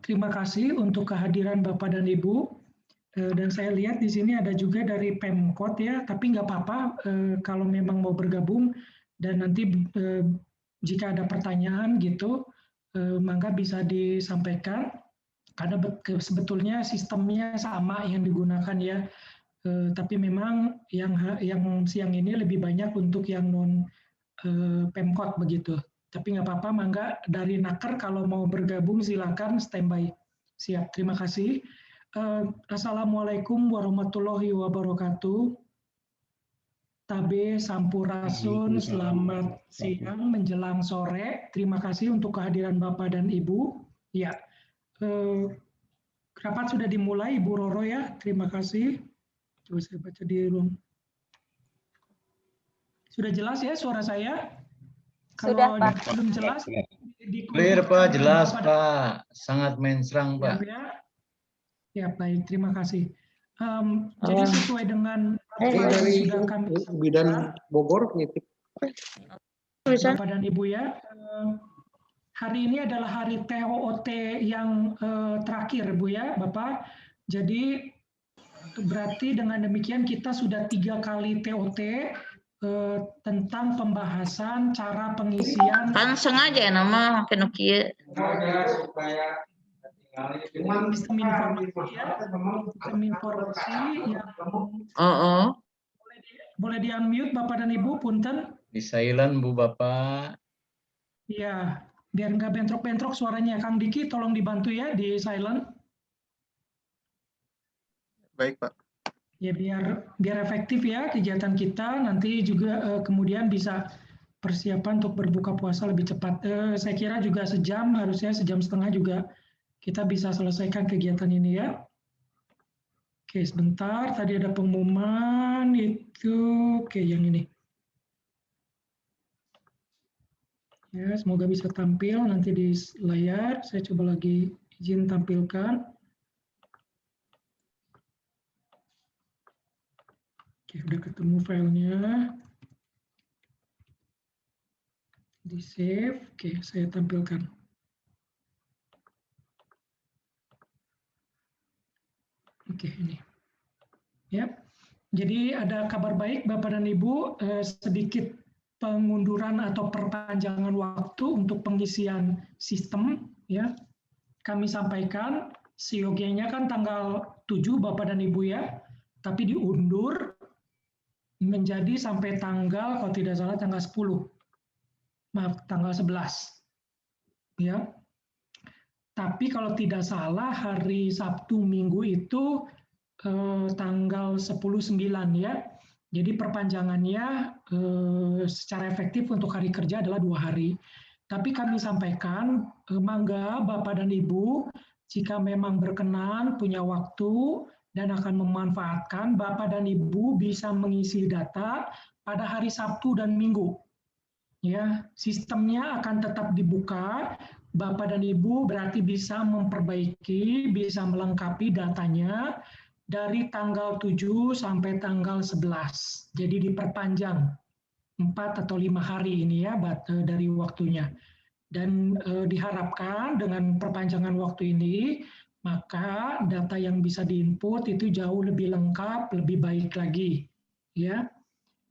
Terima kasih untuk kehadiran Bapak dan Ibu. Dan saya lihat di sini ada juga dari Pemkot ya, tapi nggak apa-apa kalau memang mau bergabung dan nanti jika ada pertanyaan gitu, mangga bisa disampaikan karena sebetulnya sistemnya sama yang digunakan ya. Tapi memang yang siang ini lebih banyak untuk yang non Pemkot begitu. Tapi nggak apa-apa, mangga dari Naker kalau mau bergabung silakan standby. Siap, terima kasih. Assalamualaikum warahmatullahi wabarakatuh. Tabe Sampurasun, selamat siang menjelang sore. Terima kasih untuk kehadiran Bapak dan Ibu. Ya, rapat sudah dimulai Ibu Roro ya. Terima kasih. Coba saya baca di room. Sudah jelas ya suara saya? Sudah, Kalau Pak. belum jelas, clear Pak, jelas Pak, sangat mencerang Pak. Ya baik, terima kasih. Jadi sesuai dengan dari sudah kami Bidan Bogor nitip. Bapak dan Ibu ya, hari ini adalah hari TOOT yang terakhir Bu ya Bapak. Jadi berarti dengan demikian kita sudah 3 kali TOT tentang pembahasan cara pengisian. Kan sengaja nama makin kieu. Sistem informasi ya, sistem informasi yang boleh di unmute Bapak dan Ibu, punten. Di silent Bu Bapak. Iya, biar nggak bentrok-bentrok suaranya. Kang Diki tolong dibantu ya di silent. Baik Pak. Ya biar efektif ya kegiatan kita, nanti juga kemudian bisa persiapan untuk berbuka puasa lebih cepat. Saya kira juga sejam, harusnya sejam setengah juga kita bisa selesaikan kegiatan ini ya. Oke, sebentar. Tadi ada pengumuman itu. Oke, yang ini. Ya, semoga bisa tampil nanti di layar. Saya coba lagi izin tampilkan. Oke, udah ketemu filenya. Di save. Oke, saya tampilkan. Oke, ini. Ya. Jadi ada kabar baik Bapak dan Ibu, sedikit pengunduran atau perpanjangan waktu untuk pengisian sistem ya. Kami sampaikan SIOG-nya kan tanggal 7 Bapak dan Ibu ya, tapi diundur menjadi sampai tanggal kalau tidak salah tanggal 10. Maaf, tanggal 11. Ya. Tapi kalau tidak salah hari Sabtu Minggu itu tanggal 10/9 ya. Jadi perpanjangannya secara efektif untuk hari kerja adalah 2 hari. Tapi kami sampaikan, mangga Bapak dan Ibu, jika memang berkenan, punya waktu, dan akan memanfaatkan, Bapak dan Ibu bisa mengisi data pada hari Sabtu dan Minggu. Ya, sistemnya akan tetap dibuka, Bapak dan Ibu berarti bisa memperbaiki, bisa melengkapi datanya, dari tanggal 7 sampai tanggal 11. Jadi diperpanjang 4 atau 5 hari ini ya dari waktunya. Dan diharapkan dengan perpanjangan waktu ini, maka data yang bisa diinput itu jauh lebih lengkap, lebih baik lagi. Ya,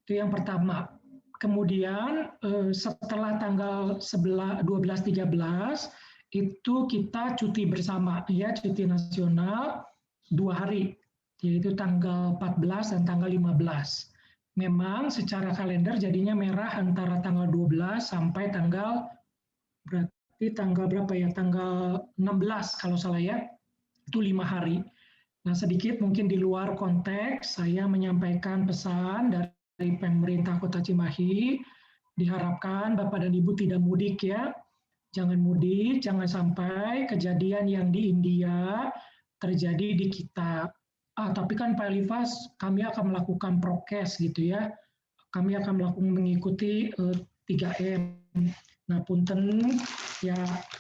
itu yang pertama. Kemudian setelah tanggal 12-13 itu kita cuti bersama, ya cuti nasional 2 hari. Yaitu tanggal 14 dan tanggal 15. Memang secara kalender jadinya merah antara tanggal 12 sampai tanggal berarti tanggal berapa ya? Tanggal 16 kalau salah ya. Itu 5 hari. Nah, sedikit mungkin di luar konteks saya menyampaikan pesan dari pemerintah Kota Cimahi, diharapkan Bapak dan Ibu tidak mudik ya. Jangan mudik, jangan sampai kejadian yang di India terjadi di kita. Tapi kan Pak Elifas, kami akan melakukan prokes gitu ya. Kami akan mengikuti 3M. Nah, punten ya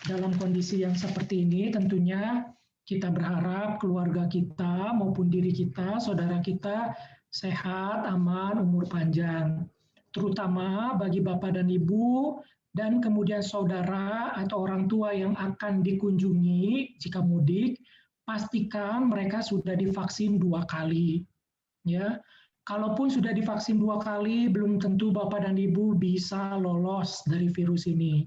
dalam kondisi yang seperti ini tentunya kita berharap keluarga kita maupun diri kita, saudara kita sehat, aman, umur panjang. Terutama bagi Bapak dan Ibu dan kemudian saudara atau orang tua yang akan dikunjungi jika mudik, pastikan mereka sudah divaksin 2 kali. Ya, kalaupun sudah divaksin 2 kali, belum tentu Bapak dan Ibu bisa lolos dari virus ini.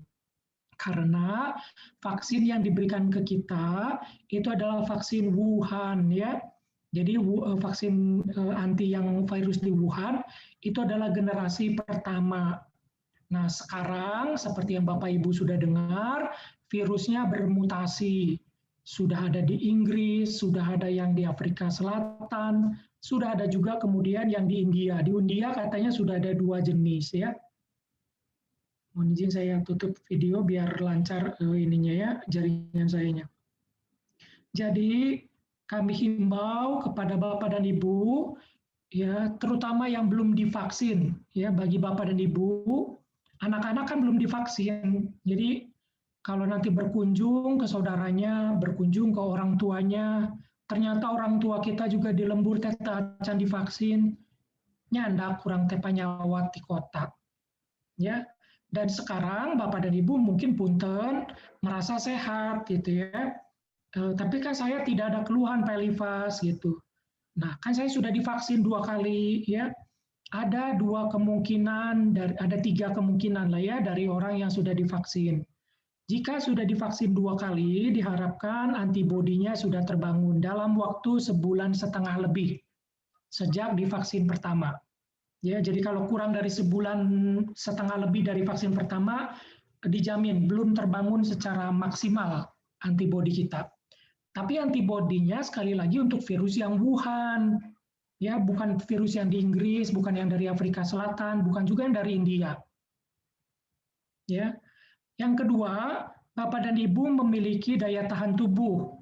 Karena vaksin yang diberikan ke kita itu adalah vaksin Wuhan, ya. Jadi vaksin anti yang virus di Wuhan itu adalah generasi pertama. Nah, sekarang seperti yang Bapak Ibu sudah dengar, virusnya bermutasi. Sudah ada di Inggris, sudah ada yang di Afrika Selatan, sudah ada juga kemudian yang di India. Di India katanya sudah ada 2 jenis, ya. Mohon izin saya tutup video biar lancar ininya ya, jaringan sayanya. Jadi kami himbau kepada Bapak dan Ibu, ya, terutama yang belum divaksin, ya, bagi Bapak dan Ibu, anak-anak kan belum divaksin. Jadi kalau nanti berkunjung ke saudaranya, berkunjung ke orang tuanya, ternyata orang tua kita juga di lembur acan divaksin, nyandak kurang tepa nyawat di kota. Ya. Dan sekarang Bapak dan Ibu mungkin punten merasa sehat gitu ya. Tapi kan saya tidak ada keluhan pelivas gitu. Nah, kan saya sudah divaksin 2 kali ya. Ada 2 kemungkinan, ada 3 kemungkinan lah ya dari orang yang sudah divaksin. Jika sudah divaksin 2 kali, diharapkan antibodinya sudah terbangun dalam waktu 1,5 bulan lebih sejak divaksin pertama. Ya, jadi kalau kurang dari 1,5 bulan lebih dari vaksin pertama, dijamin belum terbangun secara maksimal antibodi kita. Tapi antibodinya sekali lagi untuk virus yang Wuhan, ya, bukan virus yang di Inggris, bukan yang dari Afrika Selatan, bukan juga yang dari India. Ya. Yang kedua, Bapak dan Ibu memiliki daya tahan tubuh,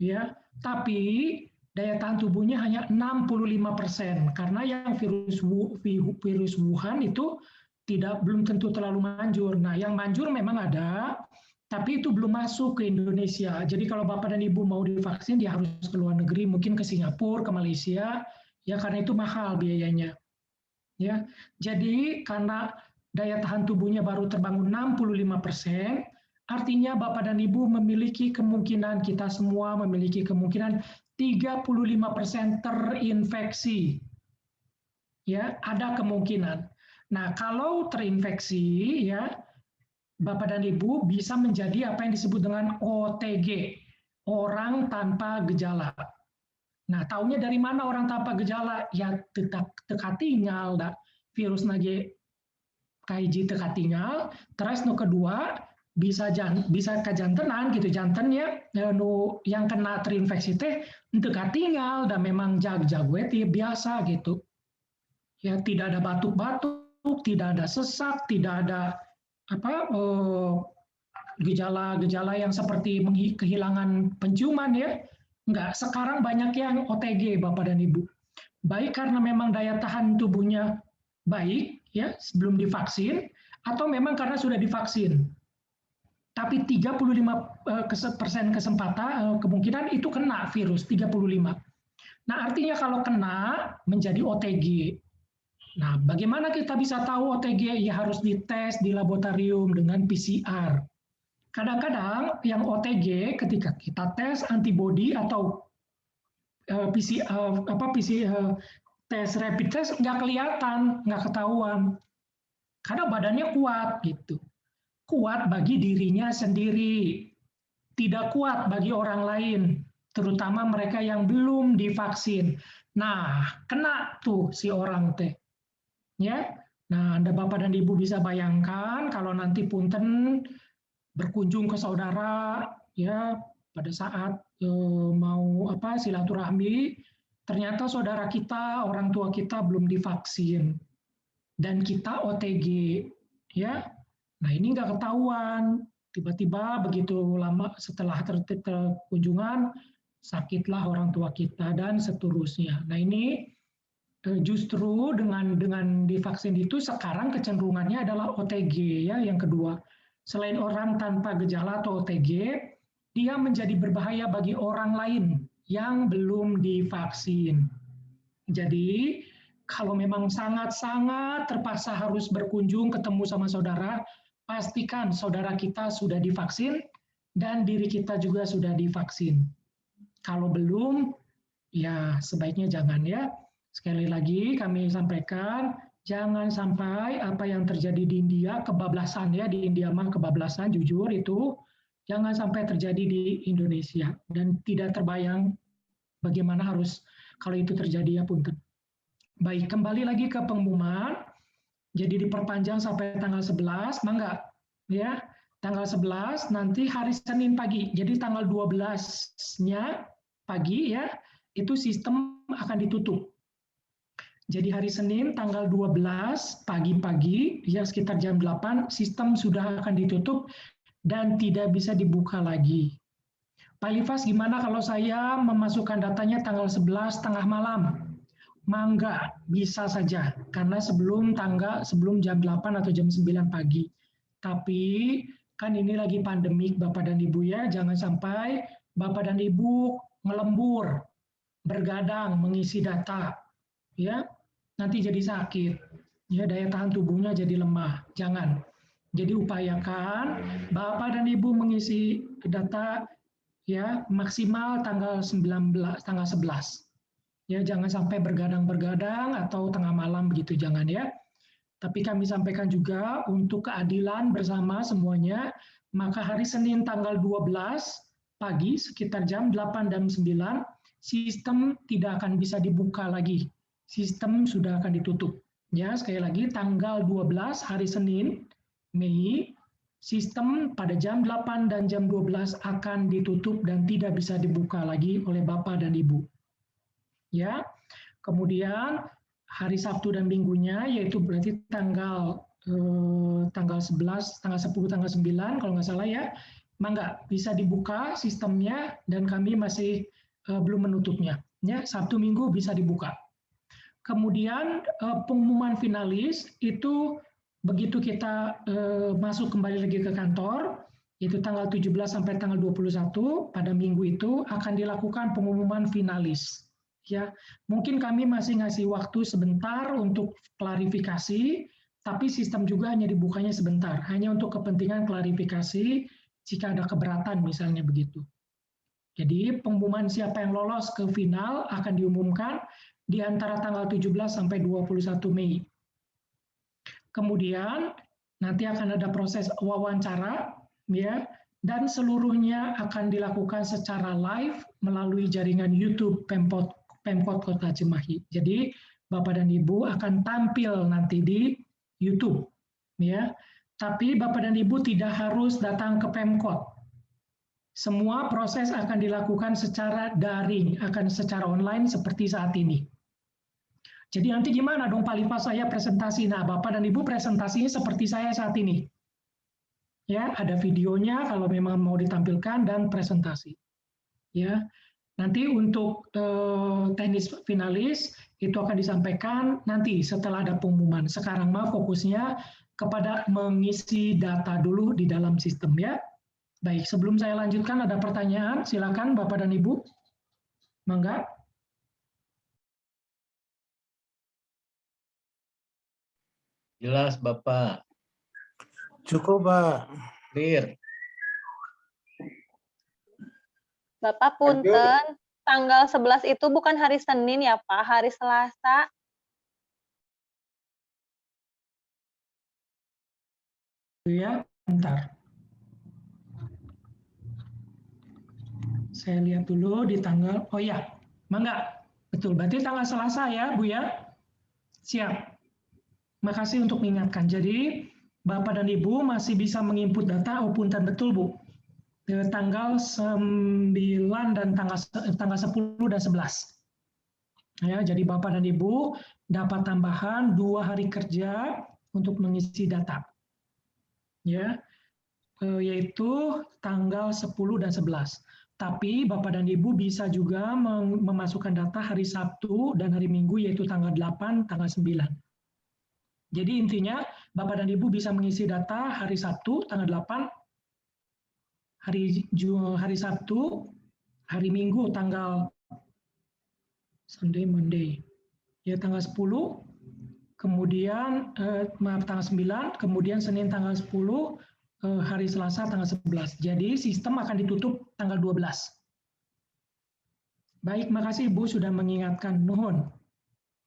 ya, tapi daya tahan tubuhnya hanya 65%, karena yang virus Wuhan itu belum tentu terlalu manjur. Nah, yang manjur memang ada, tapi itu belum masuk ke Indonesia. Jadi kalau Bapak dan Ibu mau divaksin, dia harus ke luar negeri, mungkin ke Singapura, ke Malaysia, ya, karena itu mahal biayanya. Ya, jadi karena daya tahan tubuhnya baru terbangun 65%, artinya Bapak dan Ibu memiliki kemungkinan, kita semua memiliki kemungkinan 35% terinfeksi. Ya, ada kemungkinan. Nah, kalau terinfeksi, ya, Bapak dan Ibu bisa menjadi apa yang disebut dengan OTG, orang tanpa gejala. Nah, taunya dari mana orang tanpa gejala? Ya, teka tinggal, virus nage kaiji teka tinggal. Terus no kedua, bisa kejantenan gitu, jantannya yang kena terinfeksi teh teka tinggal dan memang jago biasa gitu. Ya, tidak ada batuk-batuk, tidak ada sesak, tidak ada gejala-gejala yang seperti kehilangan penciuman ya. Enggak, sekarang banyak yang OTG Bapak dan Ibu. Baik karena memang daya tahan tubuhnya baik ya sebelum divaksin, atau memang karena sudah divaksin. Tapi 35% kesempatan kemungkinan itu kena virus, 35. Nah, artinya kalau kena menjadi OTG. Nah, bagaimana kita bisa tahu OTG? Ya harus dites di laboratorium dengan PCR. Kadang-kadang yang OTG ketika kita tes antibodi atau tes rapid test nggak kelihatan, nggak ketahuan. Karena badannya kuat gitu. Kuat bagi dirinya sendiri, tidak kuat bagi orang lain, terutama mereka yang belum divaksin. Nah, kena tuh si orang teh. Ya. Nah, Anda Bapak dan Ibu bisa bayangkan kalau nanti punten berkunjung ke saudara ya pada saat mau silaturahmi, ternyata saudara kita, orang tua kita belum divaksin dan kita OTG ya. Nah, ini nggak ketahuan, tiba-tiba begitu lama setelah kunjungan sakitlah orang tua kita dan seterusnya. Nah, ini justru dengan divaksin itu sekarang kecenderungannya adalah OTG ya, yang kedua. Selain orang tanpa gejala atau OTG, dia menjadi berbahaya bagi orang lain yang belum divaksin. Jadi, kalau memang sangat-sangat terpaksa harus berkunjung ketemu sama saudara, pastikan saudara kita sudah divaksin dan diri kita juga sudah divaksin. Kalau belum, ya sebaiknya jangan ya. Sekali lagi kami sampaikan, jangan sampai apa yang terjadi di India, kebablasan ya, di India mah kebablasan, jujur itu, jangan sampai terjadi di Indonesia. Dan tidak terbayang bagaimana harus kalau itu terjadi ya punten. Baik, kembali lagi ke pengumuman. Jadi diperpanjang sampai tanggal 11, mangga ya. Tanggal 11 nanti hari Senin pagi. Jadi tanggal 12-nya pagi ya, itu sistem akan ditutup. Jadi hari Senin tanggal 12 pagi-pagi ya sekitar jam 8 sistem sudah akan ditutup dan tidak bisa dibuka lagi. Pak Ilfas, gimana kalau saya memasukkan datanya tanggal 11 tengah malam? Mangga, bisa saja, karena sebelum jam 8 atau jam 9 pagi. Tapi kan ini lagi pandemik Bapak dan Ibu ya, jangan sampai Bapak dan Ibu ngelembur, bergadang mengisi data, ya nanti jadi sakit, ya daya tahan tubuhnya jadi lemah, jangan. Jadi upayakan Bapak dan Ibu mengisi data ya maksimal tanggal 11. Ya, jangan sampai bergadang-bergadang atau tengah malam begitu, jangan ya. Tapi kami sampaikan juga untuk keadilan bersama semuanya, maka hari Senin tanggal 12 pagi sekitar jam 8 dan 9, sistem tidak akan bisa dibuka lagi. Sistem sudah akan ditutup. Ya, sekali lagi tanggal 12 hari Senin, Mei, sistem pada jam 8 dan jam 12 akan ditutup dan tidak bisa dibuka lagi oleh Bapak dan Ibu. Ya, kemudian hari Sabtu dan Minggunya yaitu berarti tanggal 11, tanggal 10, tanggal 9 kalau nggak salah ya, mangga bisa dibuka sistemnya dan kami masih belum menutupnya. Ya, Sabtu Minggu bisa dibuka. Kemudian pengumuman finalis itu begitu kita masuk kembali lagi ke kantor, itu tanggal 17 sampai tanggal 21 pada minggu itu akan dilakukan pengumuman finalis. Ya, mungkin kami masih ngasih waktu sebentar untuk klarifikasi, tapi sistem juga hanya dibukanya sebentar, hanya untuk kepentingan klarifikasi jika ada keberatan misalnya begitu. Jadi pengumuman siapa yang lolos ke final akan diumumkan di antara tanggal 17 sampai 21 Mei. Kemudian nanti akan ada proses wawancara ya, dan seluruhnya akan dilakukan secara live melalui jaringan YouTube Pemkot Kota Cimahi. Jadi Bapak dan Ibu akan tampil nanti di YouTube, ya. Tapi Bapak dan Ibu tidak harus datang ke Pemkot. Semua proses akan dilakukan secara daring, akan secara online seperti saat ini. Jadi nanti gimana dong Pak Liva saya presentasi? Nah Bapak dan Ibu presentasinya seperti saya saat ini. Ya, ada videonya kalau memang mau ditampilkan dan presentasi. Ya. Nanti untuk teknis finalis itu akan disampaikan nanti setelah ada pengumuman. Sekarang mah fokusnya kepada mengisi data dulu di dalam sistem ya. Baik, sebelum saya lanjutkan ada pertanyaan, silakan Bapak dan Ibu. Mangga. Jelas Bapak. Cukup Pak. Clear. Bapak punten, tanggal 11 itu bukan hari Senin ya Pak, hari Selasa. Ya, bentar. Saya lihat dulu di tanggal, oh ya, mangga. Betul, berarti tanggal Selasa ya Bu ya? Siap. Makasih untuk mengingatkan. Jadi, Bapak dan Ibu masih bisa menginput data, oh punten betul Bu. Tanggal 9 dan tanggal 10 dan 11. Ya, jadi Bapak dan Ibu dapat tambahan 2 hari kerja untuk mengisi data. Ya, yaitu tanggal 10 dan 11. Tapi Bapak dan Ibu bisa juga memasukkan data hari Sabtu dan hari Minggu yaitu tanggal 8, tanggal 9. Jadi intinya Bapak dan Ibu bisa mengisi data hari Sabtu tanggal 8, hari Sabtu, hari Minggu tanggal Sunday, Monday, ya tanggal 10, kemudian maaf tanggal 9, kemudian Senin tanggal 10, hari Selasa tanggal 11. Jadi sistem akan ditutup tanggal 12. Baik, makasih Ibu sudah mengingatkan. Nuhun.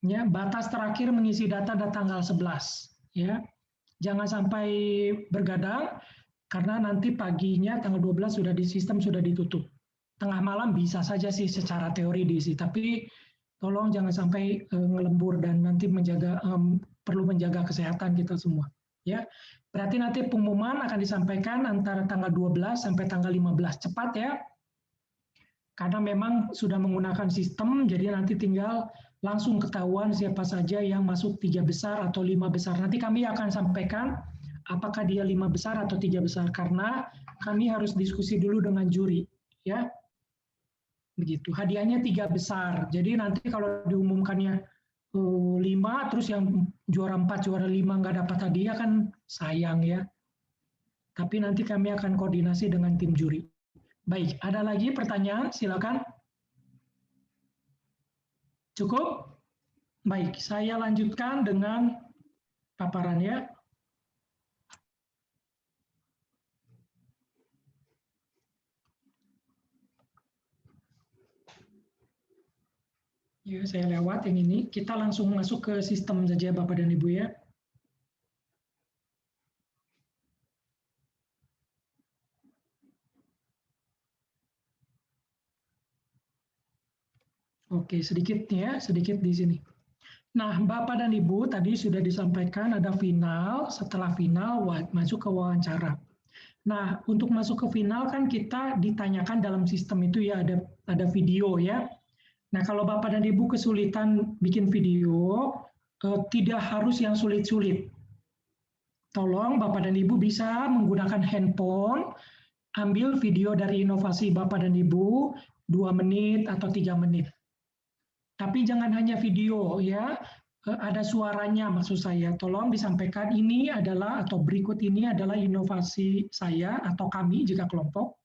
Ya, batas terakhir mengisi data pada tanggal 11. Ya, jangan sampai bergadang karena nanti paginya tanggal 12 sudah di sistem sudah ditutup. Tengah malam bisa saja sih secara teori diisi, tapi tolong jangan sampai ngelembur dan nanti perlu menjaga kesehatan kita semua. Ya, berarti nanti pengumuman akan disampaikan antara tanggal 12 sampai tanggal 15, cepat ya. Karena memang sudah menggunakan sistem, jadi nanti tinggal langsung ketahuan siapa saja yang masuk 3 besar atau 5 besar. Nanti kami akan sampaikan apakah dia 5 besar atau 3 besar, karena kami harus diskusi dulu dengan juri. Ya, begitu. Hadiahnya 3 besar. Jadi nanti kalau diumumkannya 5, terus yang juara 4, juara 5 nggak dapat hadiah kan sayang ya. Tapi nanti kami akan koordinasi dengan tim juri. Baik, ada lagi pertanyaan? Silakan. Cukup? Baik, saya lanjutkan dengan paparannya. Ya, saya lewat yang ini. Kita langsung masuk ke sistem saja Bapak dan Ibu ya. Oke, sedikit di sini. Nah, Bapak dan Ibu tadi sudah disampaikan ada final, setelah final masuk ke wawancara. Nah, untuk masuk ke final kan kita ditanyakan dalam sistem itu ya ada video ya. Nah, kalau Bapak dan Ibu kesulitan bikin video, tidak harus yang sulit-sulit. Tolong Bapak dan Ibu bisa menggunakan handphone, ambil video dari inovasi Bapak dan Ibu, 2 menit atau 3 menit. Tapi jangan hanya video ya, ada suaranya maksud saya. Tolong disampaikan ini adalah atau berikut ini adalah inovasi saya atau kami jika kelompok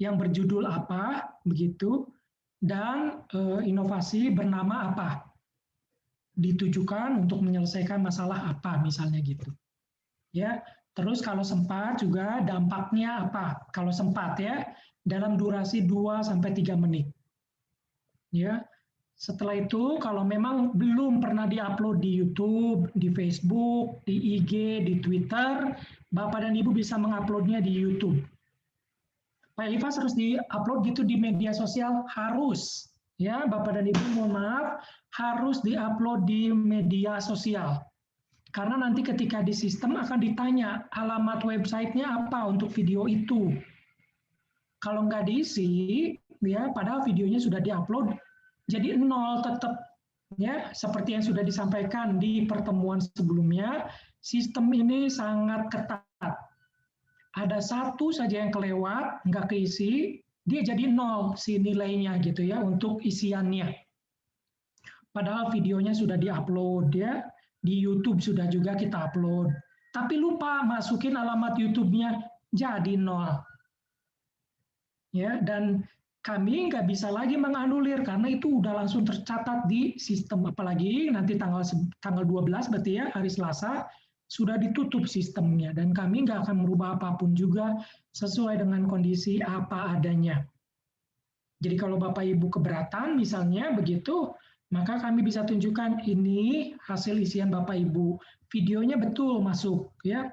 yang berjudul apa begitu dan inovasi bernama apa. Ditujukan untuk menyelesaikan masalah apa misalnya gitu. Ya, terus kalau sempat juga dampaknya apa? Kalau sempat ya, dalam durasi 2 sampai 3 menit. Ya, setelah itu kalau memang belum pernah diupload di YouTube, di Facebook, di IG, di Twitter, Bapak dan Ibu bisa menguploadnya di YouTube. Pak Elifas harus diupload gitu di media sosial, harus. Ya, Bapak dan Ibu mohon maaf, harus diupload di media sosial. Karena nanti ketika di sistem akan ditanya alamat websitenya apa untuk video itu. Kalau nggak diisi, ya padahal videonya sudah diupload, jadi 0 tetap. Ya, seperti yang sudah disampaikan di pertemuan sebelumnya, sistem ini sangat ketat. Ada satu saja yang kelewat, nggak keisi, dia jadi 0 si nilainya gitu ya untuk isiannya. Padahal videonya sudah diupload ya, di YouTube sudah juga kita upload. Tapi lupa masukin alamat YouTube-nya, jadi 0. Ya, dan kami nggak bisa lagi menganulir karena itu udah langsung tercatat di sistem, apalagi nanti tanggal 12 berarti ya hari Selasa sudah ditutup sistemnya dan kami nggak akan merubah apapun juga sesuai dengan kondisi apa adanya. Jadi kalau Bapak Ibu keberatan misalnya begitu, maka kami bisa tunjukkan ini hasil isian Bapak Ibu. Videonya betul masuk ya.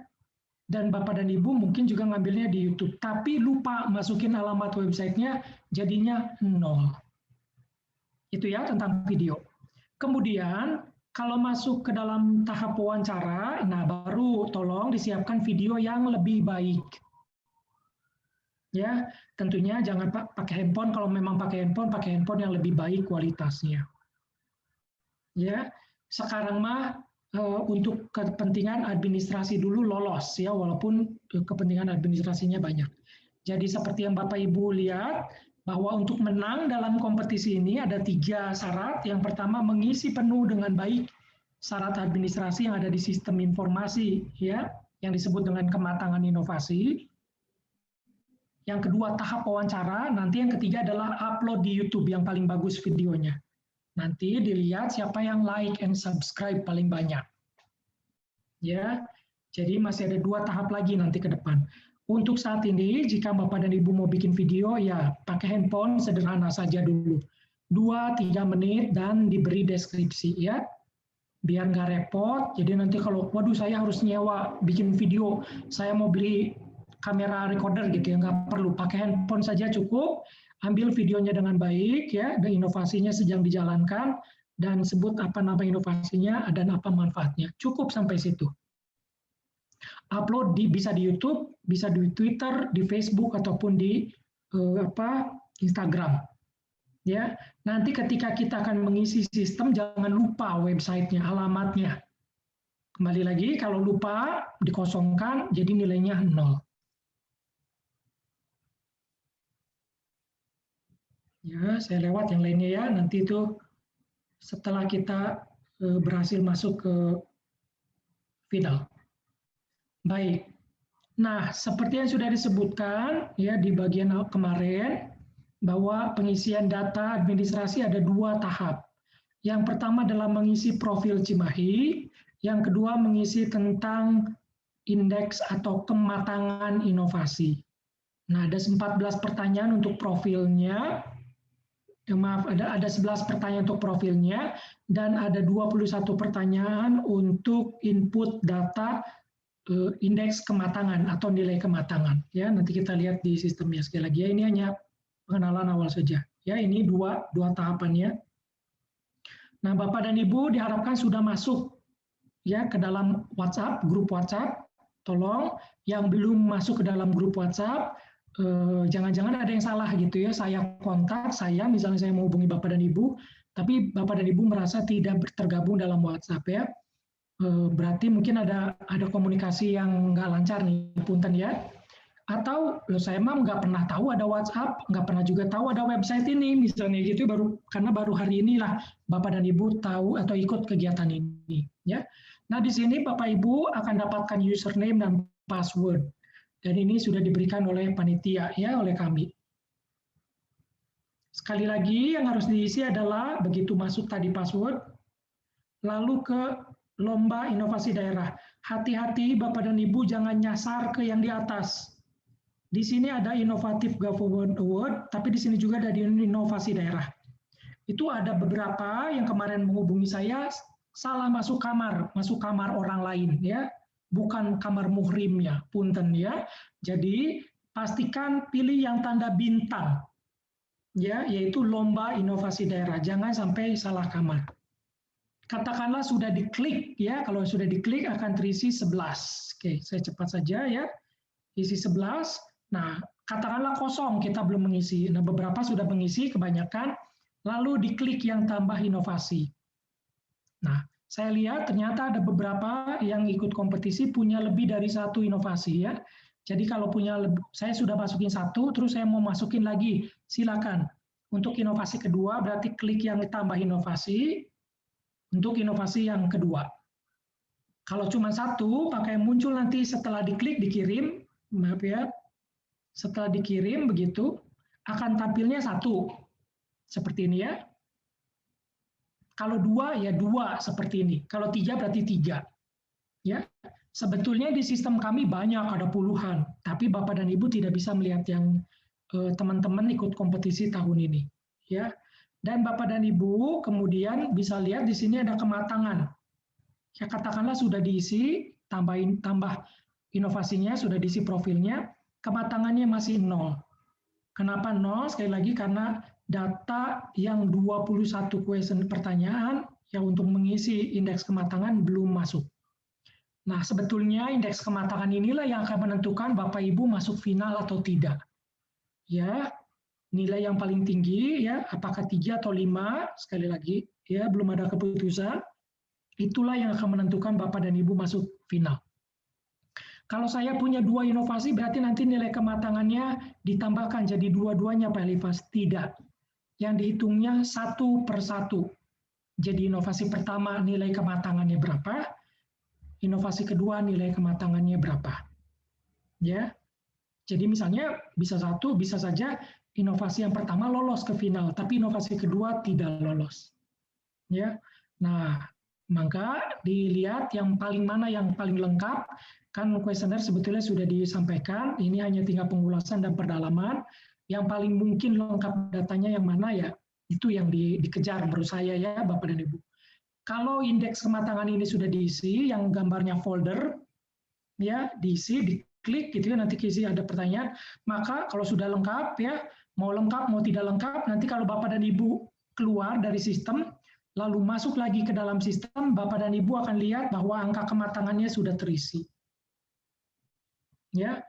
Dan Bapak dan Ibu mungkin juga ngambilnya di YouTube, tapi lupa masukin alamat websitenya, jadinya 0. Itu ya tentang video. Kemudian, kalau masuk ke dalam tahap wawancara, nah baru tolong disiapkan video yang lebih baik. Ya, tentunya jangan pakai handphone, kalau memang pakai handphone yang lebih baik kualitasnya. Ya, sekarang mah untuk kepentingan administrasi dulu lolos ya, walaupun kepentingan administrasinya banyak. Jadi seperti yang Bapak Ibu lihat bahwa untuk menang dalam kompetisi ini ada 3 syarat. Yang pertama mengisi penuh dengan baik syarat administrasi yang ada di sistem informasi ya, yang disebut dengan kematangan inovasi. Yang kedua tahap wawancara, nanti yang ketiga adalah upload di YouTube yang paling bagus videonya. Nanti dilihat siapa yang like and subscribe paling banyak. Ya, jadi masih ada 2 tahap lagi nanti ke depan. Untuk saat ini, jika Bapak dan Ibu mau bikin video, ya pakai handphone sederhana saja dulu. 2-3 menit dan diberi deskripsi ya. Biar nggak repot, jadi nanti kalau, waduh saya harus nyewa bikin video, saya mau beli kamera recorder gitu ya, nggak perlu, pakai handphone saja cukup, ambil videonya dengan baik ya, dan inovasinya sedang dijalankan, dan sebut apa nama inovasinya dan apa manfaatnya. Cukup sampai situ. Upload bisa di YouTube, bisa di Twitter, di Facebook ataupun di Instagram. Ya, nanti ketika kita akan mengisi sistem jangan lupa websitenya, alamatnya. Kembali lagi kalau lupa dikosongkan jadi nilainya 0. Ya, saya lewat yang lainnya ya. Nanti itu setelah kita berhasil masuk ke final. Baik. Nah, seperti yang sudah disebutkan ya di bagian kemarin bahwa pengisian data administrasi ada 2 tahap. Yang pertama adalah mengisi profil Cimahi, yang kedua mengisi tentang indeks atau kematangan inovasi. Nah, ada 14 pertanyaan untuk profilnya. Maaf, ada 11 pertanyaan untuk profilnya dan ada 21 pertanyaan untuk input data indeks kematangan atau nilai kematangan. Ya, nanti kita lihat di sistemnya sekali lagi. Ya, ini hanya pengenalan awal saja. Ya, ini dua tahapannya. Nah, Bapak dan Ibu diharapkan sudah masuk ya ke dalam WhatsApp, grup WhatsApp. Tolong yang belum masuk ke dalam grup WhatsApp, jangan-jangan ada yang salah gitu ya. Saya kontak, misalnya saya mau hubungi Bapak dan Ibu, tapi Bapak dan Ibu merasa tidak tergabung dalam WhatsApp ya. Berarti mungkin ada komunikasi yang nggak lancar nih, punten ya. Atau saya mah nggak pernah tahu ada WhatsApp, nggak pernah juga tahu ada website ini, misalnya gitu, karena baru hari inilah Bapak dan Ibu tahu atau ikut kegiatan ini. Ya. Nah, di sini Bapak Ibu akan dapatkan username dan password. Dan ini sudah diberikan oleh panitia, ya, oleh kami. Sekali lagi, yang harus diisi adalah, begitu masuk tadi password, lalu ke lomba inovasi daerah. Hati-hati Bapak dan Ibu jangan nyasar ke yang di atas. Di sini ada Innovative Government Award, tapi di sini juga ada inovasi daerah. Itu ada beberapa yang kemarin menghubungi saya, salah masuk kamar orang lain ya, bukan kamar muhrimnya, punten ya. Jadi pastikan pilih yang tanda bintang, ya, yaitu lomba inovasi daerah. Jangan sampai salah kamar. Katakanlah sudah diklik ya, kalau sudah diklik akan terisi 11. Oke, saya cepat saja ya. Isi 11. Nah, katakanlah kosong, kita belum mengisi. Nah, beberapa sudah mengisi, kebanyakan. Lalu diklik yang tambah inovasi. Nah, saya lihat ternyata ada beberapa yang ikut kompetisi punya lebih dari 1 inovasi ya. Jadi kalau saya sudah masukin 1, terus saya mau masukin lagi, silakan. Untuk inovasi kedua berarti klik yang tambah inovasi. Untuk inovasi yang kedua. Kalau cuma 1, pakai muncul nanti setelah diklik dikirim, maaf ya. Setelah dikirim begitu akan tampilnya 1 seperti ini ya. Kalau 2 ya 2 seperti ini. Kalau 3 berarti 3. Ya. Sebetulnya di sistem kami banyak, ada puluhan, tapi Bapak dan Ibu tidak bisa melihat yang teman-teman ikut kompetisi tahun ini, ya. Dan Bapak dan Ibu kemudian bisa lihat di sini ada kematangan. Ya, katakanlah sudah diisi, tambah inovasinya, sudah diisi profilnya, kematangannya masih 0. Kenapa 0? Sekali lagi karena data yang 21 pertanyaan yang untuk mengisi indeks kematangan belum masuk. Nah, sebetulnya indeks kematangan inilah yang akan menentukan Bapak Ibu masuk final atau tidak. Ya, nilai yang paling tinggi ya, apakah 3 atau 5, sekali lagi ya, belum ada keputusan. Itulah yang akan menentukan Bapak dan Ibu masuk final. Kalau saya punya 2 inovasi, berarti nanti nilai kematangannya ditambahkan jadi dua-duanya Pak Elifas. Tidak. Yang dihitungnya 1 per 1. Jadi inovasi pertama nilai kematangannya berapa, inovasi kedua nilai kematangannya berapa. Ya. Jadi misalnya bisa 1, bisa saja inovasi yang pertama lolos ke final, tapi inovasi kedua tidak lolos. Ya. Nah, maka dilihat yang paling mana yang paling lengkap, kan kuesioner sebetulnya sudah disampaikan, ini hanya tinggal pengulasan dan perdalaman, yang paling mungkin lengkap datanya yang mana ya, itu yang dikejar menurut saya ya Bapak dan Ibu. Kalau indeks kematangan ini sudah diisi, yang gambarnya folder, ya diisi, diklik gitu ya, nanti isi ada pertanyaan, maka kalau sudah lengkap ya, mau lengkap mau tidak lengkap, nanti kalau Bapak dan Ibu keluar dari sistem, lalu masuk lagi ke dalam sistem, Bapak dan Ibu akan lihat bahwa angka kematangannya sudah terisi. Ya,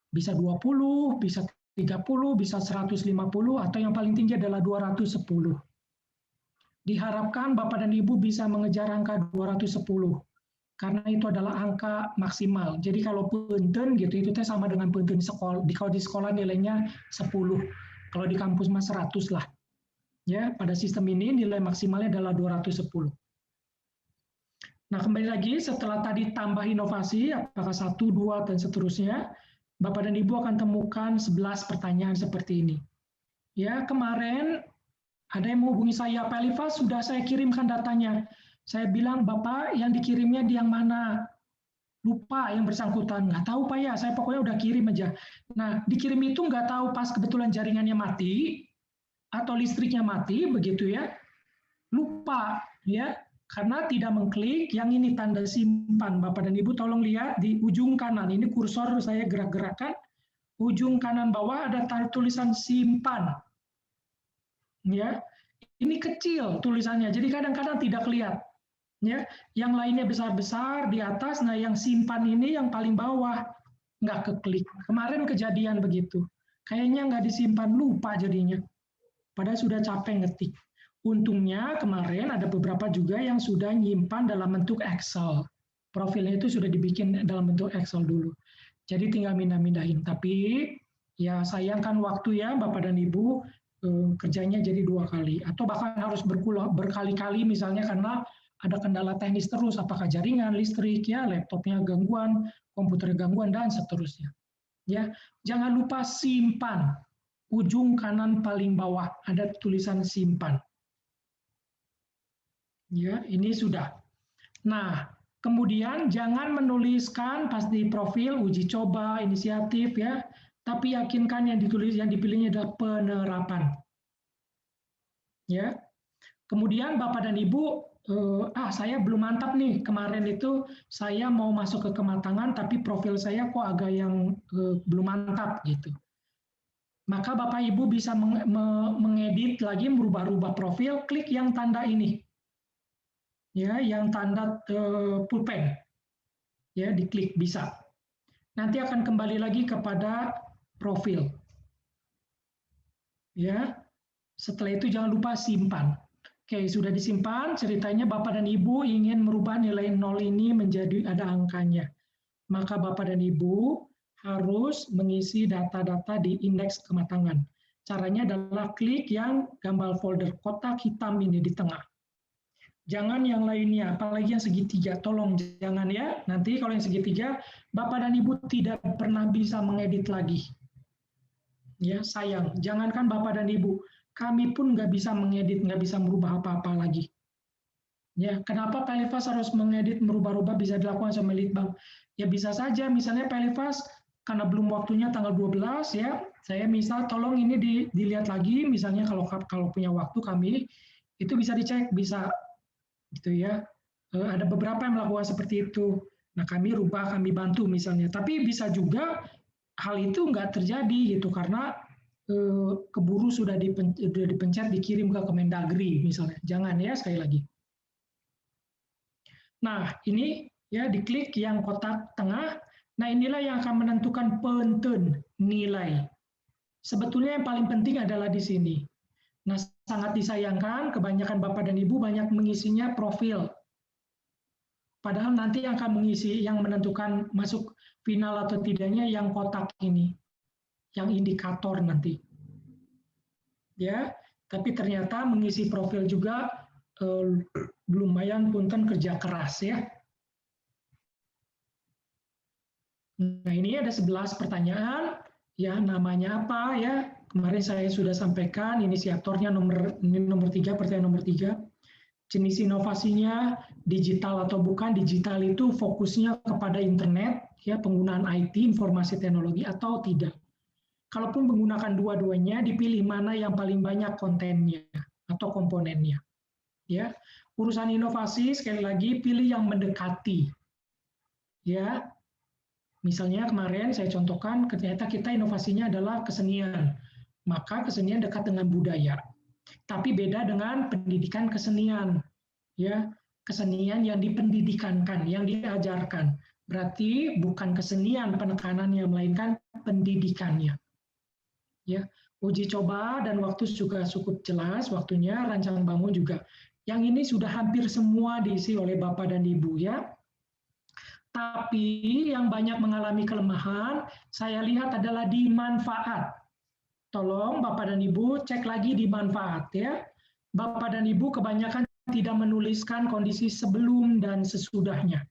bisa 20, bisa 30, bisa 150, atau yang paling tinggi adalah 210. Diharapkan Bapak dan Ibu bisa mengejar angka 210, karena itu adalah angka maksimal. Jadi kalau punten gitu, itu sama dengan punten sekolah. Kalau di sekolah nilainya 10, kalau di kampus mah 100 lah. Ya, pada sistem ini nilai maksimalnya adalah 210. Nah, kembali lagi setelah tadi tambah inovasi, apakah 1, 2, dan seterusnya, Bapak dan Ibu akan temukan 11 pertanyaan seperti ini. Ya, kemarin ada yang menghubungi saya, Pak Elifas, sudah saya kirimkan datanya. Saya bilang, Bapak yang dikirimnya di yang mana? Lupa yang bersangkutan. Nggak tahu Pak ya, saya pokoknya udah kirim aja. Nah, dikirim itu nggak tahu pas kebetulan jaringannya mati, atau listriknya mati, begitu ya, lupa ya, karena tidak mengklik yang ini tanda simpan. Bapak dan Ibu tolong lihat di ujung kanan, ini kursor saya gerak-gerakkan, ujung kanan bawah ada tulisan simpan. Ya, ini kecil tulisannya, jadi kadang-kadang tidak kelihatan. Ya, yang lainnya besar-besar di atas, nah yang simpan ini yang paling bawah, nggak keklik. Kemarin kejadian begitu, kayaknya nggak disimpan, lupa jadinya. Padahal sudah capek ngetik. Untungnya kemarin ada beberapa juga yang sudah nyimpan dalam bentuk Excel. Profilnya itu sudah dibikin dalam bentuk Excel dulu. Jadi tinggal mindah-mindahin. Tapi ya sayangkan waktu ya Bapak dan Ibu, kerjanya jadi 2 kali. Atau bahkan harus berkali-kali misalnya karena ada kendala teknis terus, apakah jaringan, listrik, ya laptopnya gangguan, komputernya gangguan, dan seterusnya. Ya, jangan lupa simpan. Ujung kanan paling bawah ada tulisan simpan. Ya, ini sudah. Nah, kemudian jangan menuliskan pas di profil uji coba, inisiatif ya, tapi yakinkan yang dipilihnya adalah penerapan. Ya. Kemudian Bapak dan Ibu, saya belum mantap nih, kemarin itu saya mau masuk ke kematangan tapi profil saya kok agak yang belum mantap gitu. Maka Bapak Ibu bisa mengedit lagi, merubah-rubah profil, klik yang tanda ini. Ya, yang tanda pulpen. Ya, diklik bisa. Nanti akan kembali lagi kepada profil. Ya. Setelah itu jangan lupa simpan. Oke, sudah disimpan, ceritanya Bapak dan Ibu ingin merubah nilai 0 ini menjadi ada angkanya. Maka Bapak dan Ibu harus mengisi data-data di indeks kematangan. Caranya adalah klik yang gambar folder kotak hitam ini di tengah. Jangan yang lainnya, apalagi yang segitiga. Tolong jangan ya. Nanti kalau yang segitiga, Bapak dan Ibu tidak pernah bisa mengedit lagi. Ya, sayang. Jangankan Bapak dan Ibu, kami pun nggak bisa mengedit, nggak bisa merubah apa-apa lagi. Ya, kenapa Pak Elifas harus mengedit, merubah-rubah bisa dilakukan sama Litbang? Ya bisa saja, misalnya Pak Elifas karena belum waktunya tanggal 12 ya, saya misal tolong ini dilihat lagi, misalnya kalau punya waktu kami, itu bisa dicek, bisa gitu ya. Ada beberapa yang melakukan seperti itu. Nah kami rubah, kami bantu misalnya. Tapi bisa juga hal itu nggak terjadi gitu, karena keburu sudah dipencet, dikirim ke Kemendagri misalnya. Jangan ya, sekali lagi. Nah ini ya diklik yang kotak tengah. Nah inilah yang akan menentukan punten nilai. Sebetulnya yang paling penting adalah di sini. Nah sangat disayangkan kebanyakan Bapak dan Ibu banyak mengisinya profil. Padahal nanti yang akan mengisi, yang menentukan masuk final atau tidaknya yang kotak ini, yang indikator nanti. Ya, tapi ternyata mengisi profil juga lumayan punten kerja keras ya. Nah ini ada 11 pertanyaan, ya namanya apa ya, kemarin saya sudah sampaikan, inisiatornya nomor 3, pertanyaan nomor 3. jenis inovasinya digital atau bukan. Digital itu fokusnya kepada internet, ya, penggunaan IT, informasi teknologi, atau tidak. Kalaupun menggunakan dua-duanya, dipilih mana yang paling banyak kontennya atau komponennya. Ya, urusan inovasi sekali lagi pilih yang mendekati. Ya, misalnya kemarin saya contohkan, ternyata kita inovasinya adalah kesenian, maka kesenian dekat dengan budaya. Tapi beda dengan pendidikan kesenian, ya, kesenian yang dipendidikankan, yang diajarkan. Berarti bukan kesenian penekanannya, melainkan pendidikannya. Ya, uji coba dan waktu juga cukup jelas waktunya, rancangan bangun juga. Yang ini sudah hampir semua diisi oleh Bapak dan Ibu, ya. Tapi yang banyak mengalami kelemahan, saya lihat adalah di manfaat. Tolong Bapak dan Ibu cek lagi di manfaat, ya. Bapak dan Ibu kebanyakan tidak menuliskan kondisi sebelum dan sesudahnya.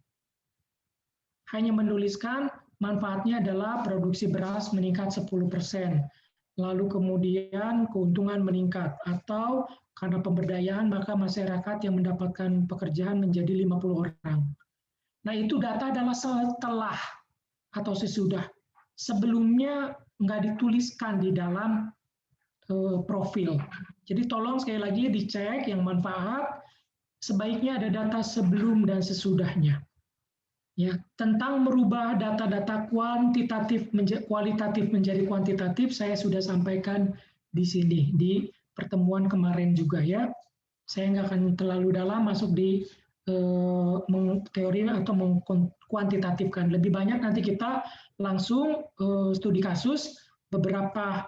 Hanya menuliskan manfaatnya adalah produksi beras meningkat 10%. Lalu kemudian keuntungan meningkat, atau karena pemberdayaan maka masyarakat yang mendapatkan pekerjaan menjadi 50 orang. Nah, itu data adalah setelah atau sesudah. Sebelumnya nggak dituliskan di dalam profil. Jadi tolong sekali lagi dicek yang manfaat, sebaiknya ada data sebelum dan sesudahnya. Ya, tentang merubah data-data kualitatif menjadi kuantitatif, saya sudah sampaikan di sini, di pertemuan kemarin juga, ya. Saya nggak akan terlalu dalam masuk di teori atau mengkuantitatifkan. Lebih banyak nanti kita langsung studi kasus, beberapa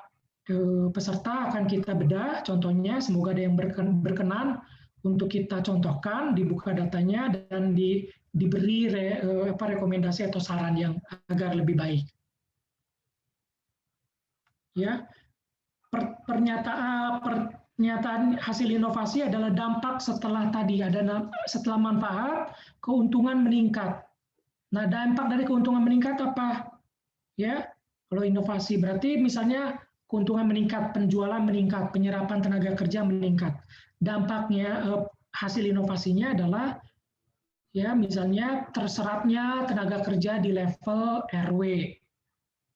peserta akan kita bedah, contohnya semoga ada yang berkenan untuk kita contohkan, dibuka datanya, dan diberi rekomendasi atau saran yang agar lebih baik. Ya, pernyataan hasil inovasi adalah dampak setelah tadi, setelah manfaat, keuntungan meningkat. Nah, dampak dari keuntungan meningkat apa? Ya, kalau inovasi berarti misalnya keuntungan meningkat, penjualan meningkat, penyerapan tenaga kerja meningkat. Dampaknya hasil inovasinya adalah, ya, misalnya terserapnya tenaga kerja di level RW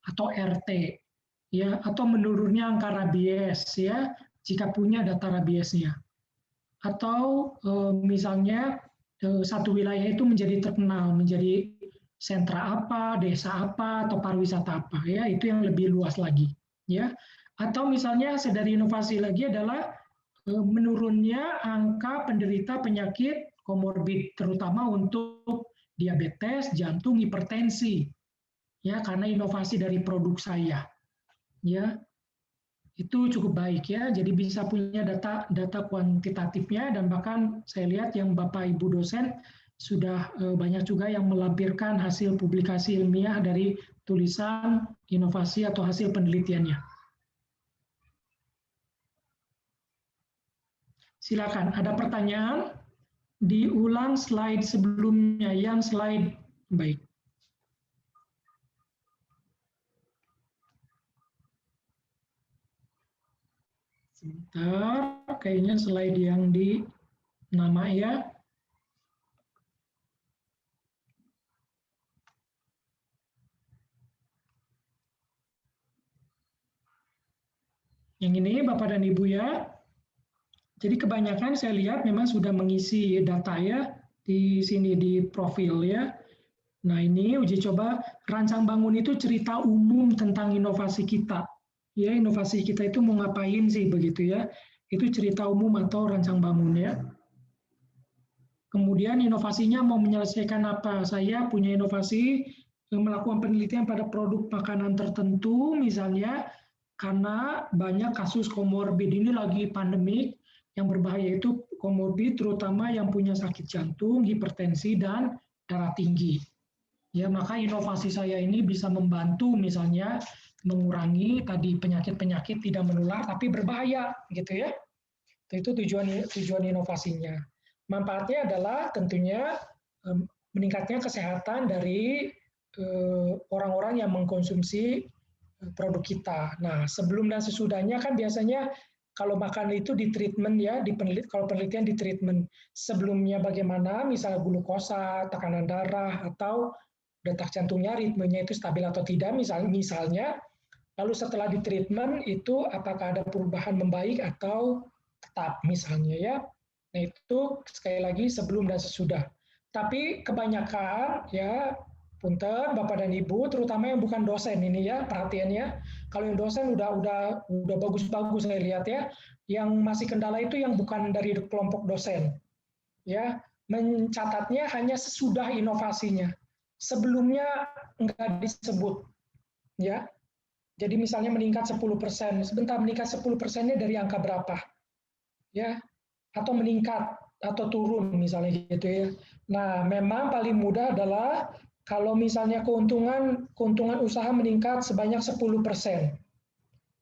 atau RT, ya, atau menurunnya angka rabies, ya, jika punya data rabiesnya, atau misalnya satu wilayah itu menjadi terkenal, menjadi sentra apa, desa apa, atau pariwisata apa, ya, itu yang lebih luas lagi, ya. Atau misalnya dari inovasi lagi adalah menurunnya angka penderita penyakit komorbid, terutama untuk diabetes, jantung, hipertensi, ya, karena inovasi dari produk saya, ya, itu cukup baik, ya. Jadi bisa punya data kuantitatifnya, dan bahkan saya lihat yang Bapak Ibu dosen sudah banyak juga yang melampirkan hasil publikasi ilmiah dari tulisan inovasi atau hasil penelitiannya. Silakan, ada pertanyaan? Diulang slide sebelumnya, yang slide baik. Sebentar, kayaknya slide yang di nama, ya. Yang ini Bapak dan Ibu, ya. Jadi kebanyakan saya lihat memang sudah mengisi data, ya, di sini di profil, ya. Nah, ini uji coba rancang bangun itu cerita umum tentang inovasi kita. Ya, inovasi kita itu mau ngapain sih, begitu, ya. Itu cerita umum atau rancang bangun, ya. Kemudian inovasinya mau menyelesaikan apa? Saya punya inovasi melakukan penelitian pada produk makanan tertentu, misalnya karena banyak kasus komorbid. Ini lagi pandemik, yang berbahaya itu komorbid, terutama yang punya sakit jantung, hipertensi, dan darah tinggi. Ya, maka inovasi saya ini bisa membantu misalnya mengurangi tadi penyakit-penyakit tidak menular tapi berbahaya, gitu, ya. Itu tujuan inovasinya. Manfaatnya adalah tentunya meningkatnya kesehatan dari orang-orang yang mengkonsumsi produk kita. Nah, sebelum dan sesudahnya kan biasanya Kalau makan itu di treatment ya, kalau penelitian di treatment. Sebelumnya bagaimana, misalnya glukosa, tekanan darah, atau detak jantungnya ritmenya itu stabil atau tidak, misalnya. Lalu setelah di treatment itu apakah ada perubahan membaik atau tetap misalnya ya. Nah itu sekali lagi sebelum dan sesudah. Tapi kebanyakan ya, punten Bapak dan Ibu, terutama yang bukan dosen ini ya, perhatiannya. Kalau yang dosen udah bagus-bagus saya lihat ya. Yang masih kendala itu yang bukan dari kelompok dosen. Ya, mencatatnya hanya sesudah inovasinya. Sebelumnya enggak disebut. Ya. Jadi misalnya meningkat 10%, sebentar meningkat 10%-nya dari angka berapa? Ya, atau meningkat atau turun misalnya gitu ya. Nah, memang paling mudah adalah kalau misalnya keuntungan usaha meningkat sebanyak 10%.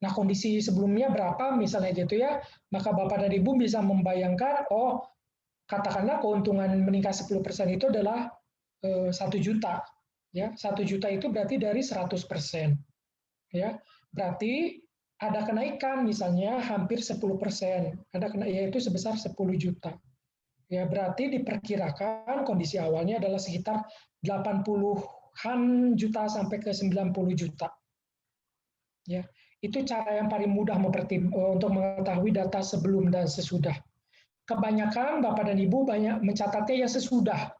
Nah, kondisi sebelumnya berapa misalnya gitu ya, maka Bapak dan Ibu bisa membayangkan, oh, katakanlah keuntungan meningkat 10% itu adalah 1 juta. Ya, 1 juta itu berarti dari 100%. Ya, berarti ada kenaikan misalnya hampir 10%, yaitu sebesar 10 juta. Ya, berarti diperkirakan kondisi awalnya adalah sekitar 80-an juta sampai ke 90 juta. Ya, itu cara yang paling mudah untuk mengetahui data sebelum dan sesudah. Kebanyakan Bapak dan Ibu banyak mencatatnya yang sesudah,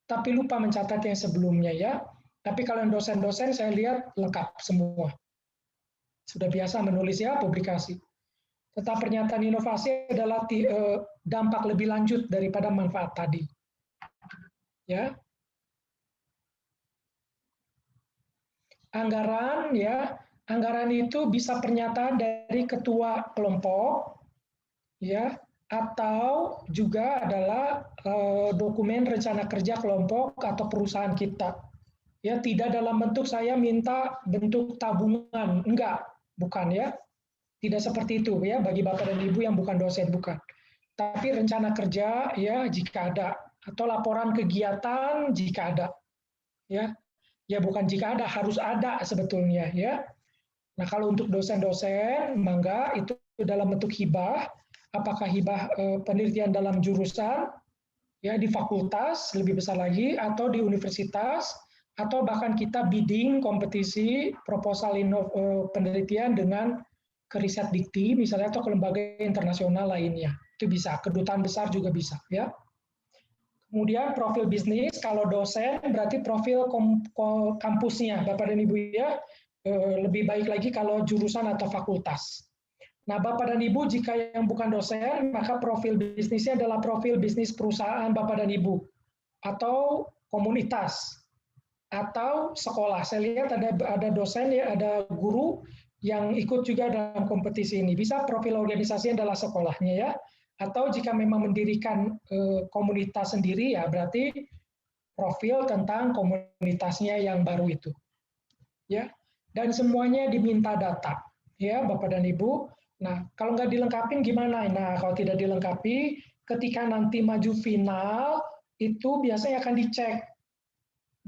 tapi lupa mencatat yang sebelumnya ya. Tapi kalau yang dosen-dosen saya lihat lengkap semua. Sudah biasa menulis ya, publikasi. Tetap pernyataan inovasi adalah dampak lebih lanjut daripada manfaat tadi. Ya. Anggaran ya, anggaran itu bisa pernyataan dari ketua kelompok ya, atau juga adalah dokumen rencana kerja kelompok atau perusahaan kita. Ya, tidak dalam bentuk saya minta bentuk tabungan, enggak, bukan ya. Tidak seperti itu ya bagi Bapak dan Ibu yang bukan dosen, bukan. Tapi rencana kerja ya jika ada, atau laporan kegiatan jika ada. Ya. Ya bukan jika ada, harus ada sebetulnya ya. Nah, kalau untuk dosen-dosen mangga itu dalam bentuk hibah, apakah hibah penelitian dalam jurusan ya di fakultas lebih besar lagi, atau di universitas, atau bahkan kita bidding kompetisi proposal penelitian dengan ke riset dikti misalnya, atau ke lembaga internasional lainnya. Itu bisa, kedutaan besar juga bisa ya. Kemudian profil bisnis, kalau dosen berarti profil kampusnya Bapak dan Ibu ya, lebih baik lagi kalau jurusan atau fakultas. Nah, Bapak dan Ibu jika yang bukan dosen, maka profil bisnisnya adalah profil bisnis perusahaan Bapak dan Ibu atau komunitas atau sekolah. Saya lihat ada dosen ya, ada guru yang ikut juga dalam kompetisi ini. Bisa profil organisasinya adalah sekolahnya ya. Atau jika memang mendirikan komunitas sendiri ya berarti profil tentang komunitasnya yang baru itu. Ya. Dan semuanya diminta data ya Bapak dan Ibu. Nah, kalau nggak dilengkapin gimana? Nah, kalau tidak dilengkapi ketika nanti maju final itu biasanya akan dicek.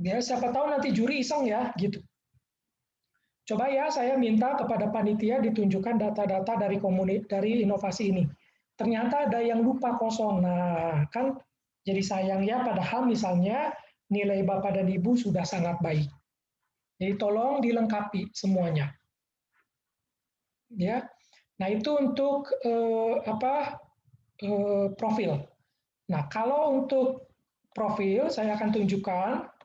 Ya, siapa tahu nanti juri iseng ya gitu. Coba ya saya minta kepada panitia ditunjukkan data-data dari inovasi ini. Ternyata ada yang lupa kosong. Nah, kan jadi sayang ya, padahal misalnya nilai Bapak dan Ibu sudah sangat baik. Jadi tolong dilengkapi semuanya. Ya. Nah, itu untuk profil. Nah, kalau untuk profil saya akan tunjukkan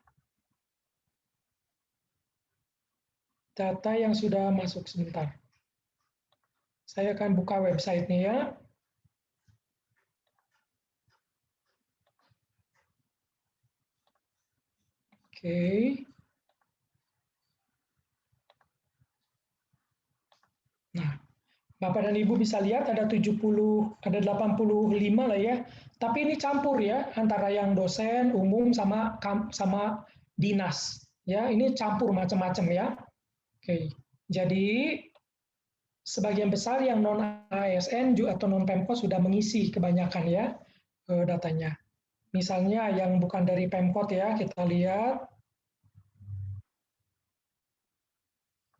data yang sudah masuk sebentar. Saya akan buka website-nya ya. Oke. Nah, Bapak dan Ibu bisa lihat ada 70, ada 85 lah ya. Tapi ini campur ya antara yang dosen, umum sama dinas. Ya, ini campur macam-macam ya. Oke, jadi sebagian besar yang non ASN atau non Pemkot sudah mengisi kebanyakan ya datanya. Misalnya yang bukan dari Pemkot ya, kita lihat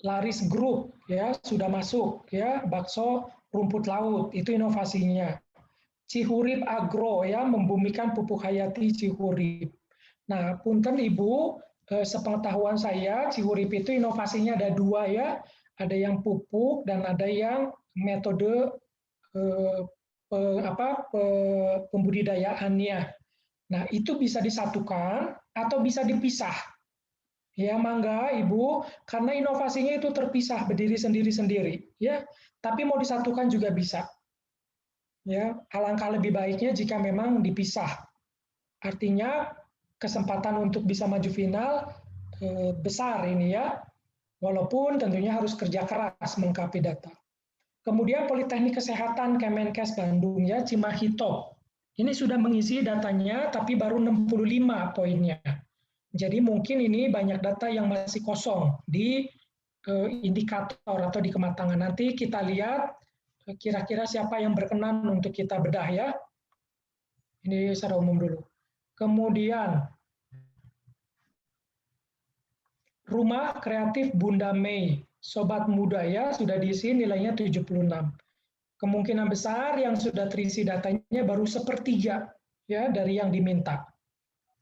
Laris Group ya sudah masuk ya, bakso rumput laut, itu inovasinya. Cihurip Agro ya, membumikan pupuk hayati Cihurip. Nah, punten Ibu, sepengetahuan saya Cihurip itu inovasinya ada 2 ya, ada yang pupuk dan ada yang metode pembudidayaannya. Nah, itu bisa disatukan atau bisa dipisah. Ya, mangga Ibu, karena inovasinya itu terpisah, berdiri sendiri-sendiri, ya. Tapi mau disatukan juga bisa. Ya, alangkah lebih baiknya jika memang dipisah. Artinya kesempatan untuk bisa maju final besar ini ya. Walaupun tentunya harus kerja keras melengkapi data. Kemudian Politeknik Kesehatan Kemenkes Bandung ya, Cimahi Top. Ini sudah mengisi datanya tapi baru 65 poinnya. Jadi mungkin ini banyak data yang masih kosong di indikator atau di kematangan. Nanti kita lihat kira-kira siapa yang berkenan untuk kita bedah ya. Ini secara umum dulu. Kemudian Rumah Kreatif Bunda Mei, Sobat Muda ya, sudah diisi nilainya 76. Kemungkinan besar yang sudah terisi datanya baru sepertiga ya dari yang diminta.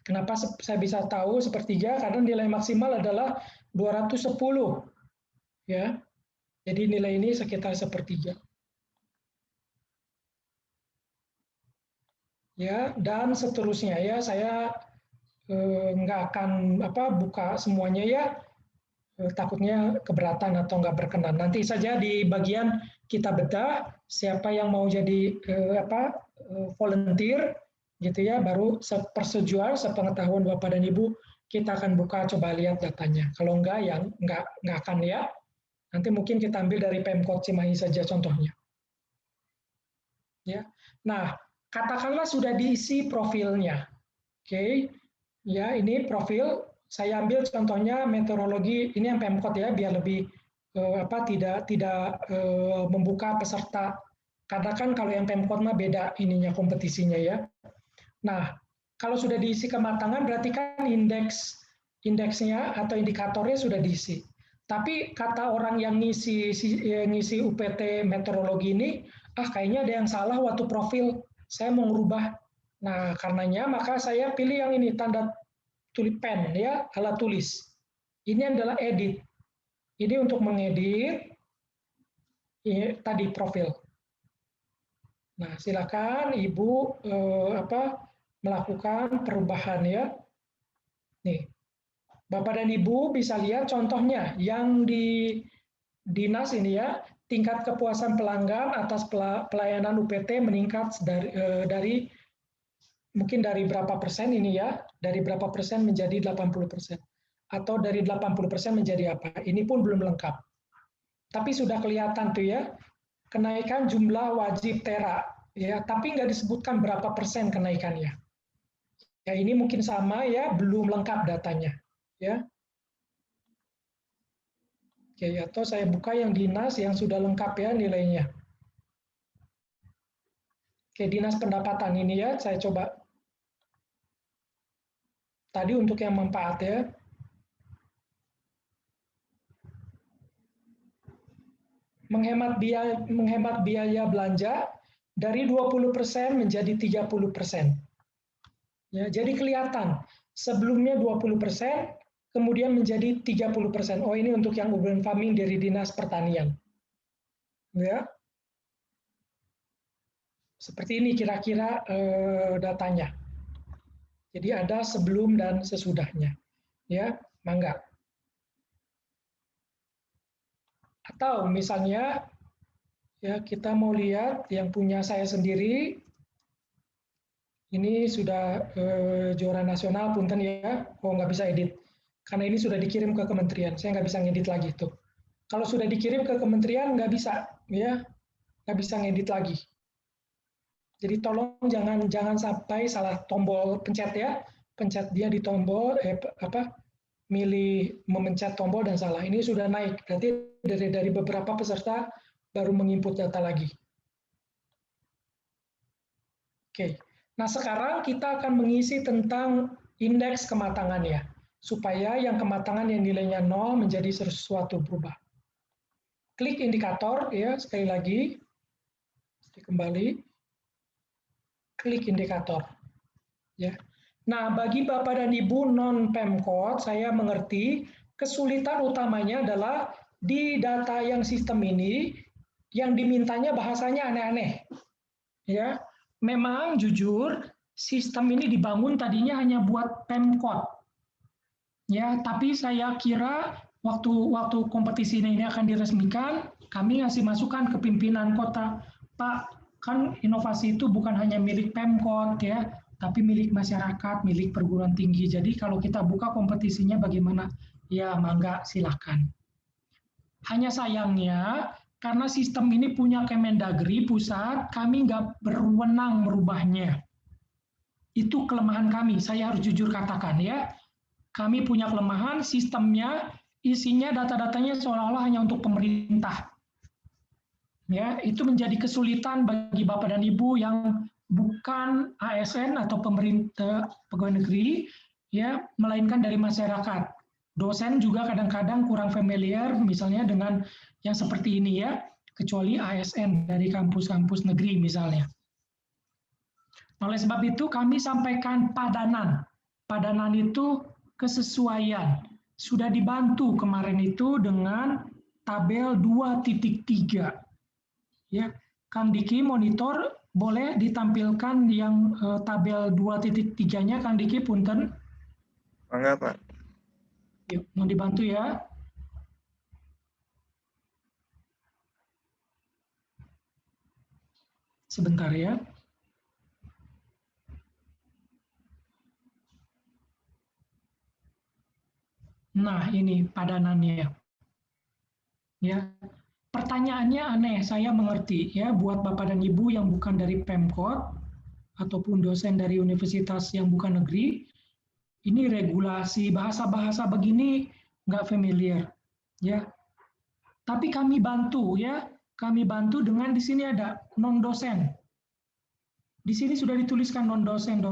Kenapa saya bisa tahu sepertiga? Karena nilai maksimal adalah 210. Ya. Jadi nilai ini sekitar sepertiga. Ya, dan seterusnya ya, saya nggak akan buka semuanya ya, takutnya keberatan atau nggak berkenan. Nanti saja di bagian kita bedah siapa yang mau jadi volunteer gitu ya, baru persetujuan sepengetahuan Bapak dan Ibu kita akan buka, coba lihat datanya. Kalau enggak ya nggak akan ya. Nanti mungkin kita ambil dari Pemkot Cimahi saja contohnya. Ya. Nah, katakanlah sudah diisi profilnya. Oke. Ya, ini profil. Saya ambil contohnya meteorologi, ini yang Pemkot ya, biar lebih tidak membuka peserta. Karena kan kalau yang Pemkot mah beda ininya kompetisinya ya. Nah, kalau sudah diisi kematangan berarti kan indeksnya atau indikatornya sudah diisi. Tapi kata orang yang ngisi UPT meteorologi ini, kayaknya ada yang salah waktu profil, saya mau merubah. Nah, karenanya maka saya pilih yang ini, tanda tulis pen ya, alat tulis. Ini adalah edit. Ini untuk mengedit tadi profil. Nah, silakan Ibu melakukan perubahan ya. Nih. Bapak dan Ibu bisa lihat contohnya yang di dinas ini ya, tingkat kepuasan pelanggan atas pelayanan UPT meningkat dari mungkin dari berapa persen ini ya, dari berapa persen menjadi 80%. Atau dari 80% menjadi apa? Ini pun belum lengkap. Tapi sudah kelihatan tuh ya, kenaikan jumlah wajib tera ya, tapi nggak disebutkan berapa persen kenaikannya. Ya ini mungkin sama ya, belum lengkap datanya. Ya. Oke, atau saya buka yang dinas yang sudah lengkap ya nilainya. Oke, dinas pendapatan ini ya, saya coba. Tadi untuk yang manfaat ya. Menghemat biaya belanja dari 20% menjadi 30%. Ya, jadi kelihatan sebelumnya 20%, kemudian menjadi 30%. Oh, ini untuk yang urban farming dari Dinas Pertanian. Ya. Seperti ini kira-kira datanya. Jadi ada sebelum dan sesudahnya. Ya, mangga. Atau misalnya ya kita mau lihat yang punya saya sendiri. Ini sudah juara nasional, punten ya. Oh, nggak bisa edit. Karena ini sudah dikirim ke kementerian, saya nggak bisa ngedit lagi tuh. Kalau sudah dikirim ke kementerian nggak bisa, ya, nggak bisa ngedit lagi. Jadi tolong jangan sampai salah tombol pencet ya, pencet dia di tombol milih memencet tombol dan salah. Ini sudah naik, berarti dari beberapa peserta baru menginput data lagi. Oke, nah sekarang kita akan mengisi tentang indeks kematangannya. Supaya yang kematangan yang nilainya 0 menjadi sesuatu berubah. Klik indikator ya, sekali lagi. Kembali, klik indikator. Ya. Nah, bagi Bapak dan Ibu non-Pemkot, saya mengerti kesulitan utamanya adalah di data yang sistem ini, yang dimintanya bahasanya aneh-aneh. Ya, memang jujur, sistem ini dibangun tadinya hanya buat Pemkot. Ya, tapi saya kira waktu kompetisi ini akan diresmikan, kami ngasih masukan ke pimpinan kota, Pak, kan inovasi itu bukan hanya milik Pemkot ya, tapi milik masyarakat, milik perguruan tinggi. Jadi kalau kita buka kompetisinya bagaimana? Ya, mangga silahkan. Hanya sayangnya, karena sistem ini punya Kemendagri pusat, kami nggak berwenang merubahnya. Itu kelemahan kami, saya harus jujur katakan ya. Kami punya kelemahan, sistemnya isinya data-datanya seolah-olah hanya untuk pemerintah. Ya, itu menjadi kesulitan bagi Bapak dan Ibu yang bukan ASN atau pemerintah pegawai negeri, ya, melainkan dari masyarakat. Dosen juga kadang-kadang kurang familiar, misalnya dengan yang seperti ini ya, kecuali ASN dari kampus-kampus negeri misalnya. Oleh sebab itu kami sampaikan padanan. Padanan itu kesesuaian. Sudah dibantu kemarin itu dengan tabel 2.3. Ya, Kang Diki monitor boleh ditampilkan yang tabel 2.3-nya Kang Diki punten. Mangga, Pak. Yuk, mau dibantu ya. Sebentar ya. Nah, ini padanannya. Ya. Pertanyaannya aneh, saya mengerti ya, buat Bapak dan Ibu yang bukan dari Pemkot ataupun dosen dari universitas yang bukan negeri, ini regulasi bahasa-bahasa begini nggak familiar, ya. Tapi kami bantu ya, kami bantu dengan di sini ada non dosen. Di sini sudah dituliskan non dosen,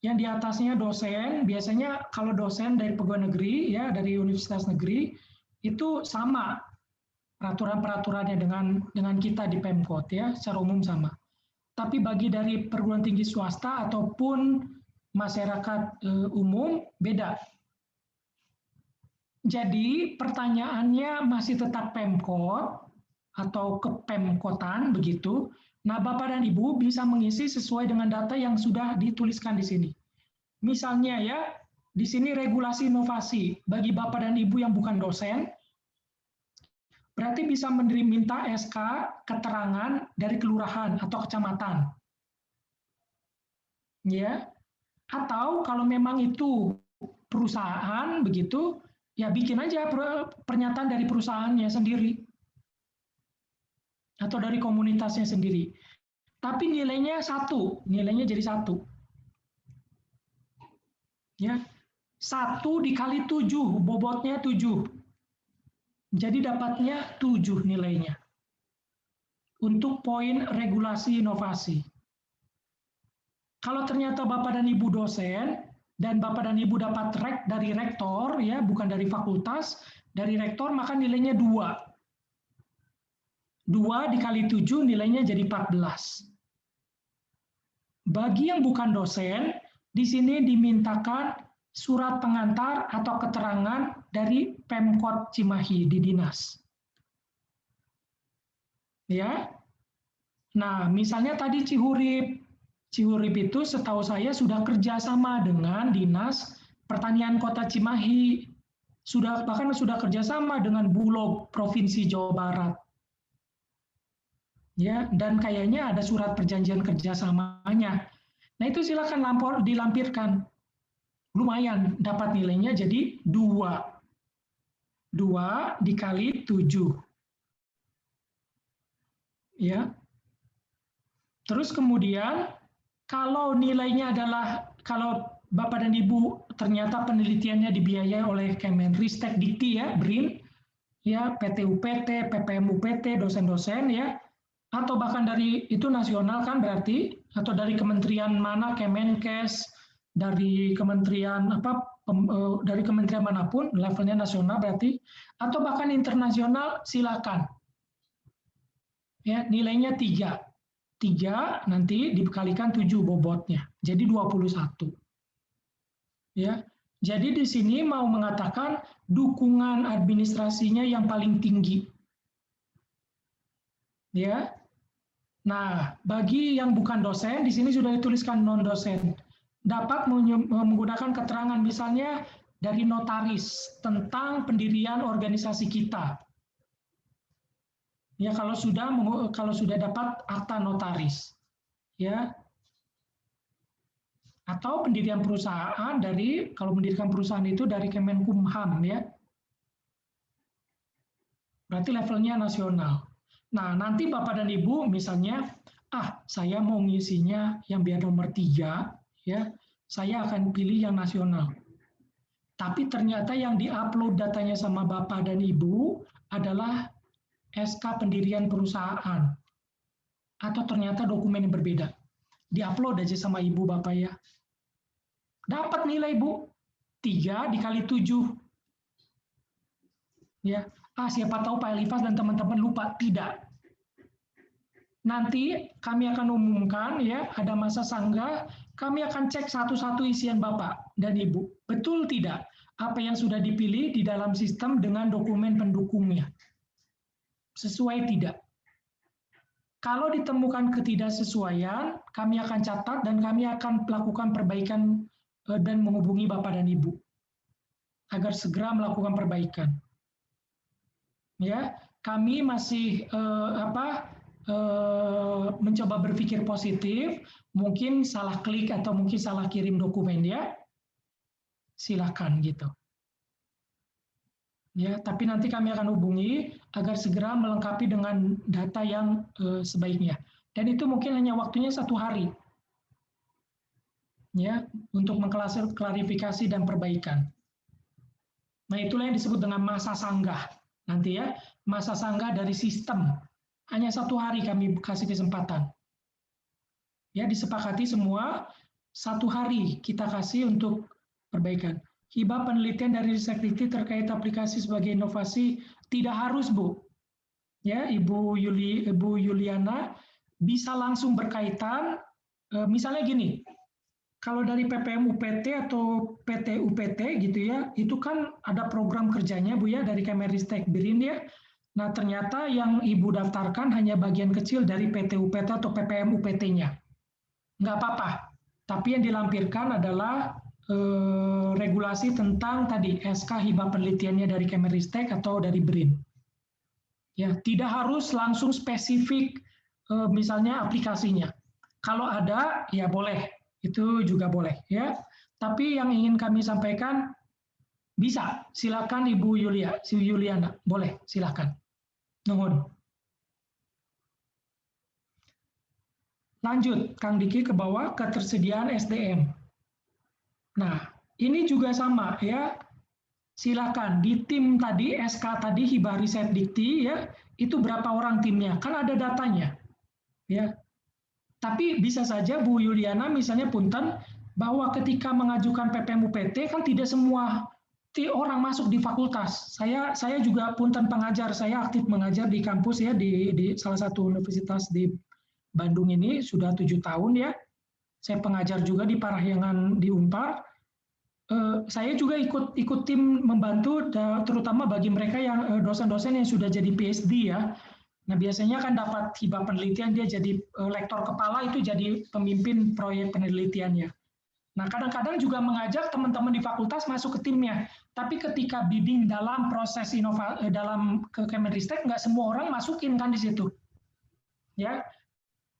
Yang di atasnya dosen, biasanya kalau dosen dari pegawai negeri ya, dari universitas negeri itu sama peraturan-peraturannya dengan kita di Pemkot ya, secara umum sama. Tapi bagi dari perguruan tinggi swasta ataupun masyarakat umum beda. Jadi pertanyaannya masih tetap Pemkot atau kepemkotan begitu. Nah, Bapak dan Ibu bisa mengisi sesuai dengan data yang sudah dituliskan di sini. Misalnya ya, di sini regulasi inovasi bagi Bapak dan Ibu yang bukan dosen, berarti bisa minta SK keterangan dari kelurahan atau kecamatan. Ya. Atau kalau memang itu perusahaan begitu, ya bikin aja pernyataan dari perusahaannya sendiri. Atau dari komunitasnya sendiri. Tapi nilainya satu, nilainya jadi 1. Ya. 1 dikali 7, bobotnya 7. Jadi dapatnya 7 nilainya. Untuk poin regulasi inovasi. Kalau ternyata Bapak dan Ibu dosen, dan Bapak dan Ibu dapat rek dari rektor, ya bukan dari fakultas, dari rektor maka nilainya 2. 2 dikali 7 nilainya jadi 14. Bagi yang bukan dosen, di sini dimintakan surat pengantar atau keterangan dari Pemkot Cimahi di dinas. Ya. Nah, misalnya tadi Cihurip. Cihurip itu setahu saya sudah kerjasama dengan Dinas Pertanian Kota Cimahi. Bahkan sudah kerjasama dengan Bulog Provinsi Jawa Barat. Ya, dan kayaknya ada surat perjanjian kerjasamanya. Nah, itu silakan dilampirkan. Lumayan, dapat nilainya jadi 2. 2 dikali 7. Ya. Terus kemudian, kalau nilainya adalah, kalau Bapak dan Ibu ternyata penelitiannya dibiayai oleh Kemenristek Dikti ya, BRIN, ya, PT UPT, PPM UPT, dosen-dosen ya, atau bahkan dari itu nasional kan berarti, atau dari kementerian mana, Kemenkes, dari kementerian dari kementerian manapun, levelnya nasional berarti, atau bahkan internasional silakan. Ya, nilainya 3. 3 nanti dikalikan 7 bobotnya, jadi 21. Ya, jadi di sini mau mengatakan dukungan administrasinya yang paling tinggi. Ya, nah bagi yang bukan dosen di sini sudah dituliskan non dosen dapat menggunakan keterangan misalnya dari notaris tentang pendirian organisasi kita. Ya, kalau sudah dapat akta notaris, ya, atau pendirian perusahaan dari, kalau mendirikan perusahaan itu dari Kemenkumham, ya, berarti levelnya nasional. Nah, nanti Bapak dan Ibu misalnya, saya mau ngisinya yang biar nomor 3, ya, saya akan pilih yang nasional. Tapi ternyata yang diupload datanya sama Bapak dan Ibu adalah SK pendirian perusahaan, atau ternyata dokumen yang berbeda. Diupload aja sama Ibu Bapak ya. Dapat nilai Bu, 3 dikali 7. Ya, siapa tahu Pak Elifas dan teman-teman lupa, tidak. Nanti kami akan umumkan ya, ada masa sanggah, kami akan cek satu-satu isian Bapak dan Ibu. Betul tidak apa yang sudah dipilih di dalam sistem dengan dokumen pendukungnya? Sesuai tidak? Kalau ditemukan ketidaksesuaian, kami akan catat dan kami akan melakukan perbaikan dan menghubungi Bapak dan Ibu agar segera melakukan perbaikan. Ya, kami masih mencoba berpikir positif, mungkin salah klik atau mungkin salah kirim dokumen ya. Silakan gitu. Ya, tapi nanti kami akan hubungi agar segera melengkapi dengan data yang sebaiknya. Dan itu mungkin hanya waktunya 1 hari. Ya, untuk mengklarifikasi dan perbaikan. Nah, itulah yang disebut dengan masa sanggah. Nanti ya, masa sanggah dari sistem. Hanya 1 hari kami kasih kesempatan. Ya, disepakati semua 1 hari kita kasih untuk perbaikan. Hibah penelitian dari Ristekdikti terkait aplikasi sebagai inovasi tidak harus, Bu. Ya, Ibu Yuliana bisa langsung berkaitan. Misalnya gini, kalau dari PPM UPT atau PT UPT gitu ya, itu kan ada program kerjanya Bu ya dari Kemenristek BRIN ya. Nah, ternyata yang Ibu daftarkan hanya bagian kecil dari PT UPT atau PPM UPT-nya. Nggak apa-apa. Tapi yang dilampirkan adalah regulasi tentang tadi SK hibah penelitiannya dari Kemenristek atau dari BRIN. Ya, tidak harus langsung spesifik misalnya aplikasinya. Kalau ada ya boleh, itu juga boleh ya. Tapi yang ingin kami sampaikan bisa, silakan Ibu Yuliana, boleh, silakan. Nuhun. Lanjut, Kang Diki ke bawah, ketersediaan SDM. Nah, ini juga sama ya. Silakan di tim tadi SK tadi hibah riset dikti ya, itu berapa orang timnya? Kan ada datanya. Ya. Tapi bisa saja Bu Yuliana misalnya punten bahwa ketika mengajukan PPM UPT kan tidak semua orang masuk di fakultas. Saya juga punten pengajar, saya aktif mengajar di kampus ya di salah satu universitas di Bandung ini sudah 7 tahun ya. Saya pengajar juga di Parahyangan di Unpar. Saya juga ikut tim membantu, terutama bagi mereka yang dosen-dosen yang sudah jadi PhD ya. Nah, biasanya kan dapat hibah penelitian, dia jadi lektor kepala, itu jadi pemimpin proyek penelitiannya. Nah, kadang-kadang juga mengajak teman-teman di fakultas masuk ke timnya. Tapi ketika bidding dalam proses inovasi dalam ke Kemenristek, nggak semua orang masukin kan di situ. Ya.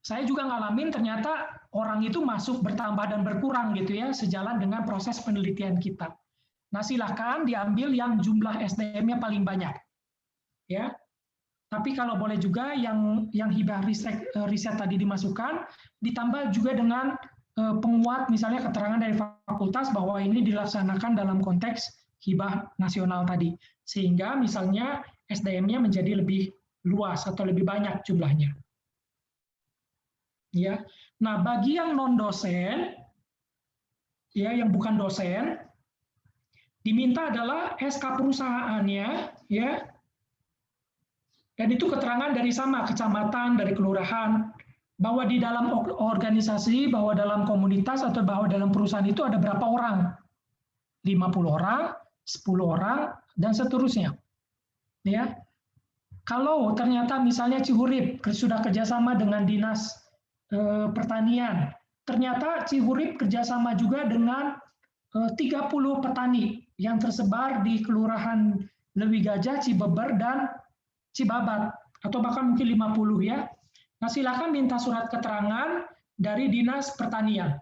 Saya juga ngalamin ternyata orang itu masuk bertambah dan berkurang gitu ya, sejalan dengan proses penelitian kita. Nah, silakan diambil yang jumlah SDM-nya paling banyak. Ya. Tapi kalau boleh juga yang hibah riset tadi dimasukkan, ditambah juga dengan penguat misalnya keterangan dari fakultas bahwa ini dilaksanakan dalam konteks hibah nasional tadi. Sehingga misalnya SDM-nya menjadi lebih luas atau lebih banyak jumlahnya. Ya, nah bagi yang non dosen, ya yang bukan dosen, diminta adalah SK perusahaannya, ya, dan itu keterangan dari sama kecamatan, dari kelurahan, bahwa di dalam organisasi, bahwa dalam komunitas atau bahwa dalam perusahaan itu ada berapa orang? 50 orang, 10 orang, dan seterusnya. Ya. Kalau ternyata misalnya Cihurip sudah kerjasama dengan Dinas Pertanian, ternyata Cihurip kerjasama juga dengan 30 petani yang tersebar di Kelurahan Lewi Gajah, Cibeber, dan Cibabat, atau bahkan mungkin 50 ya. Nah, silakan minta surat keterangan dari Dinas Pertanian.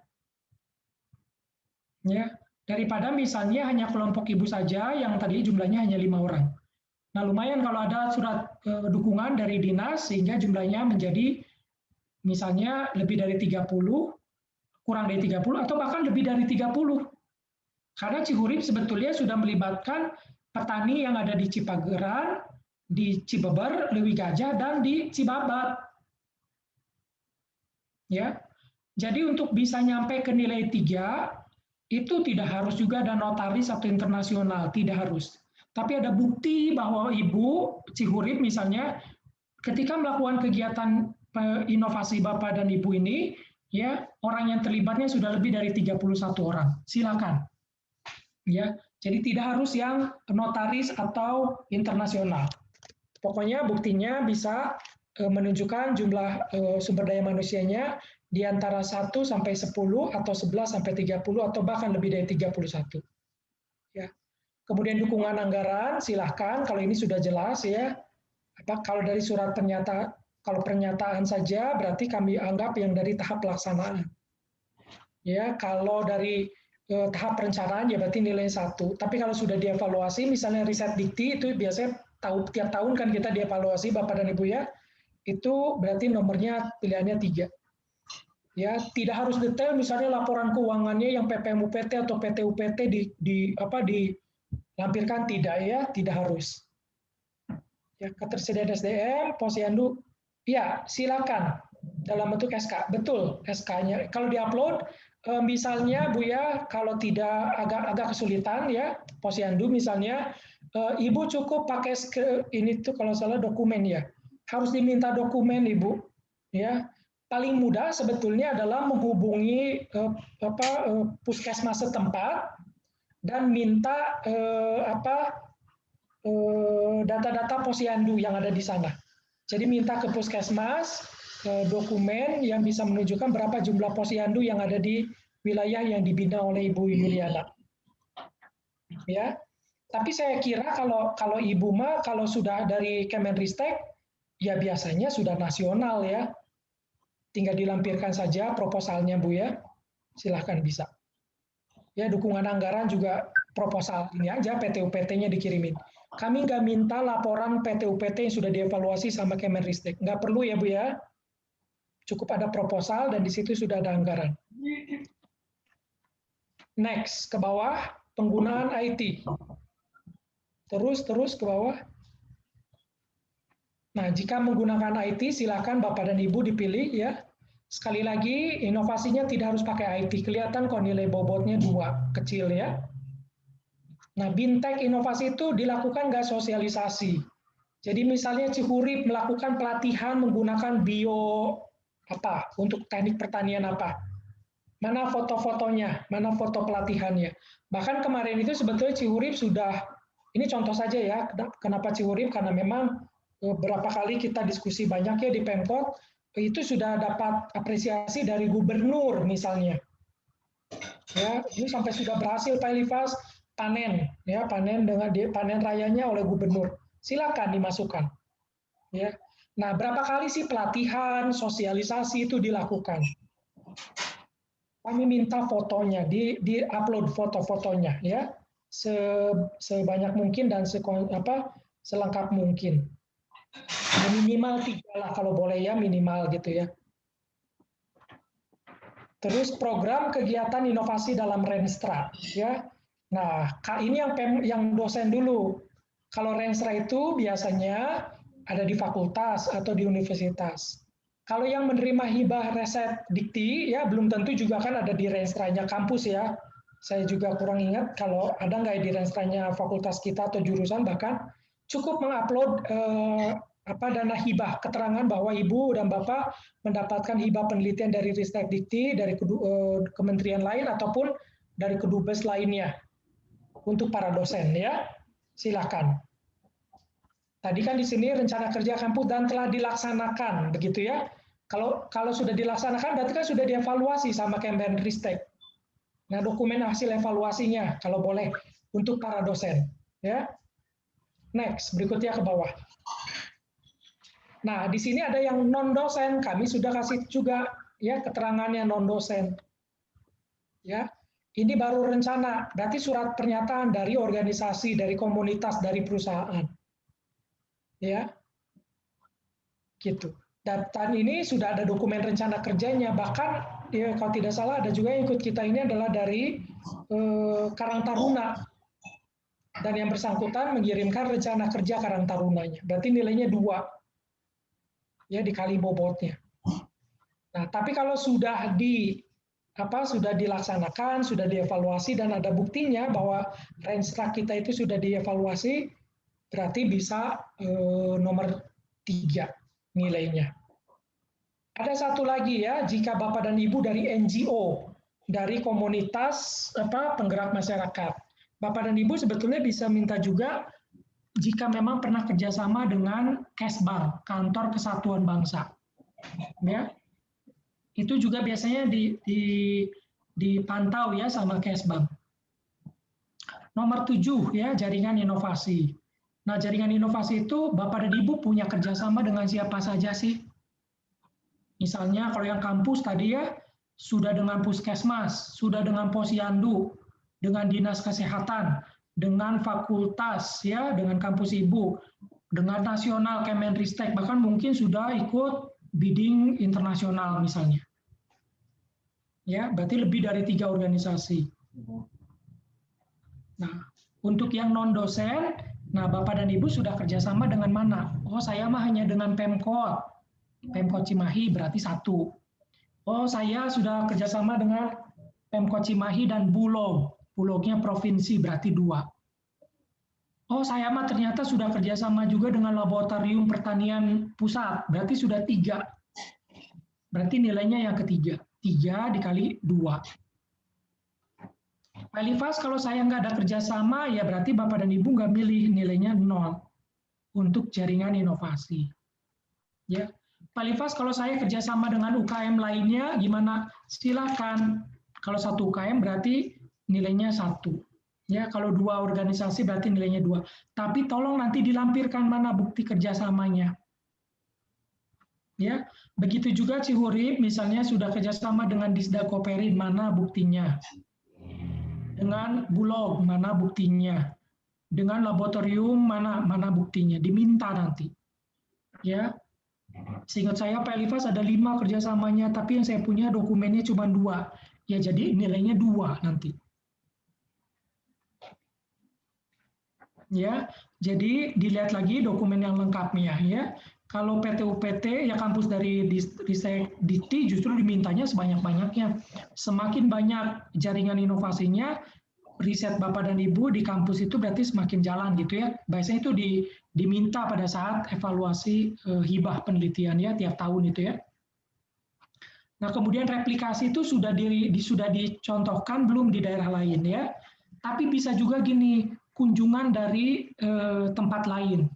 Ya, daripada misalnya hanya kelompok ibu saja yang tadi jumlahnya hanya 5 orang. Nah, lumayan kalau ada surat dukungan dari dinas sehingga jumlahnya menjadi misalnya lebih dari 30, kurang dari 30, atau bahkan lebih dari 30. Karena Cihurip sebetulnya sudah melibatkan petani yang ada di Cipageran, di Cibeber, Lewi Gajah, dan di Cibabat. Ya, jadi untuk bisa nyampe ke nilai 3 itu tidak harus juga ada notaris atau internasional, tidak harus. Tapi ada bukti bahwa ibu Cihurip misalnya ketika melakukan kegiatan inovasi Bapak dan Ibu ini, ya orang yang terlibatnya sudah lebih dari 31 orang. Silakan. Ya, jadi tidak harus yang notaris atau internasional. Pokoknya buktinya bisa menunjukkan jumlah sumber daya manusianya di antara 1 sampai 10 atau 11 sampai 30 atau bahkan lebih dari 31. Ya. Kemudian dukungan anggaran silahkan kalau ini sudah jelas ya. Kalau dari surat kalau pernyataan saja berarti kami anggap yang dari tahap pelaksanaan. Ya, kalau dari tahap perencanaan ya berarti nilai 1. Tapi kalau sudah dievaluasi misalnya riset dikti itu biasanya tiap tahun kan kita dievaluasi Bapak dan Ibu ya. Itu berarti nomornya pilihannya 3. Ya, tidak harus detail misalnya laporan keuangannya yang PPM UPT atau PT UPT dilampirkan tidak ya, tidak harus. Ya, ketersediaan SDM, Posyandu, ya silakan dalam bentuk SK, betul SK-nya. Kalau diupload, misalnya Bu ya, kalau tidak agak kesulitan ya, Posyandu misalnya, Ibu cukup pakai ini tuh kalau salah dokumen ya. Harus diminta dokumen Ibu ya. Paling mudah sebetulnya adalah menghubungi puskesmas setempat dan minta data-data Posyandu yang ada di sana. Jadi minta ke puskesmas dokumen yang bisa menunjukkan berapa jumlah Posyandu yang ada di wilayah yang dibina oleh Ibu Yuliana. Ya. Tapi saya kira kalau Ibu mah kalau sudah dari Kemenristek ya biasanya sudah nasional ya. Tinggal dilampirkan saja proposalnya Bu ya. Silahkan bisa. Ya, dukungan anggaran juga proposal ini aja PT UPT-nya dikirimin. Kami nggak minta laporan PT UPT yang sudah dievaluasi sama Kemenristek. Nggak perlu ya Bu ya. Cukup ada proposal dan di situ sudah ada anggaran. Next, ke bawah penggunaan IT. Terus ke bawah. Nah, jika menggunakan IT, silakan Bapak dan Ibu dipilih ya. Sekali lagi, inovasinya tidak harus pakai IT. Kelihatan kok nilai bobotnya 2, kecil ya. Nah, Bintek inovasi itu dilakukan nggak sosialisasi. Jadi misalnya Cihurip melakukan pelatihan menggunakan untuk teknik pertanian apa. Mana foto-fotonya, mana foto pelatihannya. Bahkan kemarin itu sebetulnya Cihurip sudah, ini contoh saja ya, kenapa Cihurip, karena memang beberapa kali kita diskusi banyak ya di Pemkot, itu sudah dapat apresiasi dari gubernur misalnya. Ya, ini sampai sudah berhasil Pak Elifas panen dengan panen rayanya oleh gubernur. Silakan dimasukkan. Ya. Nah, berapa kali sih pelatihan, sosialisasi itu dilakukan? Kami minta fotonya, di-upload foto-fotonya ya. Sebanyak mungkin dan selengkap mungkin. Minimal 3 lah kalau boleh ya, minimal gitu ya. Terus program kegiatan inovasi dalam Renstra ya. Nah, ini yang dosen dulu. Kalau Renstra itu biasanya ada di fakultas atau di universitas. Kalau yang menerima hibah riset dikti ya belum tentu juga kan ada di Renstranya kampus ya. Saya juga kurang ingat kalau ada nggak di Renstranya fakultas kita atau jurusan, bahkan cukup mengupload dana hibah, keterangan bahwa Ibu dan Bapak mendapatkan hibah penelitian dari Ristek-Dikti, dari kementerian lain ataupun dari kedubes lainnya untuk para dosen ya. Silakan. Tadi kan di sini rencana kerja kampus dan telah dilaksanakan begitu ya. Kalau sudah dilaksanakan berarti kan sudah dievaluasi sama Kemenristek. Nah, dokumen hasil evaluasinya kalau boleh untuk para dosen ya. Next, berikutnya ke bawah. Nah, di sini ada yang non dosen, kami sudah kasih juga ya keterangannya non dosen. Ya. Ini baru rencana, berarti surat pernyataan dari organisasi, dari komunitas, dari perusahaan. Ya. Gitu. Dan ini sudah ada dokumen rencana kerjanya, bahkan ya kalau tidak salah ada juga yang ikut kita ini adalah dari Karang Taruna. Dan yang bersangkutan mengirimkan rencana kerja Karang Tarunanya. Berarti nilainya 2. Ya dikali bobotnya. Nah, tapi kalau sudah dilaksanakan, sudah dievaluasi dan ada buktinya bahwa Renstra kita itu sudah dievaluasi, berarti bisa nomor 3 nilainya. Ada satu lagi ya, jika Bapak dan Ibu dari NGO, dari komunitas penggerak masyarakat, Bapak dan Ibu sebetulnya bisa minta juga jika memang pernah kerjasama dengan Kesbang, Kantor Kesatuan Bangsa. Ya. Itu juga biasanya dipantau ya sama Kesbang. Nomor 7 ya, jaringan inovasi. Nah, jaringan inovasi itu Bapak dan Ibu punya kerjasama dengan siapa saja sih? Misalnya kalau yang kampus tadi ya, sudah dengan Puskesmas, sudah dengan Posyandu, dengan Dinas Kesehatan, dengan fakultas ya, dengan kampus ibu, dengan nasional Kemenristek, bahkan mungkin sudah ikut bidding internasional misalnya. Ya, berarti lebih dari 3 organisasi. Nah, untuk yang non dosen, nah Bapak dan Ibu sudah kerjasama dengan mana? Oh, saya mah hanya dengan Pemkot Cimahi berarti 1. Oh, saya sudah kerjasama dengan Pemkot Cimahi dan Bulog. Bulognya provinsi berarti 2. Oh, saya mah ternyata sudah kerjasama juga dengan Laboratorium Pertanian Pusat, berarti sudah 3. Berarti nilainya yang ketiga, 3 dikali 2. Pak Elifas, kalau saya nggak ada kerjasama, ya berarti Bapak dan Ibu nggak milih, nilainya 0 untuk jaringan inovasi. Ya, Pak Elifas, kalau saya kerjasama dengan UKM lainnya, gimana? Silakan. Kalau 1 UKM berarti nilainya 1. Ya, kalau 2 organisasi berarti nilainya 2. Tapi tolong nanti dilampirkan mana bukti kerjasamanya. Ya, begitu juga Cihurip, misalnya sudah kerjasama dengan Disda Koperin, mana buktinya? Dengan Bulog, mana buktinya? Dengan laboratorium, mana buktinya? Diminta nanti. Ya, seingat saya Pak Elifas ada 5 kerjasamanya, tapi yang saya punya dokumennya cuma 2. Ya, jadi nilainya 2 nanti. Ya, jadi dilihat lagi dokumen yang lengkapnya ya. Kalau PT-UPT ya kampus dari Ristek-Dikti justru dimintanya sebanyak-banyaknya. Semakin banyak jaringan inovasinya, riset Bapak dan Ibu di kampus itu berarti semakin jalan gitu ya. Biasanya itu diminta pada saat evaluasi hibah penelitian ya tiap tahun itu ya. Nah, kemudian replikasi itu sudah dicontohkan belum di daerah lain ya. Tapi bisa juga gini, kunjungan dari tempat lain.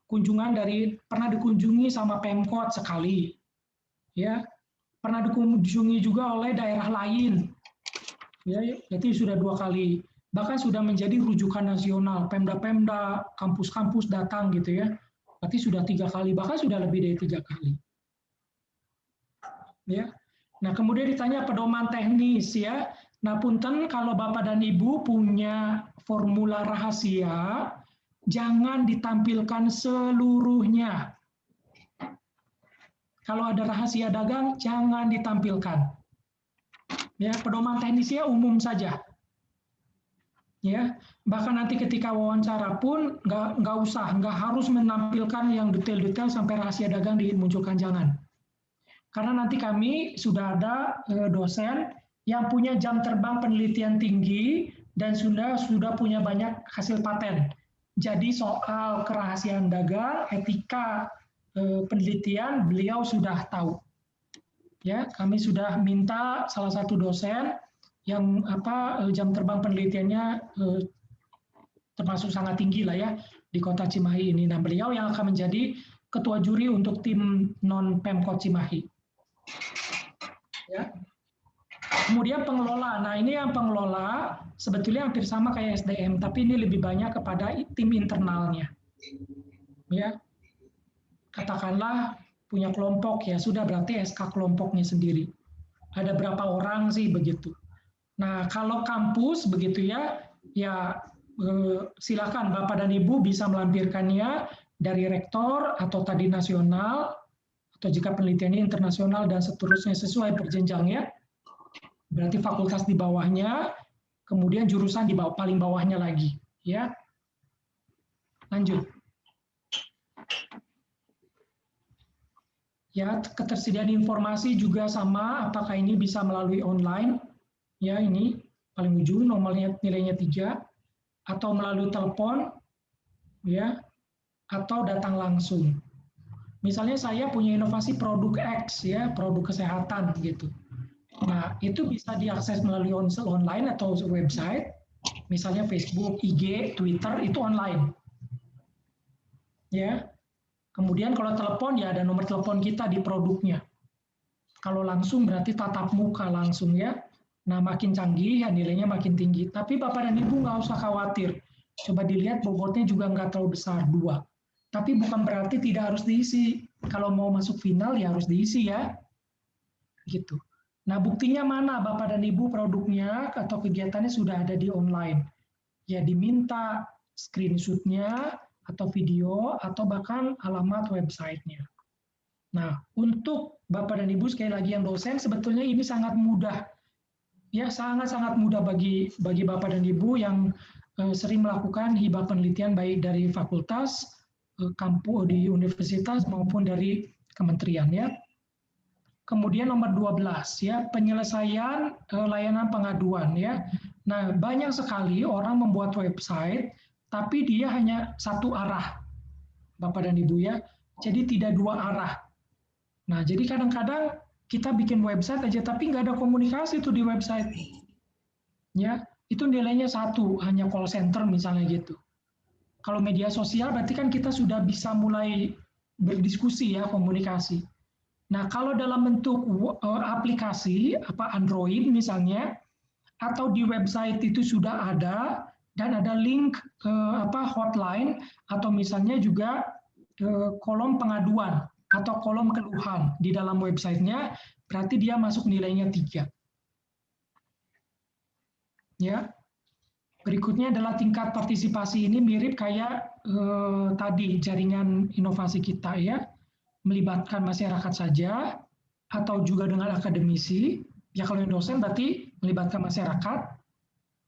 Pernah dikunjungi sama Pemkot sekali. Ya. Pernah dikunjungi juga oleh daerah lain. Ya, jadi sudah 2 kali. Bahkan sudah menjadi rujukan nasional. Pemda-pemda, kampus-kampus datang gitu ya. Berarti sudah 3 kali, bahkan sudah lebih dari 3 kali. Ya. Nah, kemudian ditanya pedoman teknis ya. Nah, punten kalau Bapak dan Ibu punya formula rahasia, jangan ditampilkan seluruhnya. Kalau ada rahasia dagang, jangan ditampilkan. Ya, pedoman teknisnya umum saja. Ya, bahkan nanti ketika wawancara pun nggak harus menampilkan yang detail-detail sampai rahasia dagang dimunculkan, jangan. Karena nanti kami sudah ada dosen yang punya jam terbang penelitian tinggi dan sudah punya banyak hasil paten. Jadi soal kerahasiaan dagang, etika penelitian beliau sudah tahu. Ya, kami sudah minta salah satu dosen yang jam terbang penelitiannya termasuk sangat tinggi lah ya di Kota Cimahi ini. Nah, beliau yang akan menjadi ketua juri untuk tim non Pemkot Cimahi. Ya. Kemudian pengelola. Nah, ini yang pengelola sebetulnya hampir sama kayak SDM, tapi ini lebih banyak kepada tim internalnya. Ya. Katakanlah punya kelompok ya, sudah berarti SK kelompoknya sendiri. Ada berapa orang sih begitu. Nah, kalau kampus begitu ya, ya silakan Bapak dan Ibu bisa melampirkannya dari rektor atau tadi nasional, atau jika penelitiannya internasional dan seterusnya sesuai berjenjang ya. Berarti fakultas di bawahnya, kemudian jurusan di bawah, paling bawahnya lagi. Ya, lanjut. Ya, ketersediaan informasi juga sama, apakah ini bisa melalui online? Ya, ini paling ujung nomornya nilainya 3, atau melalui telepon, ya, atau datang langsung. Misalnya saya punya inovasi produk X, ya, produk kesehatan gitu. Nah, itu bisa diakses melalui online atau website, misalnya Facebook, IG, Twitter, itu online. Ya. Kemudian kalau telepon, ya ada nomor telepon kita di produknya. Kalau langsung berarti tatap muka langsung ya. Nah, makin canggih, ya nilainya makin tinggi. Tapi Bapak dan Ibu nggak usah khawatir. Coba dilihat bobotnya juga nggak terlalu besar, 2. Tapi bukan berarti tidak harus diisi. Kalau mau masuk final, ya harus diisi ya. Gitu. Nah, buktinya mana Bapak dan Ibu produknya atau kegiatannya sudah ada di online. Ya diminta screenshot-nya, atau video, atau bahkan alamat websitenya. Nah, untuk Bapak dan Ibu sekali lagi yang dosen, sebetulnya ini sangat mudah. Ya, sangat-sangat mudah bagi Bapak dan Ibu yang sering melakukan hibah penelitian baik dari fakultas, kampus di universitas maupun dari kementerian ya. Kemudian nomor 12 ya, penyelesaian layanan pengaduan ya. Nah, banyak sekali orang membuat website tapi dia hanya satu arah, Bapak dan Ibu ya. Jadi tidak 2 arah. Nah, jadi kadang-kadang kita bikin website aja, tapi nggak ada komunikasi tuh di website. Ya, itu nilainya 1, hanya call center misalnya gitu. Kalau media sosial berarti kan kita sudah bisa mulai berdiskusi ya, komunikasi. Nah, kalau dalam bentuk aplikasi, Android misalnya, atau di website itu sudah ada, dan ada link hotline atau misalnya juga kolom pengaduan atau kolom keluhan di dalam websitenya, berarti dia masuk nilainya 3. Ya. Berikutnya adalah tingkat partisipasi. Ini mirip kayak tadi jaringan inovasi kita ya, melibatkan masyarakat saja atau juga dengan akademisi. Ya kalau yang dosen berarti melibatkan masyarakat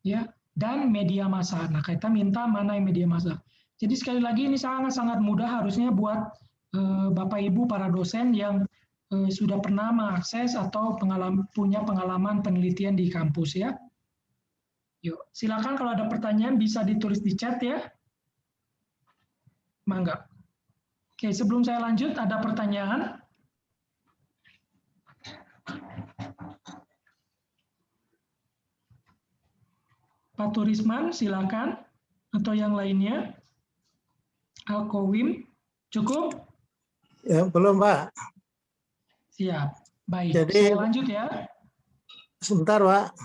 ya. Dan media massa. Nah, kita minta mana yang media massa. Jadi sekali lagi ini sangat-sangat mudah harusnya buat Bapak Ibu para dosen yang sudah pernah mengakses atau punya pengalaman penelitian di kampus ya. Yuk, silakan kalau ada pertanyaan bisa ditulis di chat ya. Mangga. Oke, sebelum saya lanjut ada pertanyaan. Pak Turisman, silakan. Atau yang lainnya. Alkowim, cukup? Ya, belum, Pak. Siap. Baik, Jadi, saya lanjut ya. Sebentar, Pak.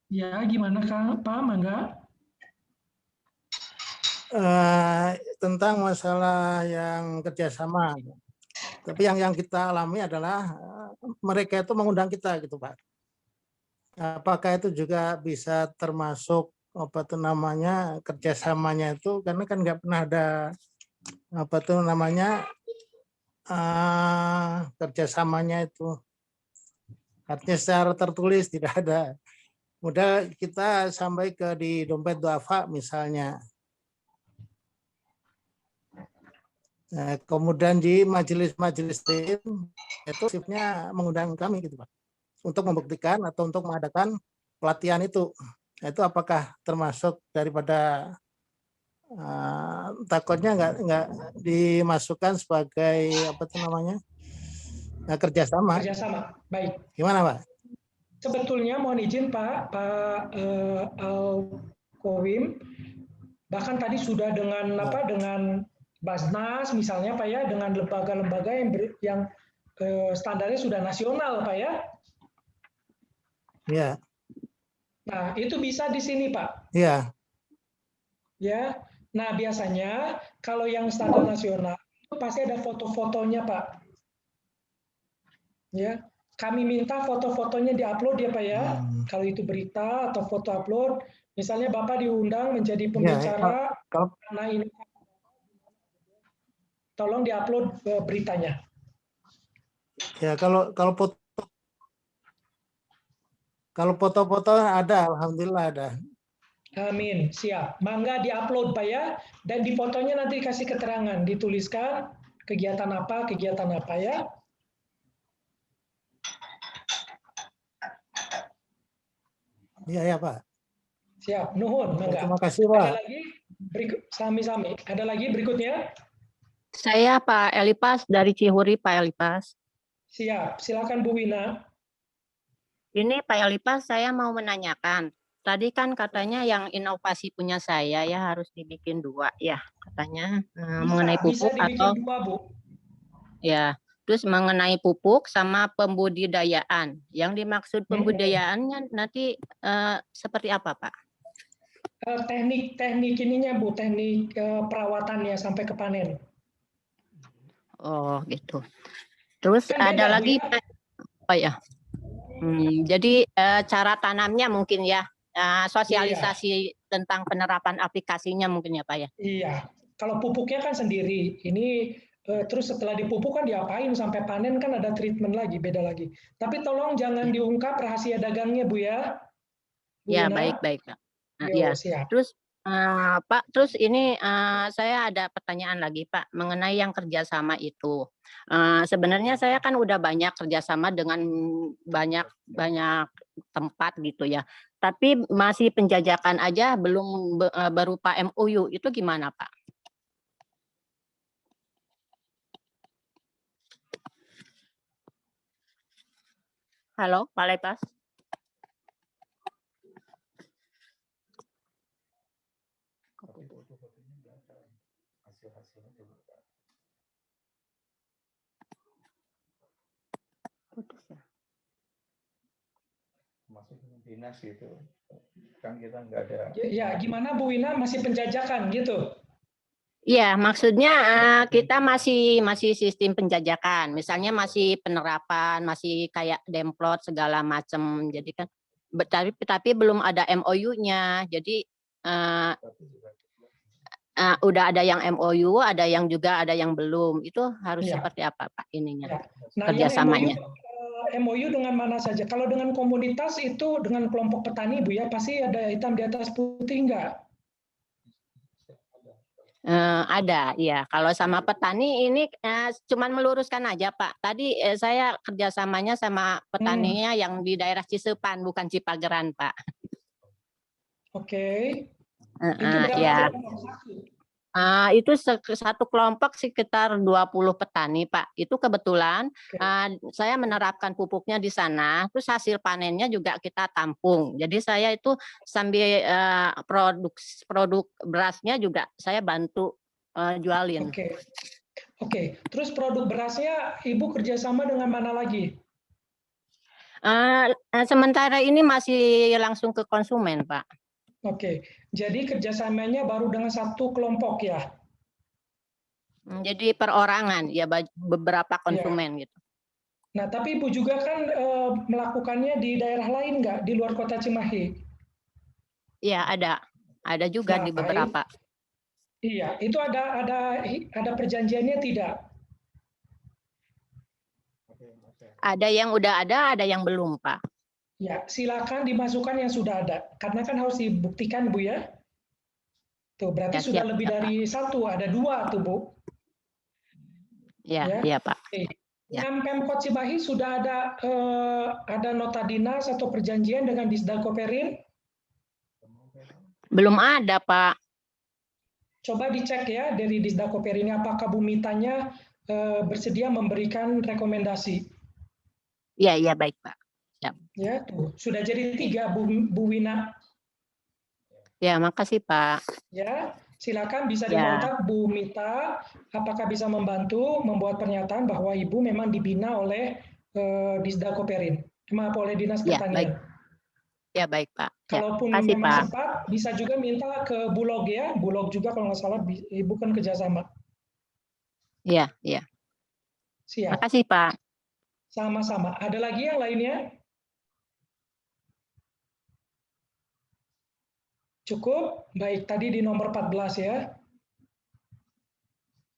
Ya, gimana Pak? Mangga. Tentang masalah yang kerjasama. Tapi yang kita alami adalah mereka itu mengundang kita, gitu, Pak. Apakah itu juga bisa termasuk kerjasamanya itu, karena kan nggak pernah ada kerjasamanya itu, artinya secara tertulis tidak ada. Mudah kita sampai ke di dompet duafa misalnya. Nah, kemudian di majelis-majelis itu sifnya mengundang kami gitu Pak, untuk membuktikan atau untuk mengadakan pelatihan itu. Nah, itu apakah termasuk daripada takutnya nggak dimasukkan sebagai apa tuh namanya kerjasama. Kerjasama, baik. Gimana Pak? Sebetulnya mohon izin Pak Al-Kowim, bahkan tadi sudah dengan dengan Basnas misalnya Pak ya, dengan lembaga-lembaga yang standarnya sudah nasional Pak ya. Iya. Nah itu bisa di sini Pak. Iya. Ya. Nah biasanya kalau yang standar nasional itu pasti ada foto-fotonya Pak. Ya. Kami minta foto-fotonya diupload ya Pak ya. Kalau itu berita atau foto upload, misalnya Bapak diundang menjadi pembicara, karena ini tolong diupload beritanya. Ya kalau foto-foto ada, alhamdulillah ada. Amin, siap. Mangga diupload Pak ya, dan di fotonya nanti kasih keterangan, dituliskan kegiatan apa ya. Iya ya Pak. Siap, nuhun, mangga. Terima kasih Pak. Ada lagi sami-sami. Ada lagi berikutnya? Saya Pak Elipas dari Cihuri, Pak Elipas. Siap, silakan Bu Wina. Ini Pak Elipas, saya mau menanyakan. Tadi kan katanya yang inovasi punya saya ya harus dibikin 2 ya katanya mengenai pupuk bisa atau 2, Bu. Ya. Terus mengenai pupuk sama pembudidayaan. Yang dimaksud pembudidayaannya nanti seperti apa, Pak? Teknik ininya, Bu, teknik perawatannya sampai ke panen. Oh, gitu. Terus Kan ada beda, lagi, Bu, ya? Pak. Oh ya. Jadi cara tanamnya mungkin ya, sosialisasi tentang penerapan aplikasinya mungkin ya, Pak ya. Iya. Kalau pupuknya kan sendiri. Ini terus setelah dipupuk kan diapain sampai panen kan ada treatment lagi, beda lagi. Tapi tolong jangan diungkap rahasia dagangnya, Bu ya. Bu Ya, Wina. baik, Pak. Yo, Ya. siap. Terus Pak, terus ini saya ada pertanyaan lagi Pak mengenai yang kerjasama itu. Sebenarnya saya kan udah banyak kerjasama dengan banyak tempat gitu ya. Tapi masih penjajakan aja belum berupa MOU, itu gimana Pak? Halo, Pak Lepas. Putus ya. Masuk dinas gitu kan kita nggak ada. Ya, gimana Bu Wina, masih penjajakan gitu? Iya, maksudnya kita masih sistem penjajakan. Misalnya masih penerapan, masih kayak demplot segala macam. Jadi kan tapi belum ada MOU-nya. Jadi udah ada yang MOU, ada yang belum. Itu harus seperti apa Pak ininya? Ya. Nah, kerjasamanya. MOU dengan mana saja? Kalau dengan komunitas itu dengan kelompok petani Bu ya, pasti ada hitam di atas putih enggak? Ada, ya. Kalau sama petani ini cuman meluruskan aja Pak. Tadi saya kerjasamanya sama petaninya yang di daerah Cisepan, bukan Cipageran Pak. Oke. Itu berapa ya. Itu satu kelompok sekitar 20 petani Pak. Itu kebetulan saya menerapkan pupuknya di sana, terus hasil panennya juga kita tampung. Jadi saya itu sambil produk berasnya juga saya bantu jualin. Oke. Terus produk berasnya Ibu kerjasama dengan mana lagi? Sementara ini masih langsung ke konsumen Pak. Oke, jadi kerjasamanya baru dengan satu kelompok ya? Jadi perorangan, ya beberapa konsumen gitu. Nah, tapi Ibu juga kan melakukannya di daerah lain nggak, di luar kota Cimahi? Iya, ada juga di beberapa. Iya, itu ada perjanjiannya tidak? Ada yang udah ada yang belum Pak. Ya, silakan dimasukkan yang sudah ada. Karena kan harus dibuktikan, Bu ya. Tuh, berarti ya, sudah lebih dari satu, ada 2 tuh, Bu. Iya, Pak. Dengan Pemkot Cimahi sudah ada nota dinas atau perjanjian dengan Disdalko Perin? Belum ada, Pak. Coba dicek ya dari Disdakoper ini apakah Bu Mitanya bersedia memberikan rekomendasi. Iya, baik, Pak. Siap. Ya, tuh sudah jadi 3 Bu Wina. Ya, makasih, Pak. Ya, silakan bisa Ya. dikontak Bu Mita. Apakah bisa membantu membuat pernyataan bahwa Ibu memang dibina oleh Disdakoperin, maaf oleh Dinas Ya, Pertanian. Ya, baik, Pak. Ya, Kalaupun makasih, memang Pak. sempat, bisa juga minta ke Bulog ya. Bulog juga kalau nggak salah, Ibu kan kerjasama. Iya. Siap. Makasih, Pak. Sama-sama. Ada lagi yang lainnya? Cukup? Baik, tadi di nomor 14 ya.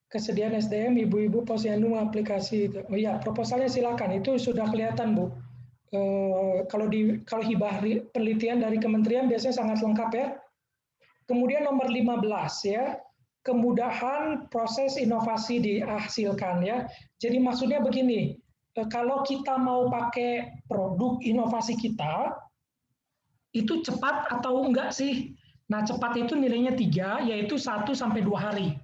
Kesediaan SDM, ibu-ibu posyandu aplikasi itu. Oh iya, proposalnya silakan. Itu sudah kelihatan, Bu. Kalau hibah penelitian dari kementerian biasanya sangat lengkap ya. Kemudian nomor 15 ya. Kemudahan proses inovasi dihasilkan ya. Jadi maksudnya begini, kalau kita mau pakai produk inovasi kita, itu cepat atau enggak sih? Nah, cepat itu nilainya 3, yaitu 1 sampai 2 hari.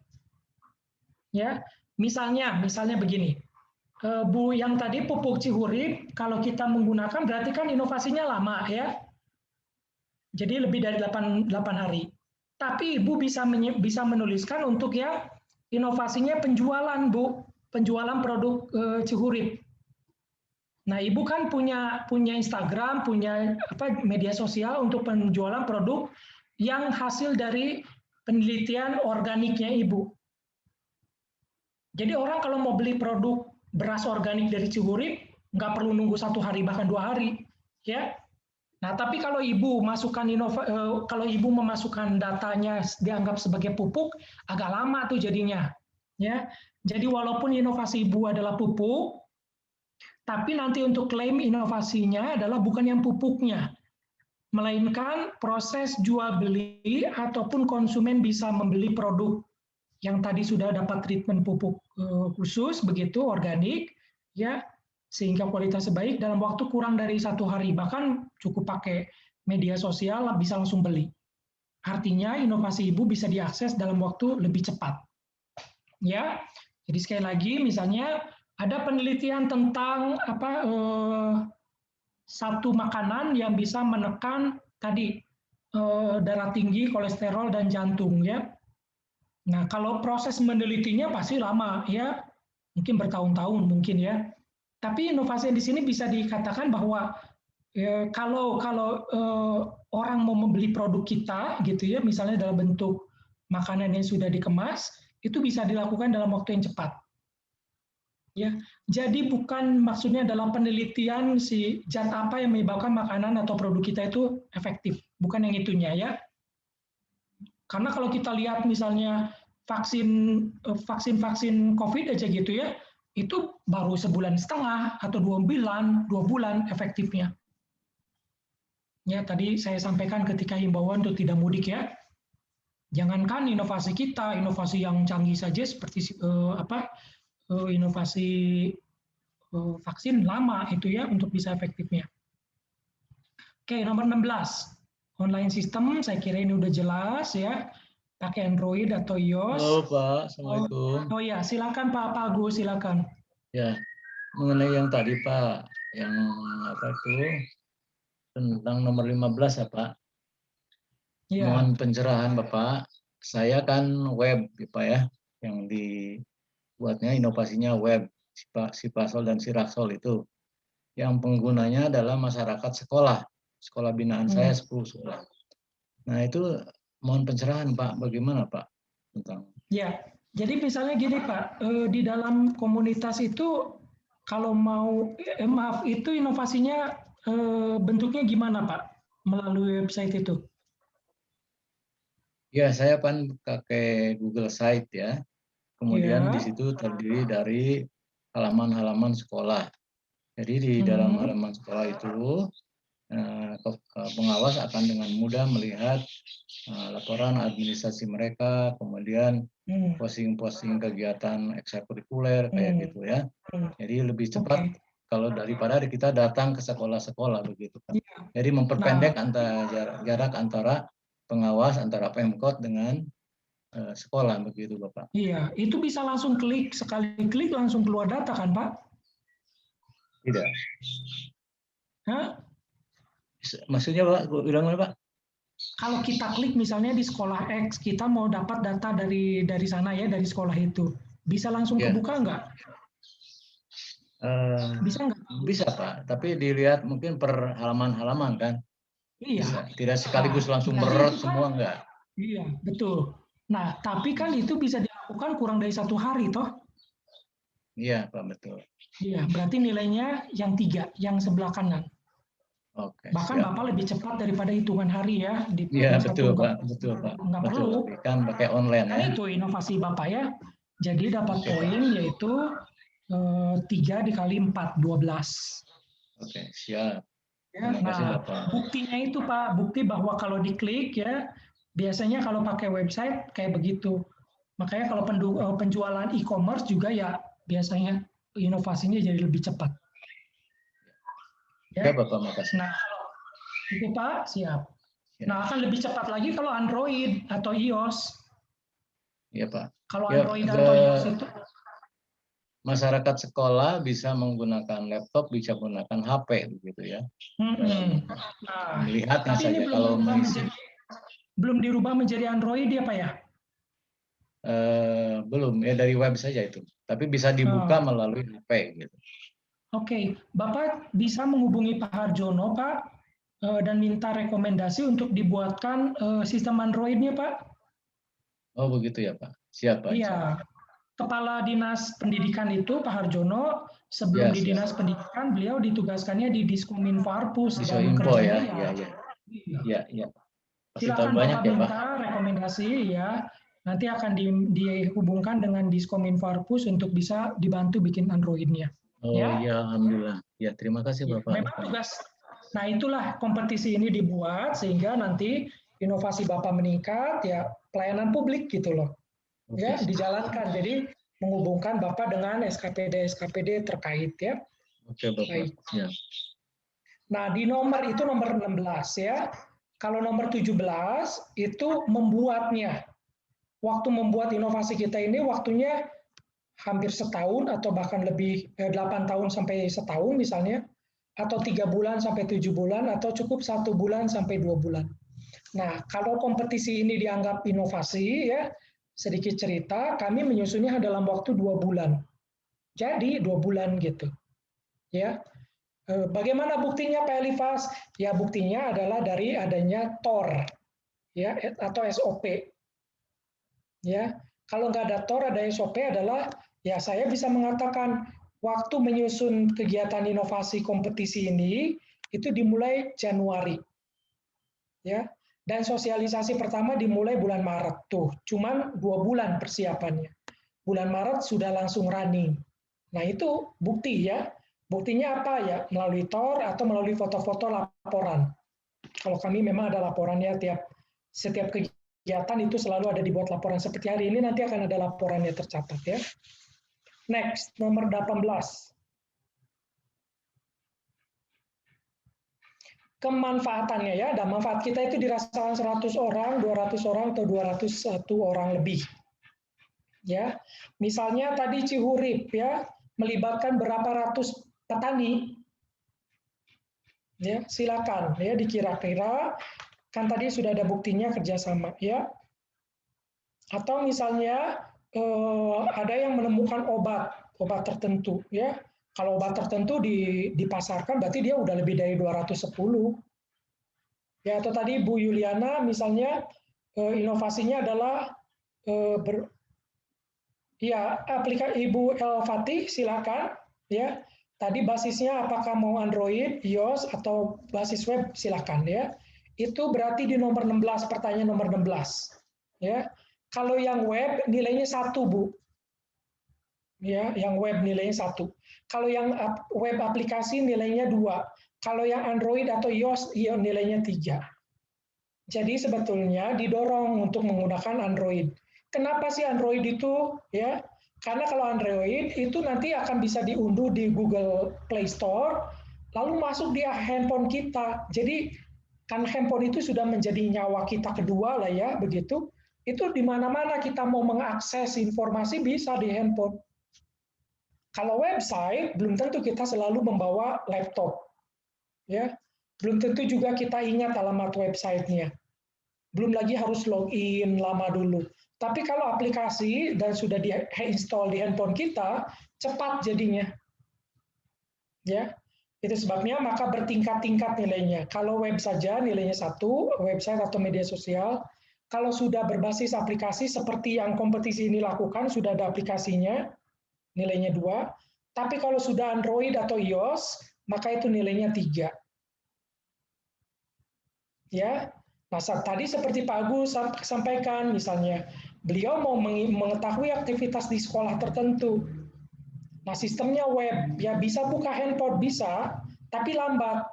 Ya, misalnya begini, Bu yang tadi pupuk Cihurip, kalau kita menggunakan berarti kan inovasinya lama ya. Jadi lebih dari 8 hari. Tapi Ibu bisa menuliskan untuk ya inovasinya penjualan, Bu, penjualan produk Cihurip. Nah, Ibu kan punya Instagram, punya media sosial untuk penjualan produk yang hasil dari penelitian organiknya Ibu. Jadi orang kalau mau beli produk beras organik dari Cihurip, nggak perlu nunggu 1 hari bahkan 2 hari, ya. Nah, tapi kalau Ibu memasukkan datanya dianggap sebagai pupuk, agak lama tuh jadinya, ya. Jadi walaupun inovasi Ibu adalah pupuk, tapi nanti untuk klaim inovasinya adalah bukan yang pupuknya, melainkan proses jual beli ataupun konsumen bisa membeli produk yang tadi sudah dapat treatment pupuk khusus begitu organik ya, sehingga kualitasnya baik dalam waktu kurang dari 1 hari, bahkan cukup pakai media sosial bisa langsung beli. Artinya inovasi Ibu bisa diakses dalam waktu lebih cepat. Ya. Jadi sekali lagi misalnya ada penelitian tentang satu makanan yang bisa menekan tadi darah tinggi, kolesterol dan jantung ya. Nah, kalau proses menelitinya pasti lama ya, mungkin bertahun-tahun mungkin ya. Tapi inovasi di sini bisa dikatakan bahwa kalau orang mau membeli produk kita gitu ya, misalnya dalam bentuk makanan yang sudah dikemas, itu bisa dilakukan dalam waktu yang cepat. Ya, jadi bukan maksudnya dalam penelitian si zat apa yang menyebabkan makanan atau produk kita itu efektif, bukan yang itunya ya. Karena kalau kita lihat misalnya vaksin COVID aja gitu ya, itu baru 1,5 bulan atau 2 bulan efektifnya. Ya, tadi saya sampaikan ketika himbauan untuk tidak mudik ya. Jangankan inovasi kita, inovasi yang canggih saja seperti inovasi vaksin lama itu ya untuk bisa efektifnya. Oke, nomor 16. Online system, saya kira ini udah jelas ya. Pakai Android atau iOS. Halo Pak, Assalamualaikum. Oh ya, silakan Pak Agus, silakan. Ya, mengenai yang tadi Pak, yang apa itu tentang nomor 15 ya Pak. Ya. Mohon pencerahan Bapak. Saya kan web Pak ya, yang dibuatnya inovasinya web, Sipasol dan Siraksol itu. Yang penggunanya adalah masyarakat sekolah binaan saya 10 sekolah. Nah itu mohon pencerahan Pak, bagaimana Pak tentang? Ya, jadi misalnya gini Pak, di dalam komunitas itu kalau mau itu inovasinya bentuknya gimana Pak melalui website itu? Ya saya kan pakai Google Site ya, kemudian di situ terdiri dari halaman-halaman sekolah. Jadi di dalam halaman sekolah itu pengawas akan dengan mudah melihat laporan administrasi mereka, kemudian posting-posting kegiatan ekstrakurikuler kayak gitu ya. Jadi lebih cepat kalau daripada kita datang ke sekolah-sekolah begitu kan. Jadi memperpendek jarak antara pengawas antara Pemkot dengan sekolah begitu Bapak. Iya, itu bisa langsung klik, sekali klik langsung keluar data kan Pak? Tidak. Hah? Maksudnya Pak, ulang lagi Pak? Kalau kita klik misalnya di sekolah X, kita mau dapat data dari sana ya, dari sekolah itu. Bisa langsung Ya. kebuka nggak? Bisa nggak? Bisa Pak, tapi dilihat mungkin per halaman-halaman kan? Iya. Bisa. Tidak sekaligus Nah, langsung berarti merot itu kan- semua enggak? Iya, betul. Nah, tapi kan itu bisa dilakukan kurang dari 1 hari, toh? Iya Pak, betul. Iya, berarti nilainya yang 3, yang sebelah kanan. Oke, Bahkan siap. Bapak lebih cepat daripada hitungan hari ya. Iya, bisa betul buka. Pak, betul Pak. Nggak Betul. perlu. Kan pakai online Kan ya. itu inovasi Bapak ya. Jadi dapat Oke, poin yaitu 3 dikali 4, 12. Oke, siap. Ya, Terima kasih nah, Bapak. buktinya itu Pak, bukti bahwa kalau diklik ya, biasanya kalau pakai website kayak begitu. Makanya kalau penjualan e-commerce juga ya biasanya inovasinya jadi lebih cepat. Ya Bapak, makasih. Nah, itu Pak, siap. Ya. Nah, akan lebih cepat lagi kalau Android atau iOS. Iya Pak. Kalau Ya, Android atau iOS itu masyarakat sekolah bisa menggunakan laptop, bisa menggunakan HP begitu ya. Nah, Melihatnya tapi ini saja kalau mengisi. belum dirubah menjadi Android ya Pak ya? Belum ya, dari web saja itu. Tapi bisa dibuka melalui HP gitu. Oke, Bapak bisa menghubungi Pak Harjono Pak dan minta rekomendasi untuk dibuatkan sistem Android-nya Pak. Oh begitu ya Pak. Siap Pak. Iya. Kepala Dinas Pendidikan itu Pak Harjono, sebelum Ya, di siap. Dinas Pendidikan beliau ditugaskannya di Diskominfarpus. Dan Info ya. kerjanya Iya. Pasti tahu silakan banyak Bapak ya Pak. minta rekomendasi ya. Nanti akan dihubungkan dengan Diskominfarpus untuk bisa dibantu bikin Android-nya. Oh Ya. iya, alhamdulillah. Ya, terima kasih Ya, Bapak. memang tugas. Nah, itulah kompetisi ini dibuat sehingga nanti inovasi Bapak meningkat, ya pelayanan publik gitu loh. Oke, Ya, dijalankan. Jadi menghubungkan Bapak dengan SKPD terkait ya. Oke Bapak. Baik. Ya. Nah, di nomor 16 ya. Kalau nomor 17 itu membuatnya. Waktu membuat inovasi kita ini waktunya hampir setahun atau bahkan lebih 8 tahun sampai setahun misalnya, atau 3 bulan sampai 7 bulan, atau cukup 1 bulan sampai 2 bulan. Nah, kalau kompetisi ini dianggap inovasi ya, sedikit cerita, kami menyusunnya dalam waktu 2 bulan. Jadi 2 bulan gitu. Ya. Bagaimana buktinya Pak Elifas? Ya buktinya adalah dari adanya TOR ya atau SOP. Ya, kalau nggak ada TOR ada SOP adalah ya saya bisa mengatakan waktu menyusun kegiatan inovasi kompetisi ini itu dimulai Januari. Ya. Dan sosialisasi pertama dimulai bulan Maret tuh, cuman 2 bulan persiapannya. Bulan Maret sudah langsung running. Nah itu bukti ya. Buktinya apa ya? Melalui TOR atau melalui foto-foto laporan. Kalau kami memang ada laporannya setiap kegiatan itu selalu ada dibuat laporan. Seperti hari ini nanti akan ada laporannya tercatat ya. Next, nomor 18. Kemanfaatannya ya, dan manfaat kita itu dirasakan 100 orang, 200 orang, atau 201 orang lebih. Ya, misalnya tadi Cihurip ya, melibatkan berapa ratus petani. Ya, silakan ya dikira-kira, kan tadi sudah ada buktinya kerjasama ya. Atau misalnya ada yang menemukan obat tertentu ya. Kalau obat tertentu dipasarkan berarti dia udah lebih dari 210. Ya, atau tadi Bu Yuliana misalnya inovasinya adalah aplikasi Ibu Elvati silakan ya. Tadi basisnya apakah mau Android, iOS atau basis web silakan ya. Itu berarti di nomor 16, pertanyaan nomor 16 ya. Kalau yang web nilainya 1, Bu. Ya, yang web nilainya 1. Kalau yang web aplikasi nilainya 2. Kalau yang Android atau iOS nilainya 3. Jadi sebetulnya didorong untuk menggunakan Android. Kenapa sih Android itu ya? Karena kalau Android itu nanti akan bisa diunduh di Google Play Store, lalu masuk di handphone kita. Jadi kan handphone itu sudah menjadi nyawa kita kedua lah ya, begitu. Itu di mana-mana kita mau mengakses informasi bisa di handphone. Kalau website, belum tentu kita selalu membawa laptop. Ya, belum tentu juga kita ingat alamat websitenya. Belum lagi harus login lama dulu. Tapi kalau aplikasi dan sudah di-install di handphone kita, cepat jadinya. Ya, itu sebabnya maka bertingkat-tingkat nilainya. Kalau web saja nilainya 1, website atau media sosial. Kalau sudah berbasis aplikasi seperti yang kompetisi ini lakukan, sudah ada aplikasinya, nilainya 2. Tapi kalau sudah Android atau iOS, maka itu nilainya 3. Ya, masa tadi seperti Pak Agus sampaikan, misalnya beliau mau mengetahui aktivitas di sekolah tertentu. Nah, sistemnya web, ya bisa buka handphone, bisa, tapi lambat.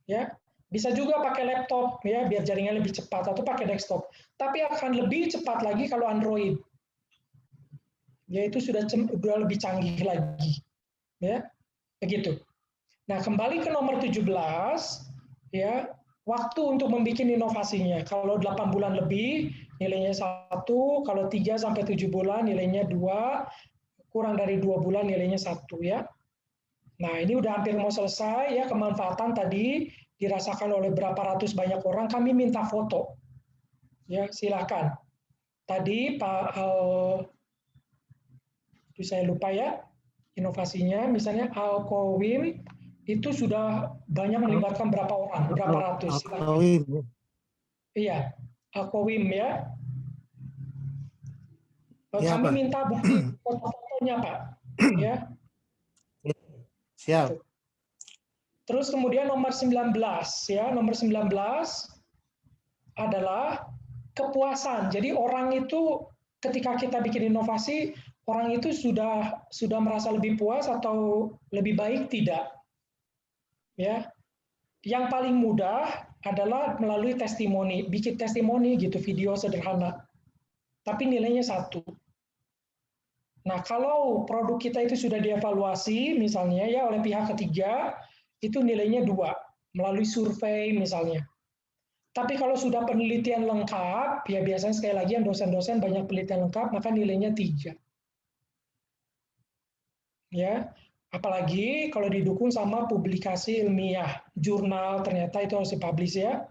Ya, bisa juga pakai laptop, ya biar jaringannya lebih cepat, atau pakai desktop. Tapi akan lebih cepat lagi kalau Android. Yaitu sudah lebih canggih lagi. Ya, begitu. Nah, kembali ke nomor 17, ya, waktu untuk membuat inovasinya. Kalau 8 bulan lebih, nilainya 1, kalau 3 sampai 7 bulan, nilainya 2, kurang dari 2 bulan, nilainya 1, ya. Nah, ini udah hampir mau selesai, ya, kemanfaatan tadi dirasakan oleh berapa ratus banyak orang, kami minta foto. Ya, silakan. Tadi Pak saya lupa ya, inovasinya, misalnya Alkowim, itu sudah banyak melibatkan berapa orang, berapa ratus. Iya, Alkowim ya. Kami minta bukti foto-fotonya, Pak. Ya. Siap. Terus kemudian nomor 19 ya, nomor 19 adalah kepuasan. Jadi orang itu ketika kita bikin inovasi, orang itu sudah merasa lebih puas atau lebih baik tidak. Ya. Yang paling mudah adalah melalui testimoni, bikin testimoni gitu, video sederhana. Tapi nilainya 1. Nah, kalau produk kita itu sudah dievaluasi misalnya ya oleh pihak ketiga, itu nilainya 2 melalui survei misalnya. Tapi kalau sudah penelitian lengkap, ya biasanya sekali lagi yang dosen-dosen banyak penelitian lengkap, maka nilainya 3. Ya, apalagi kalau didukung sama publikasi ilmiah, jurnal ternyata itu harus dipublish ya.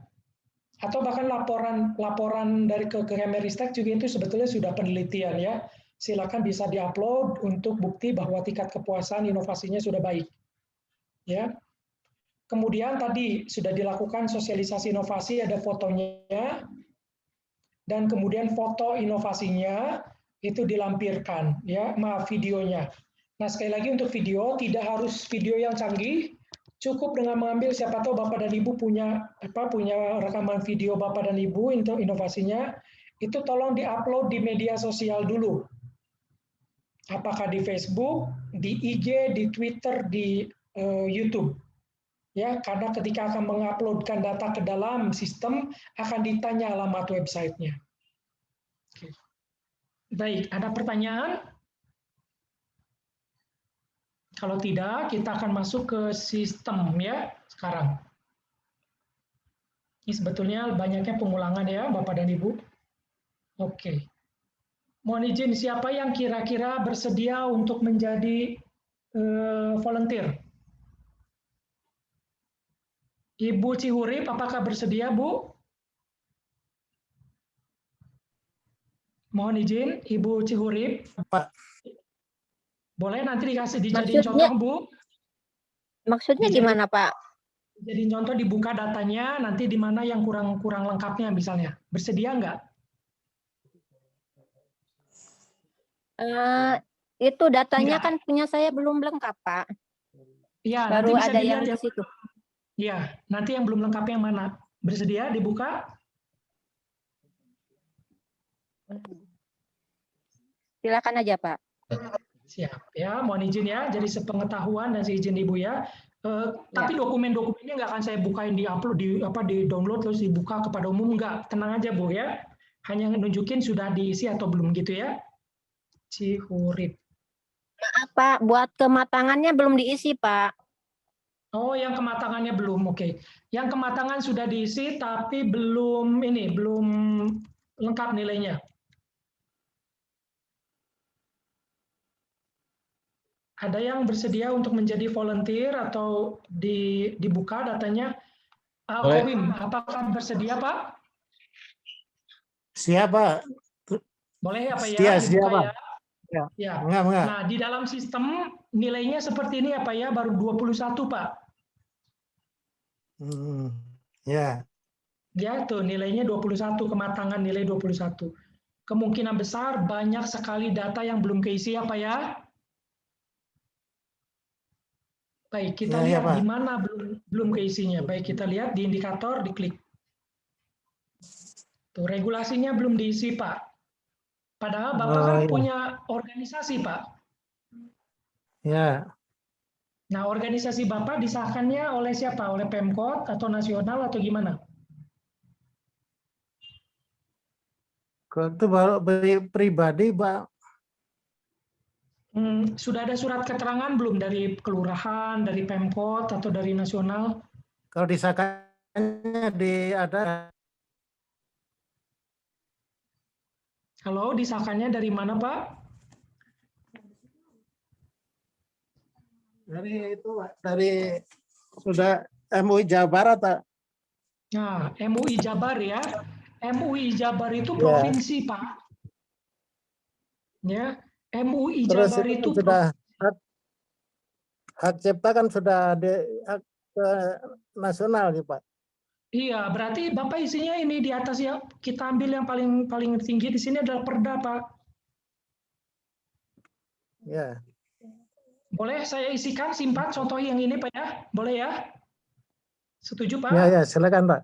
Atau bahkan laporan dari ke Kemenristek juga itu sebetulnya sudah penelitian ya. Silakan bisa diupload untuk bukti bahwa tingkat kepuasan inovasinya sudah baik. Ya. Kemudian tadi sudah dilakukan sosialisasi inovasi, ada fotonya, dan kemudian foto inovasinya itu dilampirkan, ya, videonya. Nah, sekali lagi untuk video tidak harus video yang canggih, cukup dengan mengambil, siapa tahu Bapak dan Ibu punya rekaman video Bapak dan Ibu untuk inovasinya, itu tolong diupload di media sosial dulu. Apakah di Facebook, di IG, di Twitter, di YouTube. Ya, karena ketika akan menguploadkan data ke dalam sistem akan ditanya alamat websitenya. Oke. Baik, ada pertanyaan? Kalau tidak, kita akan masuk ke sistem ya sekarang. Ini sebetulnya banyaknya pengulangan ya, Bapak dan Ibu. Oke. Mohon izin, siapa yang kira-kira bersedia untuk menjadi volunteer? Ibu Cihurip, apakah bersedia, Bu? Mohon izin, Ibu Cihurip. Pak. Boleh nanti dijadiin contoh, Bu? Maksudnya gimana, Pak? Jadi contoh, dibuka datanya, nanti di mana yang kurang lengkapnya misalnya. Bersedia nggak? Itu datanya kan punya saya belum lengkap, Pak. Iya, baru nanti bisa ada yang dilihat di situ. Iya, nanti yang belum lengkap yang mana? Bersedia dibuka? Silakan aja, Pak. Siap ya, mohon izin ya. Jadi sepengetahuan dan seizin Ibu ya. Tapi dokumen-dokumennya nggak akan saya bukain, di-upload, di download terus dibuka kepada umum, nggak. Tenang aja Bu ya. Hanya nunjukin sudah diisi atau belum gitu ya. Cihurip. Maaf, Pak, buat kematangannya belum diisi, Pak. Oh, yang kematangannya belum, oke. Yang kematangan sudah diisi tapi belum lengkap nilainya. Ada yang bersedia untuk menjadi volunteer atau dibuka datanya? Boleh. Kowim, apakah bersedia Pak? Siapa? Boleh apa Setia, ya? setia, Dibuka Pak. ya. Ya. Ya. Enggak. Nah, di dalam sistem nilainya seperti ini ya Pak ya, baru 21 Pak. Ya. Ya, tuh nilainya 21, kematangan nilai 21. Kemungkinan besar banyak sekali data yang belum keisi ya Pak ya. Baik, kita Ya, lihat Pak. di mana belum keisinya. Baik, kita lihat di indikator, diklik. Tuh, regulasinya belum diisi, Pak. Padahal Bapak kan iya. punya organisasi, Pak. Ya. Nah, organisasi Bapak disahkannya oleh siapa? Oleh Pemkot atau nasional atau gimana? Itu baru pribadi, Pak. Sudah ada surat keterangan belum dari kelurahan, dari Pemkot atau dari nasional? Kalau disahkannya ada. Halo, disahkannya dari mana, Pak? Dari itu, Pak. Dari sudah MUI Jawa Barat, Pak. Nah, MUI Jabar ya. MUI Jabar itu Ya. provinsi, Pak. Ya, MUI Terus Jabar itu itu sudah hak cipta kan sudah hak ke nasional nih, Pak. Iya, berarti Bapak isinya ini di atas ya. Kita ambil yang paling tinggi di sini adalah perda, Pak. Ya. Boleh saya isikan simpan contoh yang ini, Pak ya? Boleh ya? Setuju, Pak? Ya, silakan, Pak.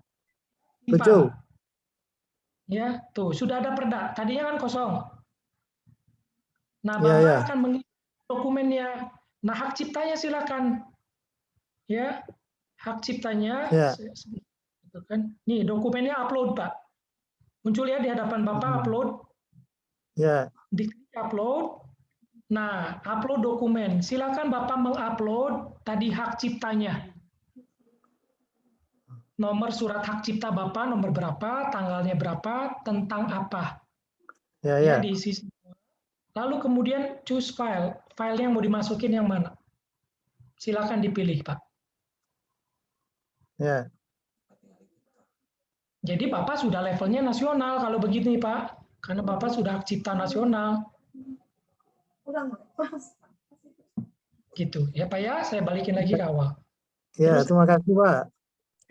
Simpan. Setuju. Ya, tuh sudah ada perda. Tadinya kan kosong. Nah, Ya, Bapak ya. akan mengisi dokumennya. Nah, hak ciptanya silakan. Ya, hak ciptanya. Ya. Kan? Nih, dokumennya upload, Pak. Muncul ya di hadapan Bapak upload. Ya. Diklik upload. Nah, upload dokumen. Silakan Bapak mengupload tadi hak ciptanya. Nomor surat hak cipta Bapak, nomor berapa, tanggalnya berapa, tentang apa. Ya. Diisi semua. Lalu kemudian choose file. Filenya yang mau dimasukin yang mana? Silakan dipilih, Pak. Ya. Jadi Bapak sudah levelnya nasional kalau begini, Pak. Karena Bapak sudah hak cipta nasional. Gitu. Ya, Pak ya, saya balikin lagi ke awal. Ya, Terus, terima kasih, Pak.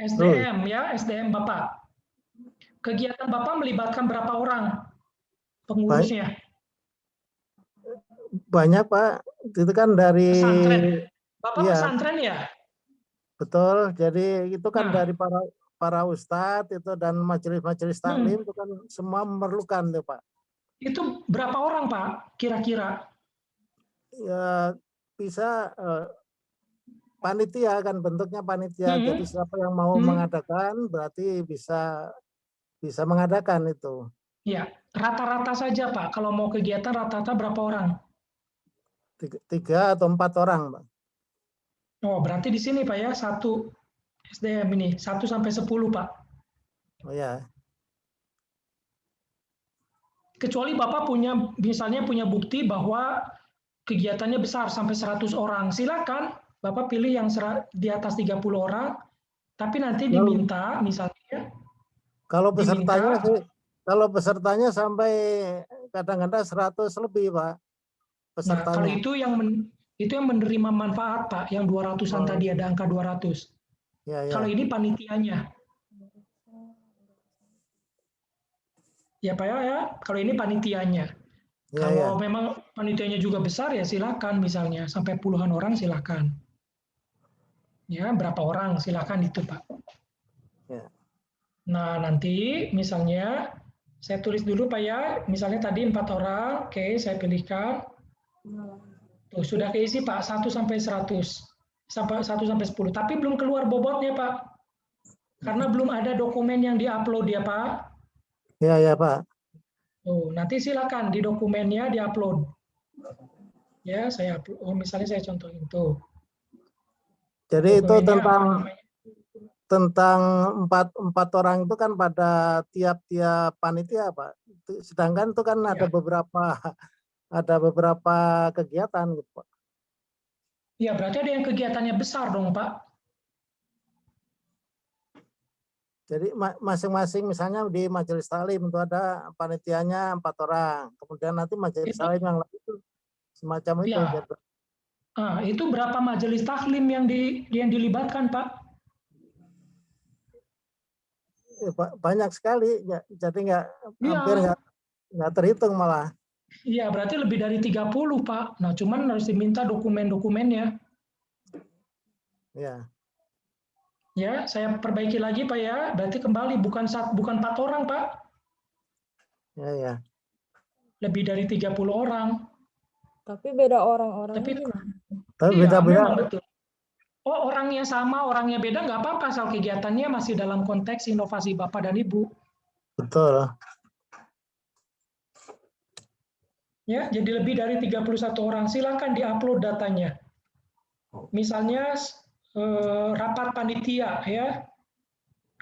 SDM ya, SDM Bapak. Kegiatan Bapak melibatkan berapa orang pengurusnya? Banyak, Pak. Itu kan dari Pesantren. Bapak ya, pesantren ya? betul. Jadi itu kan Nah. dari para ustadz itu dan majelis-majelis taklim itu kan semua memerlukan tuh, Pak. Itu berapa orang, Pak? Kira-kira? Ya bisa panitia kan, bentuknya panitia. Jadi siapa yang mau mengadakan berarti bisa mengadakan itu. Ya, rata-rata saja, Pak. Kalau mau kegiatan rata-rata berapa orang? 3 atau 4 orang, Pak. Oh, berarti di sini, Pak ya, 1 SDM ini, 1 sampai 10, Pak. Oh ya. Kecuali Bapak misalnya punya bukti bahwa kegiatannya besar sampai 100 orang. Silakan Bapak pilih yang di atas 30 orang, tapi nanti diminta misalnya. Kalau pesertanya sampai kadang-kadang 100 lebih, Pak. Pesertanya. Nah, kalau itu yang menerima manfaat, Pak, yang 200-an tadi ada angka 200. Ya. Kalau ini panitianya. Ya, Pak ya. Kalau ini panitianya. Ya, Kalau memang panitianya juga besar ya silakan, misalnya sampai puluhan orang silakan. Ya, berapa orang silakan itu, Pak. Ya. Nah, nanti misalnya saya tulis dulu, Pak ya. Misalnya tadi 4 orang, oke, saya pilihkan. Tuh, sudah keisi, Pak, 1 sampai 100. Sampai 1 sampai 10. Tapi belum keluar bobotnya, Pak. Karena belum ada dokumen yang diupload ya, Pak. Ya, Pak. Tuh, nanti silakan di dokumennya diupload. Ya, saya upload. Oh, misalnya saya contohin tuh. Jadi itu tentang empat orang itu kan pada tiap-tiap panitia, Pak. Sedangkan itu kan ada beberapa kegiatan gitu, Pak. Ya, berarti ada yang kegiatannya besar dong, Pak. Jadi masing-masing misalnya di majelis taklim itu ada panitianya 4 orang. Kemudian nanti majelis taklim yang lain itu semacam itu. Ya. Itu berapa majelis taklim yang dilibatkan, Pak? Banyak sekali, jadi hampir nggak terhitung malah. Iya, berarti lebih dari 30, Pak. Nah, cuman harus diminta dokumen-dokumennya. Ya. Ya, saya perbaiki lagi, Pak ya. Berarti kembali bukan 4 orang, Pak. Ya. Lebih dari 30 orang. Tapi beda orang-orang. Tapi iya, beda-beda. memang betul. Oh, orangnya sama, orangnya beda, nggak apa-apa, asal kegiatannya masih dalam konteks inovasi Bapak dan Ibu. Betul. Ya, jadi lebih dari 31 orang. Silakan diupload datanya. Misalnya rapat panitia ya.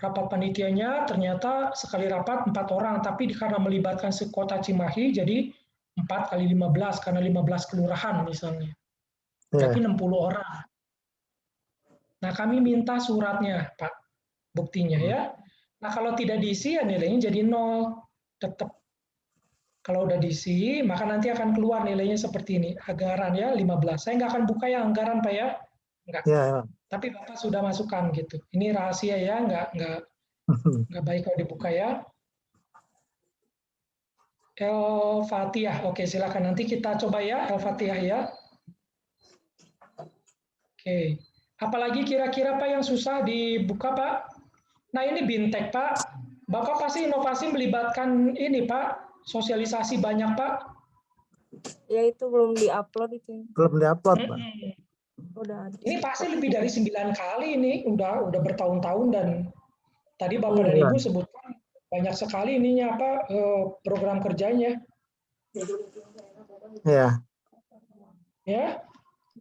Rapat panitianya ternyata sekali rapat 4 orang, tapi karena melibatkan sekota Cimahi jadi 4 kali 15 karena 15 kelurahan misalnya. Berarti 60 orang. Nah, kami minta suratnya, Pak, buktinya ya. Nah, kalau tidak diisi ya nilainya jadi 0, tetap. Kalau udah diisi, maka nanti akan keluar nilainya seperti ini. Anggaran ya 15. Saya nggak akan buka ya anggaran, Pak ya. Enggak. Ya. Tapi Bapak sudah masukkan gitu. Ini rahasia ya, nggak baik kalau dibuka ya. El-Fatihah. Oke, silakan nanti kita coba ya El-Fatihah ya. Oke. Apalagi kira-kira Pak yang susah dibuka, Pak? Nah, ini Bintek, Pak. Bapak pasti inovasi melibatkan ini, Pak. Sosialisasi banyak, Pak. Ya itu belum diupload itu. Belum diupload, Pak. Udah ada. Ini pasti lebih dari 9 kali ini, udah bertahun-tahun dan tadi Bapak dan Ibu sebutkan banyak sekali ininya apa program kerjanya. Ya. Ya.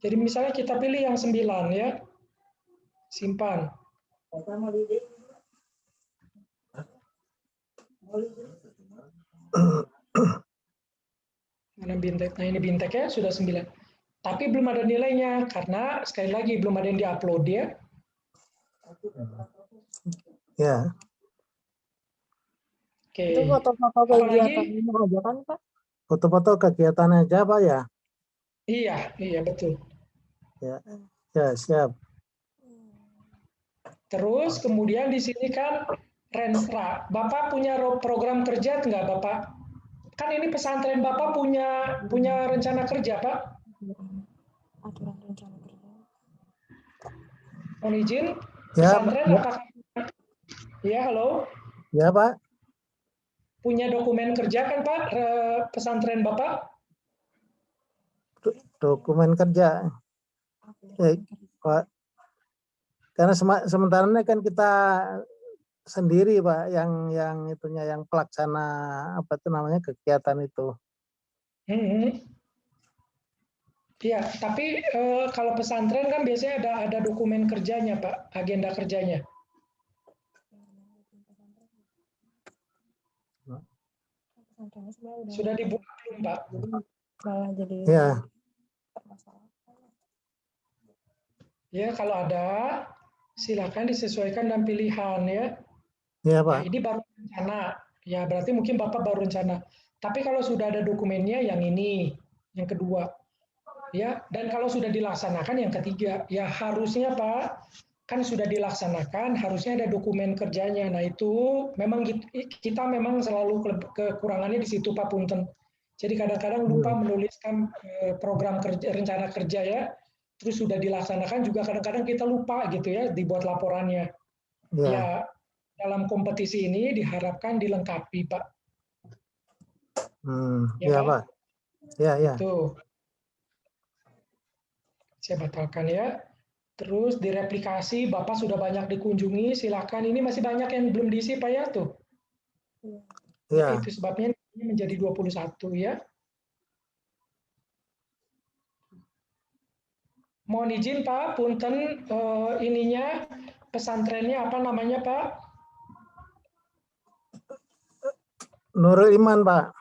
Jadi misalnya kita pilih yang 9 ya. Simpan. Mana Bintek? Nah, ini Bintek ya, sudah 9. Tapi belum ada nilainya karena sekali lagi belum ada yang diupload ya. Ya. Oke. Itu foto-foto kegiatannya aja kan, Pak? Foto-foto kegiatan aja, Pak ya? Iya, betul. Ya, siap. Terus kemudian di sini kan Renstra. Bapak punya program kerja nggak, Bapak? Kan ini pesantren Bapak punya rencana kerja, Pak? Aturan rencana kerja. Mohon izin, Ya, pesantren ya. apakah? Ya, halo. Ya, Pak. Punya dokumen kerja kan, Pak, pesantren Bapak? Dokumen kerja. Pak. Karena sementara ini kan kita sendiri, Pak, yang itunya yang pelaksana apa itu namanya kegiatan itu. Iya, tapi kalau pesantren kan biasanya ada dokumen kerjanya, Pak, agenda kerjanya. Sudah dibuat belum, Pak? Malah jadi Ya. Ya, kalau ada silakan disesuaikan dan pilihan ya. Ya, Pak. Nah, ini baru rencana. Ya, berarti mungkin Bapak baru rencana. Tapi kalau sudah ada dokumennya yang ini, yang kedua. Ya, dan kalau sudah dilaksanakan yang ketiga, ya harusnya Pak, kan sudah dilaksanakan, harusnya ada dokumen kerjanya. Nah, itu memang kita memang selalu kekurangannya di situ Pak Punten. Jadi kadang-kadang lupa menuliskan program kerja, rencana kerja ya. Terus sudah dilaksanakan juga kadang-kadang kita lupa gitu ya dibuat laporannya. Ya, dalam kompetisi ini diharapkan dilengkapi, Pak. Ya, Pak. Ya. Tuh. Saya batalkan ya. Terus direplikasi, Bapak sudah banyak dikunjungi, silakan. Ini masih banyak yang belum diisi, Pak ya tuh. Ya. Itu sebabnya ini menjadi 21 ya. Mohon izin Pak, punten ininya pesantrennya apa namanya Pak? Nurul Iman, Pak.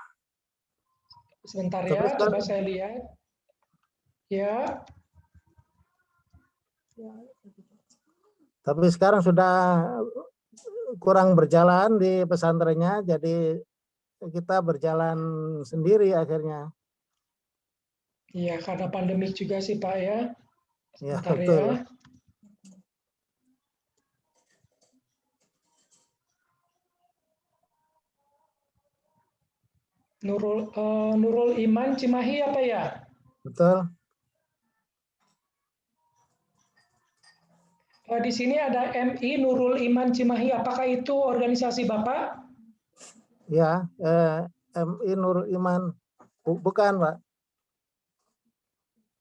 Sebentar Tapi ya, sekarang- coba saya lihat. Ya, Tapi sekarang sudah kurang berjalan di pesantrennya, jadi kita berjalan sendiri akhirnya. iya karena pandemik juga sih Pak ya. Ya, Sebentar betul. ya. Nurul Iman Cimahi apa ya? Betul. Di sini ada MI Nurul Iman Cimahi. Apakah itu organisasi Bapak? Ya, MI Nurul Iman. Bukan, Pak.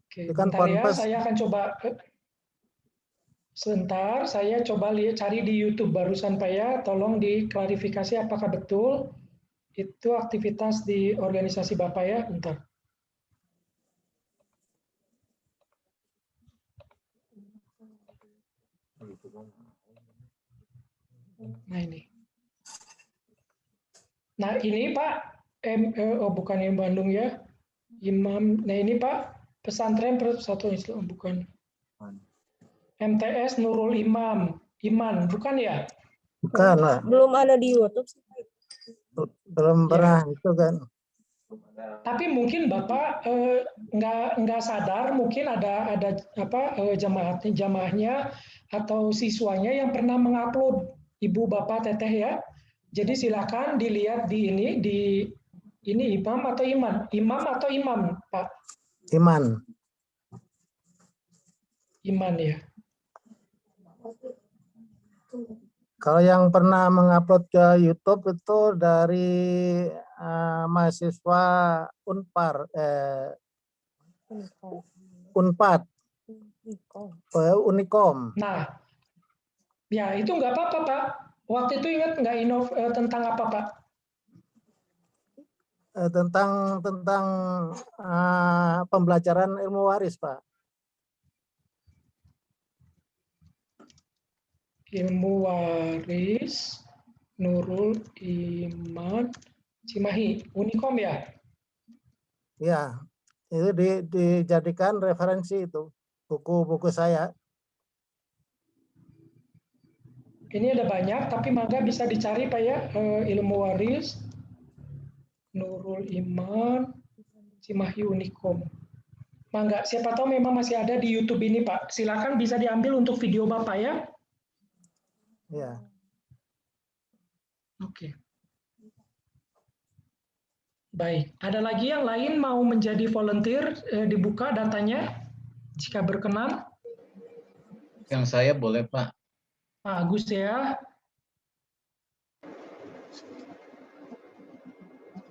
Oke, Itu kan bentar ya, Ponpes. saya akan coba. Sebentar, saya coba cari di YouTube barusan Pak ya. Tolong diklarifikasi apakah betul itu aktivitas di organisasi Bapak ya. Bentar. Nah ini. Nah ini Pak, bukan yang Bandung ya. Imam, nah ini Pak, pesantren Persatuan Islam, bukan. MTS Nurul Iman, bukan ya? Bukan, Pak. Belum ada di YouTube sih. Belum Ya. pernah itu kan. Tapi mungkin Bapak nggak sadar, mungkin ada jamaahnya atau siswanya yang pernah mengupload Ibu Bapak Teteh ya. Jadi silakan dilihat di ini imam atau iman, imam atau imam Pak, Iman. iman ya. Kalau yang pernah mengupload ke YouTube itu dari mahasiswa Unpad, Unikom. Nah, ya itu nggak apa-apa Pak. Waktu itu ingat nggak tentang apa Pak? Tentang pembelajaran ilmu waris, Pak. Ilmu waris Nurul Iman Cimahi, Unikom ya? Ya, itu dijadikan referensi itu buku-buku saya. Ini ada banyak, tapi mangga bisa dicari Pak ya, ilmu waris Nurul Iman Cimahi Unikom. Mangga, siapa tahu memang masih ada di YouTube ini Pak. Silakan bisa diambil untuk video Bapak ya. Ya. Oke. Baik, ada lagi yang lain mau menjadi volunteer, dibuka datanya jika berkenan. Yang saya boleh Pak. Pak Agus ya.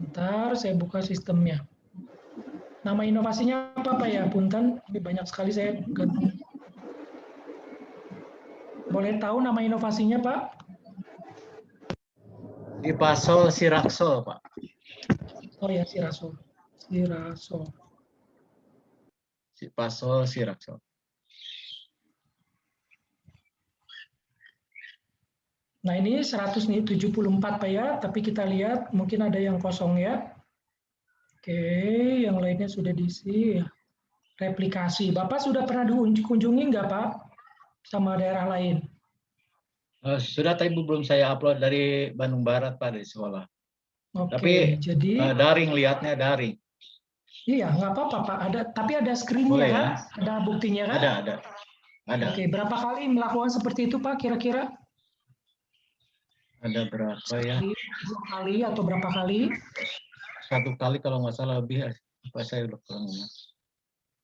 Bentar, saya buka sistemnya. Nama inovasinya apa Pak ya? Punten, ini banyak sekali saya ganti. Boleh tahu nama inovasinya Pak? Sipasol Siraksol Pak. Oh ya, Sirasol. Sirasol. Sipasol Siraksol. Nah ini 174 Pak ya, tapi kita lihat mungkin ada yang kosong ya. Oke, yang lainnya sudah diisi. Replikasi. Bapak sudah pernah dikunjungi nggak Pak? Sama daerah lain? Sudah, tapi belum saya upload dari Bandung Barat Pak, dari sekolah. Oke, Tapi jadi daring, lihatnya daring. iya nggak apa-apa Pak. Tapi ada screen-nya Boleh, kan? ya? Ada buktinya kan? Ada. Oke, berapa kali melakukan seperti itu Pak kira-kira? Ada berapa ya? 2 kali atau berapa kali? 1 kali kalau nggak salah lebih. Apa saya udah kurang.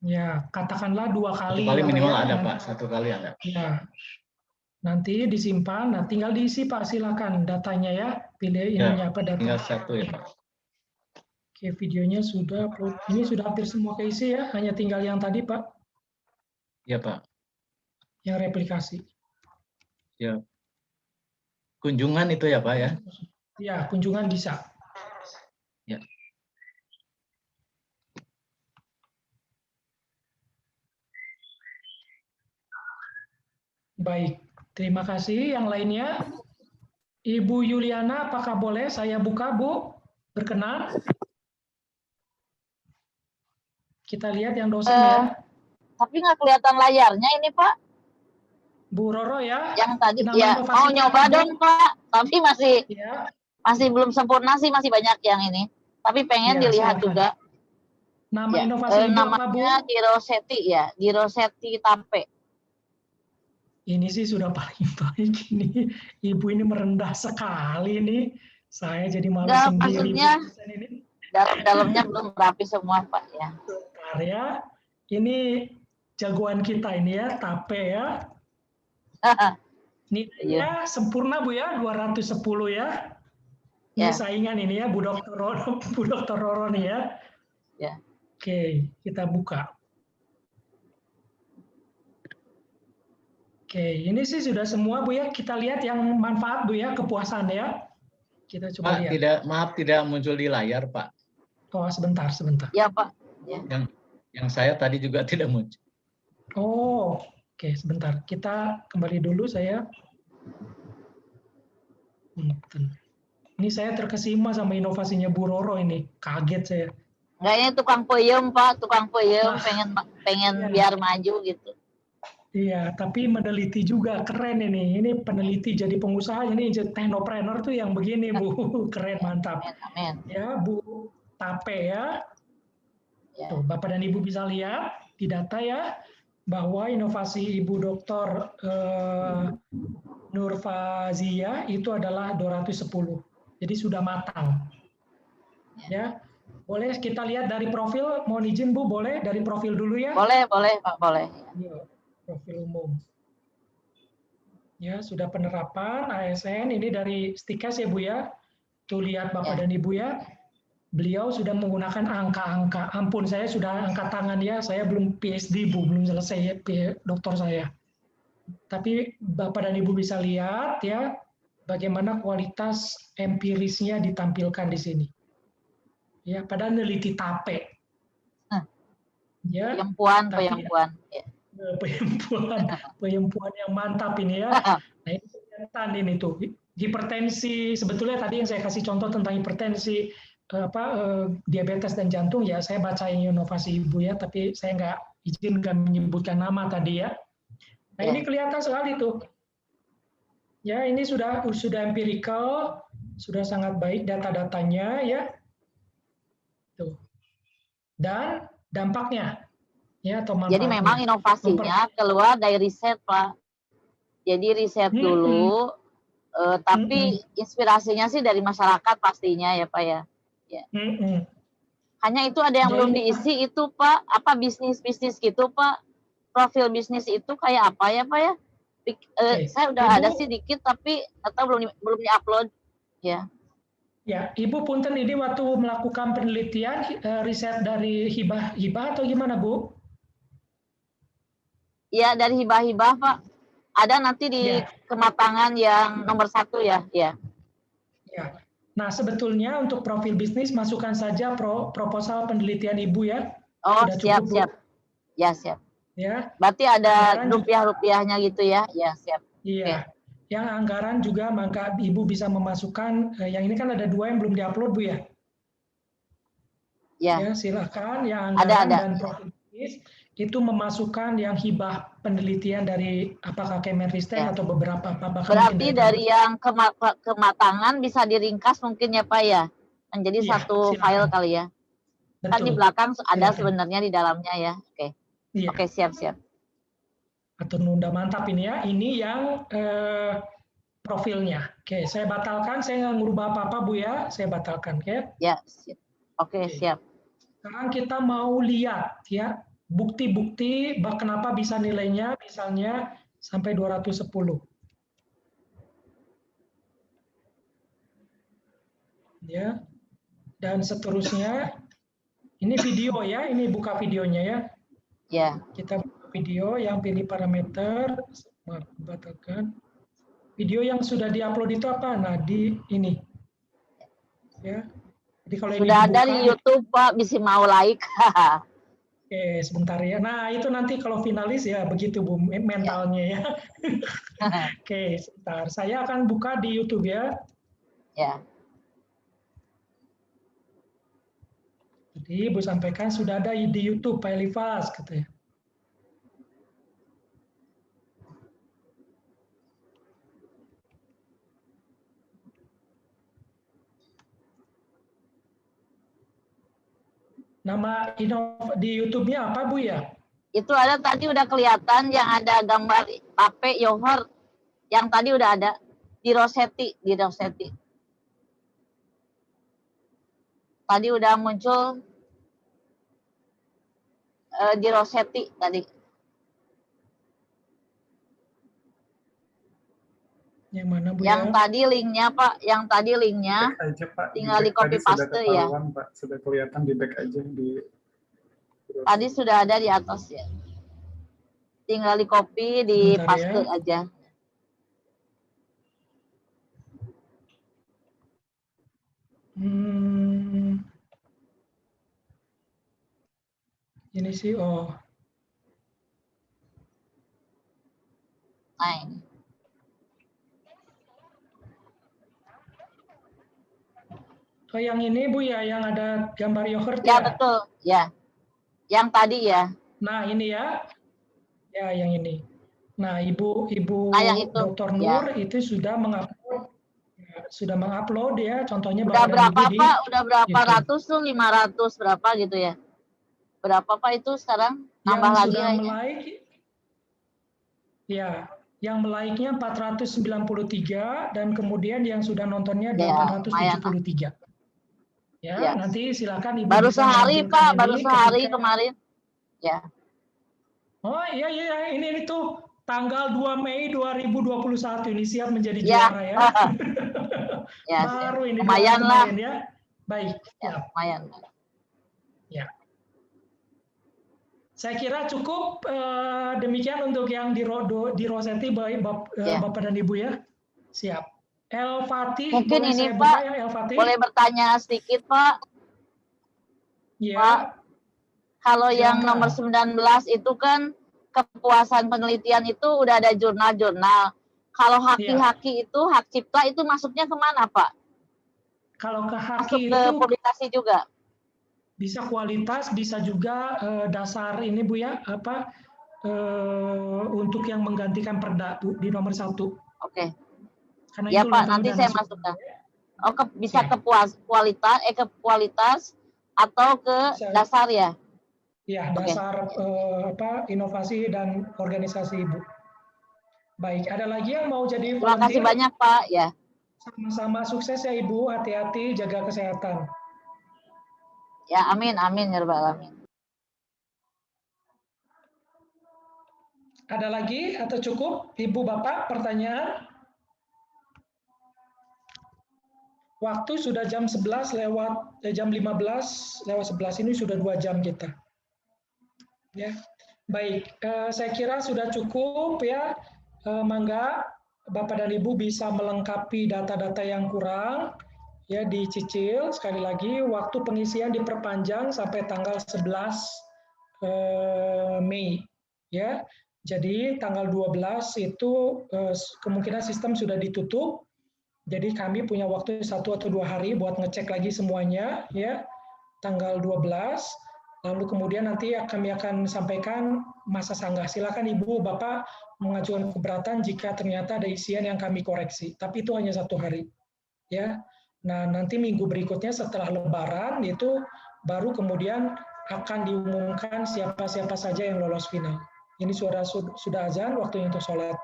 Ya, katakanlah 2 1 kali. kali apa minimal ya? ada Pak. 1 kali ada. Ya, nanti disimpan. Nah, tinggal diisi Pak, silakan datanya ya. Pilih ininya apa data. Tinggal 1 ya Pak. Oke, videonya sudah upload. Ini sudah hampir semua keisi ya. Hanya tinggal yang tadi Pak, Iya Pak. yang replikasi. Ya. Kunjungan itu ya Pak ya? Ya, kunjungan bisa. Ya. Baik. Terima kasih. Yang lainnya, Ibu Yuliana, apakah boleh saya buka, Bu? Berkenan? Kita lihat yang dosen ya. Tapi nggak kelihatan layarnya ini Pak. Bu Roro ya. Yang tadi Nama ya inovasinya mau nyoba apa, Bu? dong Pak. Tapi Ya, masih belum sempurna sih, masih banyak yang ini. Tapi pengen ya, dilihat silakan. juga. Nama Ya, inovasi Ibu apa, Bu? namanya Giroseti ya, Giroseti Tape. Ini sih sudah paling baik ini. Ibu ini merendah sekali nih. Saya jadi malu Enggak, sendiri. maksudnya Bu dosen ini. dalamnya belum rapi semua Pak ya. Bentar ya. Ini jagoan kita ini ya, tape ya. Nilainya sempurna Bu ya, 210 ya. Ini Ya. saingan ini ya, Bu Dr. Roro, Bu Dr. Roro nih ya. Ya. Oke, kita buka. Oke, ini sih sudah semua Bu ya. Kita lihat yang manfaat Bu ya, kepuasan ya. Kita coba Pak, lihat. maaf tidak muncul di layar, Pak. Oh, sebentar. Ya Pak. Ya. Yang saya tadi juga tidak muncul. Oh, oke, sebentar. Kita kembali dulu saya. Ini saya terkesima sama inovasinya Bu Roro ini. Kaget saya. Enggak, ini tukang peyem Pak, tukang peyem pengen Iya. biar maju gitu. Iya, tapi meneliti juga, keren ini. Ini peneliti jadi pengusaha, ini jadi teknopreneur tuh yang begini Bu, keren, mantap. Amin. Ya, Bu Tape ya. Ya. Tuh, Bapak dan Ibu bisa lihat di data ya, bahwa inovasi Ibu Dr. Nurfazia itu adalah 210. Jadi sudah matang. Ya. Boleh kita lihat dari profil, mohon izin Bu, boleh dari profil dulu ya? Boleh Pak, boleh. Ya, profil umum. Ya, sudah penerapan ASN ini dari Stikes ya Bu ya. Tuh lihat Bapak dan Ibu ya. Beliau sudah menggunakan angka-angka. Ampun, saya sudah angkat tangan ya. Saya belum PhD Bu, belum selesai ya doktor saya. Tapi Bapak dan Ibu bisa lihat ya bagaimana kualitas empirisnya ditampilkan di sini. Ya, pada neliti tape. Ya, Peyempuan. Ya. Peyempuan yang mantap ini ya. Nah, ini kelihatan ini tuh. Hipertensi, sebetulnya tadi yang saya kasih contoh tentang hipertensi, diabetes dan jantung ya, saya baca inovasi Ibu ya, tapi saya nggak menyebutkan nama tadi ya. Nah, ini kelihatan sekali tuh. Ya, ini sudah empirical, sudah sangat baik data-datanya ya. Tuh. Dan dampaknya ya atau manfaatnya. Jadi memang inovasinya keluar dari riset Pak. Jadi riset dulu, tapi inspirasinya sih dari masyarakat pastinya ya Pak ya. Ya. Hanya itu ada yang belum diisi itu Pak, apa bisnis gitu Pak. Profil bisnis itu kayak apa ya Pak ya? Saya udah ada sih dikit tapi atau belum di-upload ya. Ya, Ibu punten ini waktu melakukan penelitian riset dari hibah atau gimana Bu? Iya dari hibah Pak. Ada nanti di kematangan yang nomor 1 ya. Ya. Nah sebetulnya untuk profil bisnis masukkan saja proposal penelitian Ibu ya. Oh sudah siap. cukup, Ya siap. Ya. Berarti ada rupiah-rupiahnya gitu ya. Ya siap. Iya. Okay. Yang anggaran juga maka Ibu bisa memasukkan, yang ini kan ada 2 yang belum diupload Bu ya? Ya, silakan yang anggaran dan profil bisnis itu memasukkan yang hibah penelitian dari apakah Kemenristek atau beberapa apa. Berarti dari yang kematangan bisa diringkas mungkin ya Pak ya? Menjadi satu file kali ya? Betul. Kan di belakang ada sebenarnya di dalamnya ya? Oke. Oke, siap. Atur nunda mantap ini ya. Ini yang profilnya. Oke, saya batalkan. Saya nggak ngubah apa-apa Bu ya. Saya batalkan. Oke. Ya, siap. Oke, siap. Sekarang kita mau lihat ya bukti-bukti kenapa bisa nilainya misalnya sampai 210. Ya. Dan seterusnya. Ini video ya. Ini buka videonya ya. Ya. Kita buka video yang pilih parameter, batalkan. Video yang sudah diupload itu apa? Nah, di ini. Ya. Jadi kalau sudah ada di YouTube Pak, bisa mau like. Oke, sebentar ya. Nah, itu nanti kalau finalis ya begitu Bu mentalnya ya. Oke, sebentar. Saya akan buka di YouTube ya. Ya. Jadi Ibu sampaikan sudah ada di YouTube Pak Elifas katanya. Nama di YouTube-nya apa Bu ya? Itu ada tadi udah kelihatan yang ada gambar tape yogurt. Yang tadi udah ada di Rosetti, di Rosetti. Tadi udah muncul di Rosetti tadi. Yang mana Bu Yang ya? tadi linknya Pak, yang tadi linknya Back aja Pak. tinggal di back copy tadi sudah paste ya. ketahuan, Pak. Sudah kelihatan di back aja di. Tadi sudah ada di atas ya. Tinggal di copy, di Bentar paste ya. aja. Ini sih oh. Nah, ini. Oh yang ini Bu ya, yang ada gambar yogurt Ya ya? betul, ya. Yang tadi ya. Nah ini ya. Ya yang ini. Nah Ibu Nah, yang itu, Dr. ya. Nur itu sudah mengupload ya, contohnya Udah Bapak dan berapa Ibu Pak? Udah berapa YouTube. ratus tuh? 500 berapa gitu ya? Berapa Pak itu sekarang? Nambah Yang lagi sudah kayaknya. like, ya, yang like-nya 493 dan kemudian yang sudah nontonnya Ya, 873. Ya, Ya. nanti silakan Ibu Baru bisa sehari menampilkan Pak, ini baru sehari ketika- kemarin. Ya. Oh iya ini tuh tanggal 2 Mei 2021 ini siap menjadi Ya. juara ya. Ya, Baru ini lumayan juara lah. kemarin ya. Baik. Ya, lumayan. Ya. Saya kira cukup demikian untuk yang di Rosetti Ya. Bapak dan Ibu ya. Siap. El Fatih, Mungkin boleh ini saya Pak, buka ya El Fatih? boleh bertanya sedikit Pak. Ya. Pak, kalau yang Silakan. nomor 19 itu kan kepuasan penelitian itu udah ada jurnal-jurnal. Kalau haki-haki itu, hak cipta itu masuknya kemana Pak? Kalau ke Masuk haki ke itu publikasi juga? bisa kualitas, bisa juga dasar ini Bu ya, untuk yang menggantikan perda Bu, di nomor 1. Oke. Karena Ya itu Pak, legal nanti dan saya nasional. masukkan. Oh, bisa Oke. ke kualitas atau ke Bisa. dasar ya? Ya, Oke. dasar inovasi dan organisasi Ibu. Baik, ada lagi yang mau jadi Terima kasih volunteer? banyak Pak ya. Sama-sama sukses ya Ibu, hati-hati, jaga kesehatan. Ya, amin, amin ya Rabbal alamin. Ada lagi atau cukup Ibu Bapak pertanyaan? Waktu sudah jam 11 lewat jam 15 lewat 11 ini sudah 2 jam kita. Ya. Baik, saya kira sudah cukup ya. Mangga Bapak dan Ibu bisa melengkapi data-data yang kurang ya, dicicil. Sekali lagi waktu pengisian diperpanjang sampai tanggal 11 Mei ya. Jadi tanggal 12 itu kemungkinan sistem sudah ditutup. Jadi kami punya waktu 1 atau 2 hari buat ngecek lagi semuanya ya. Tanggal 12. Lalu kemudian nanti kami akan sampaikan masa sanggah. Silakan Ibu Bapak mengajukan keberatan jika ternyata ada isian yang kami koreksi. Tapi itu hanya 1 hari. Ya. Nah, nanti minggu berikutnya setelah Lebaran itu baru kemudian akan diumumkan siapa-siapa saja yang lolos final. Ini sudah azan, waktunya untuk sholat.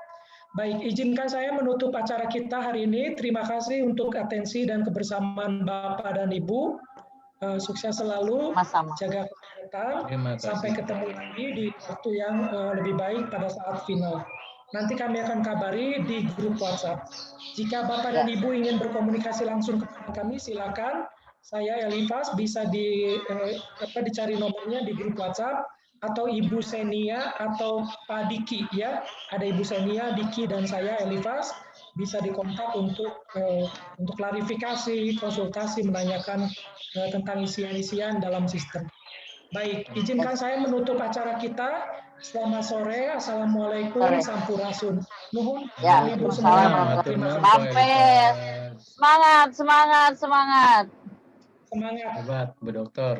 Baik, izinkan saya menutup acara kita hari ini. Terima kasih untuk atensi dan kebersamaan Bapak dan Ibu. Sukses selalu, Sama-sama. jaga kesehatan. Terima kasih. Sampai ketemu lagi di waktu yang lebih baik pada saat final. Nanti kami akan kabari di grup WhatsApp. Jika Bapak dan Ibu ingin berkomunikasi langsung kepada kami, silakan. Saya Elifas, bisa dicari nomornya di grup WhatsApp, atau Ibu Senia atau Pak Diki ya. Ada Ibu Senia, Diki dan saya Elifas, bisa dikontak untuk klarifikasi, konsultasi, menanyakan tentang isian-isian dalam sistem. Baik, izinkan saya menutup acara kita. Selamat sore, assalamualaikum, Sore. sampurasun. Nuhun, Ya, Bapak Ibu Waalaikumsalam semua. Matur Terima nuwun, kasih. Pak Sampai Elitas. semangat, semangat, semangat. Semangat. Hebat, Bu Dokter.